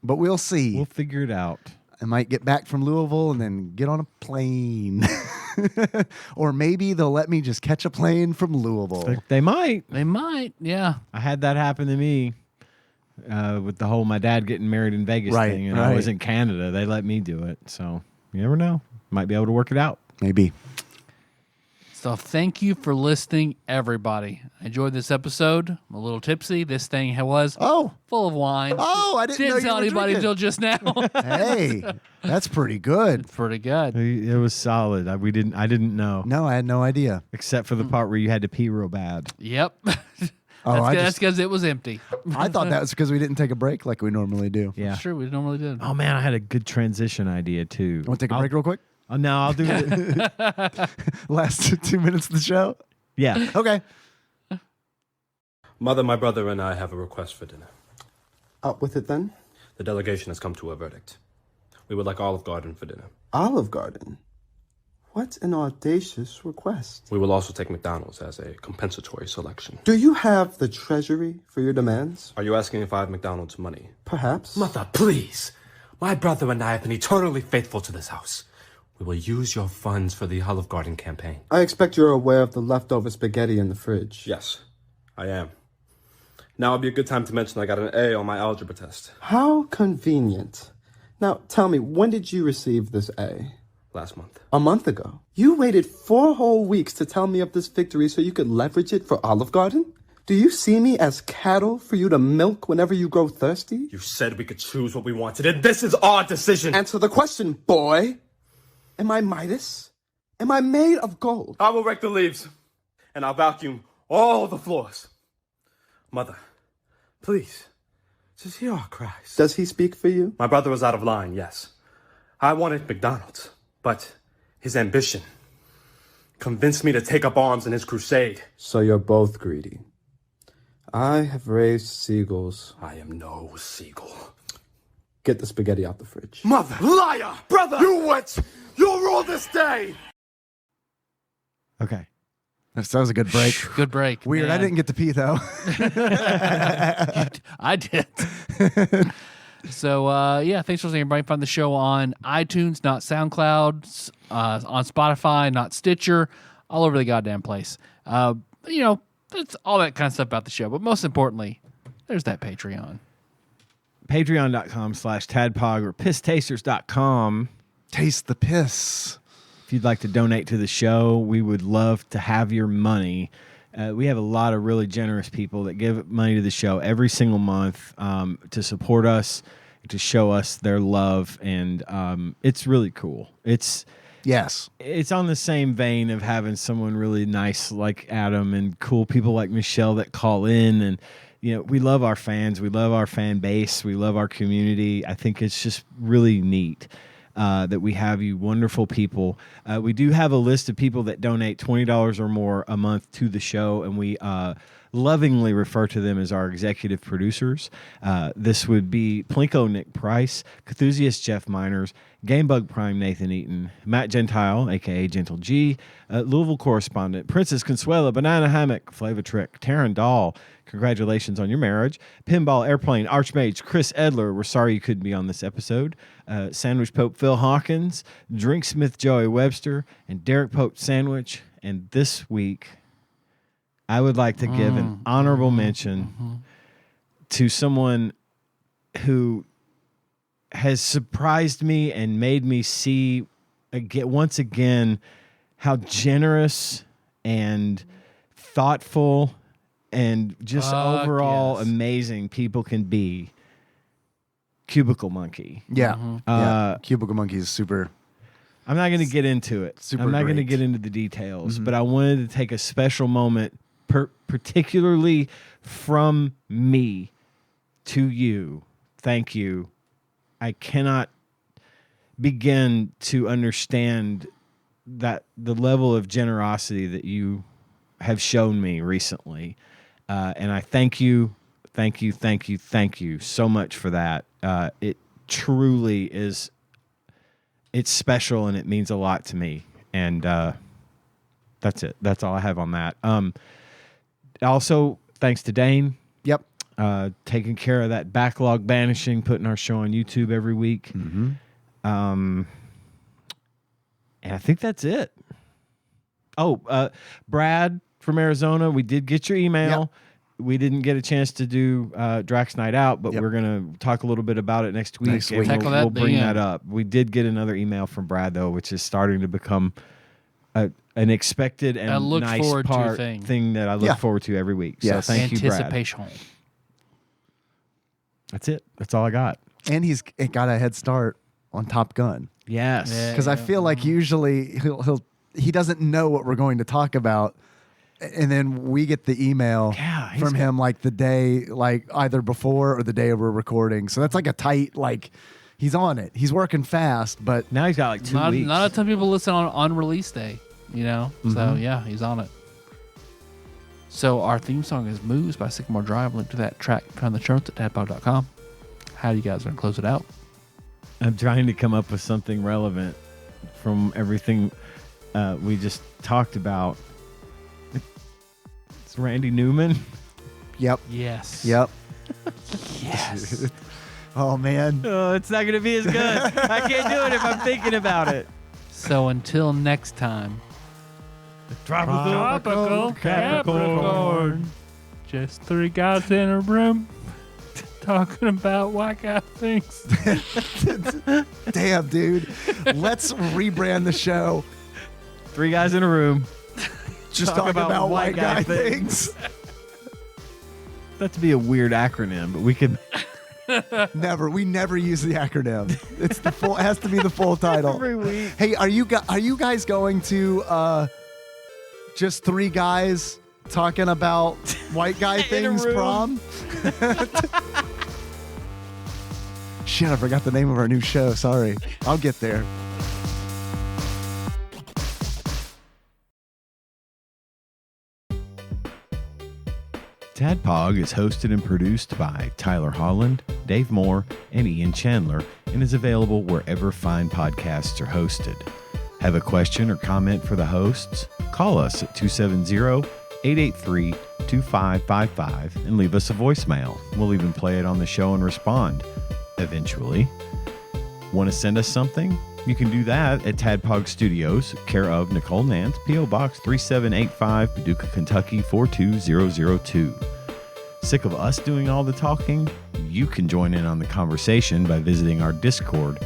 But we'll see. we'll figure it out. I might get back from Louisville and then get on a plane. Or maybe they'll let me just catch a plane from Louisville. They might. They might, yeah. I had that happen to me with the whole my dad getting married in Vegas Right, thing, and I right. was in Canada. They let me do it. So, you never know. Might be able to work it out. Maybe. So thank you for listening, everybody. I enjoyed this episode. I'm a little tipsy. This thing was full of wine. Oh, I didn't know you tell were anybody drinking. until just now. Hey, that's pretty good. It's pretty good. It was solid. I didn't know. No, I had no idea. Except for the part where you had to pee real bad. Yep. Oh, That's because it was empty. I thought that was because we didn't take a break like we normally do. Yeah. Sure, we normally did. Oh man, I had a good transition idea too. Want to take a break real quick? Oh no, I'll do it. Last 2 minutes of the show? Yeah. Okay. Mother, my brother, and I have a request for dinner. Up with it then. The delegation has come to a verdict. We would like Olive Garden for dinner. Olive Garden. What an audacious request. We will also take McDonald's as a compensatory selection. Do you have the treasury for your demands? Are you asking if I have McDonald's money? Perhaps. Mother, please. My brother and I have been eternally faithful to this house. We will use your funds for the Olive Garden campaign. I expect you're aware of the leftover spaghetti in the fridge. Yes, I am. Now would be a good time to mention I got an A on my algebra test. How convenient. Now, tell me, when did you receive this A? Last month. A month ago. You waited 4 whole weeks to tell me of this victory so you could leverage it for Olive Garden? Do you see me as cattle for you to milk whenever you grow thirsty? You said we could choose what we wanted, and this is our decision. Answer the question, boy. Am I Midas? Am I made of gold? I will rake the leaves, and I'll vacuum all the floors. Mother, please, just hear our cries. Does he speak for you? My brother was out of line, yes. I wanted McDonald's, but his ambition convinced me to take up arms in his crusade. So you're both greedy. I have raised seagulls. I am no seagull. Get the spaghetti out the fridge. Mother! Liar! Brother! You witch! You'll rule this day! Okay. That was a good break. Good break. Weird. Man. I didn't get to pee though. I did. So, thanks for listening, everybody. Find the show on iTunes, not SoundCloud, on Spotify, not Stitcher, all over the goddamn place. It's all that kind of stuff about the show. But most importantly, there's that Patreon. Patreon.com/TADPOG or pisstasters.com. Taste the piss. If you'd like to donate to the show, we would love to have your money. We have a lot of really generous people that give money to the show every single month to support us, to show us their love, and it's really cool. It's on the same vein of having someone really nice like Adam and cool people like Michelle that call in, and we love our fans, we love our fan base, we love our community. I think it's just really neat. That we have you wonderful people. We do have a list of people that donate $20 or more a month to the show, and we lovingly refer to them as our executive producers. This would be Plinko Nick Price, Cthusiast Jeff Miners, Gamebug Prime Nathan Eaton, Matt Gentile, a.k.a. Gentle G, Louisville correspondent, Princess Consuela, Banana Hammock, Flava Trick, Taryn Dahl, congratulations on your marriage, Pinball Airplane, Archmage, Chris Edler, we're sorry you couldn't be on this episode, Sandwich Pope Phil Hawkins, Drinksmith Joey Webster, and Derek Pope Sandwich. And this week, I would like to give an honorable mention to someone who has surprised me and made me see once again how generous and thoughtful and just overall amazing people can be. Cubicle Monkey. Yeah. Cubicle Monkey is super. I'm not going to get into it. I'm not going to get into the details, but I wanted to take a special moment, particularly from me to you. Thank you. I cannot begin to understand that the level of generosity that you have shown me recently. And I thank you so much for that. It truly is, it's special and it means a lot to me. And that's it. That's all I have on that. Also, thanks to Dane. Yep. Taking care of that backlog banishing, putting our show on YouTube every week. And I think that's it. Oh, Brad from Arizona, we did get your email. Yep. We didn't get a chance to do Drax Night Out, but we're going to talk a little bit about it next week. We'll bring that up. We did get another email from Brad, though, which is starting to become an expected and nice thing that I look forward to every week. Yes. So thank you, Brad. Anticipation. That's it. That's all I got. And he's got a head start on Top Gun. Yes. Because I feel like usually he doesn't know what we're going to talk about. And then we get the email from him like the day, like either before or the day we're recording. So that's like a tight, like he's on it. He's working fast, but now he's got like 2 weeks. Not a ton of people listen on release day, So yeah, he's on it. So our theme song is Moves by Sycamore Drive. Link to that track on the show notes at tadpog.com. How do you guys want to close it out? I'm trying to come up with something relevant from everything we just talked about. It's Randy Newman. Yep. Yes. Yep. Yes. Oh, man. Oh, it's not going to be as good. I can't do it if I'm thinking about it. So until next time. Tropical Capricorn. Just three guys in a room talking about white guy things. Damn, dude. Let's rebrand the show. Three guys in a room. Just talk about white guy things. That'd be a weird acronym, but we could. We never use the acronym. It's the full. It has to be the full title. Every week. Hey, are you guys going to just three guys talking about white guy things prom? Shit, I forgot the name of our new show. Sorry. I'll get there. TADPOG is hosted and produced by Tyler Holland, Dave Moore, and Ian Chandler, and is available wherever fine podcasts are hosted. Have a question or comment for the hosts? Call us at 270-883-2555 and leave us a voicemail. We'll even play it on the show and respond eventually. Want to send us something? You can do that at Tadpog Studios, care of Nicole Nance, P.O. Box 3785, Paducah, Kentucky 42002. Sick of us doing all the talking? You can join in on the conversation by visiting our Discord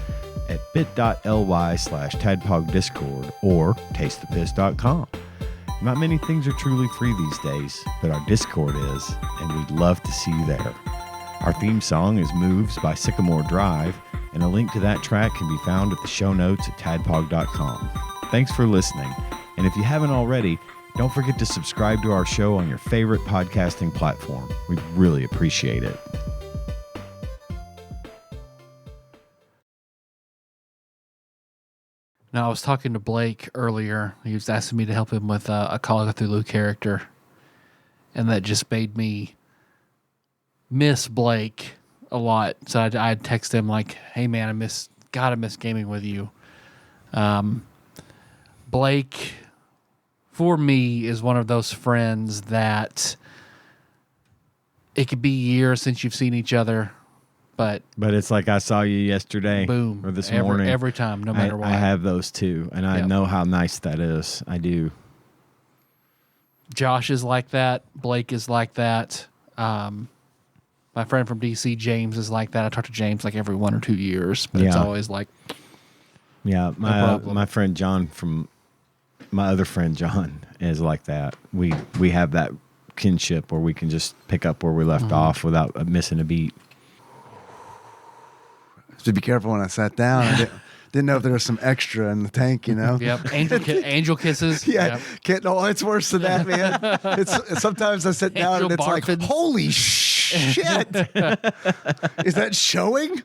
at bit.ly/tadpogdiscord or tastethepiss.com. Not many things are truly free these days, but our Discord is, and we'd love to see you there. Our theme song is Moves by Sycamore Drive, and a link to that track can be found at the show notes at tadpog.com. Thanks for listening, and if you haven't already, don't forget to subscribe to our show on your favorite podcasting platform. We'd really appreciate it. Now, I was talking to Blake earlier. He was asking me to help him with a Call of Cthulhu character, and that just made me miss Blake a lot. So I'd text him like, "Hey man, I miss gaming with you." Blake, for me, is one of those friends that it could be years since you've seen each other, but it's like I saw you yesterday, boom, or this morning. Every time, no matter what. I have those too, and I know how nice that is. I do. Josh is like that. Blake is like that. My friend from DC, James, is like that. I talk to James like every 1 or 2 years, but it's always like, yeah. My friend John my other friend John is like that. We have that kinship where we can just pick up where we left off without missing a beat. To be careful when I sat down. I didn't know if there was some extra in the tank, you know? Yep. Angel kisses. Yeah. Yep. It's worse than that, man. Sometimes I sit down and it's like, holy shit. Is that showing?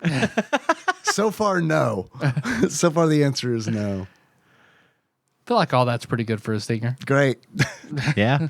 So far, no. So far, the answer is no. I feel like all that's pretty good for a stinger. Great. Yeah.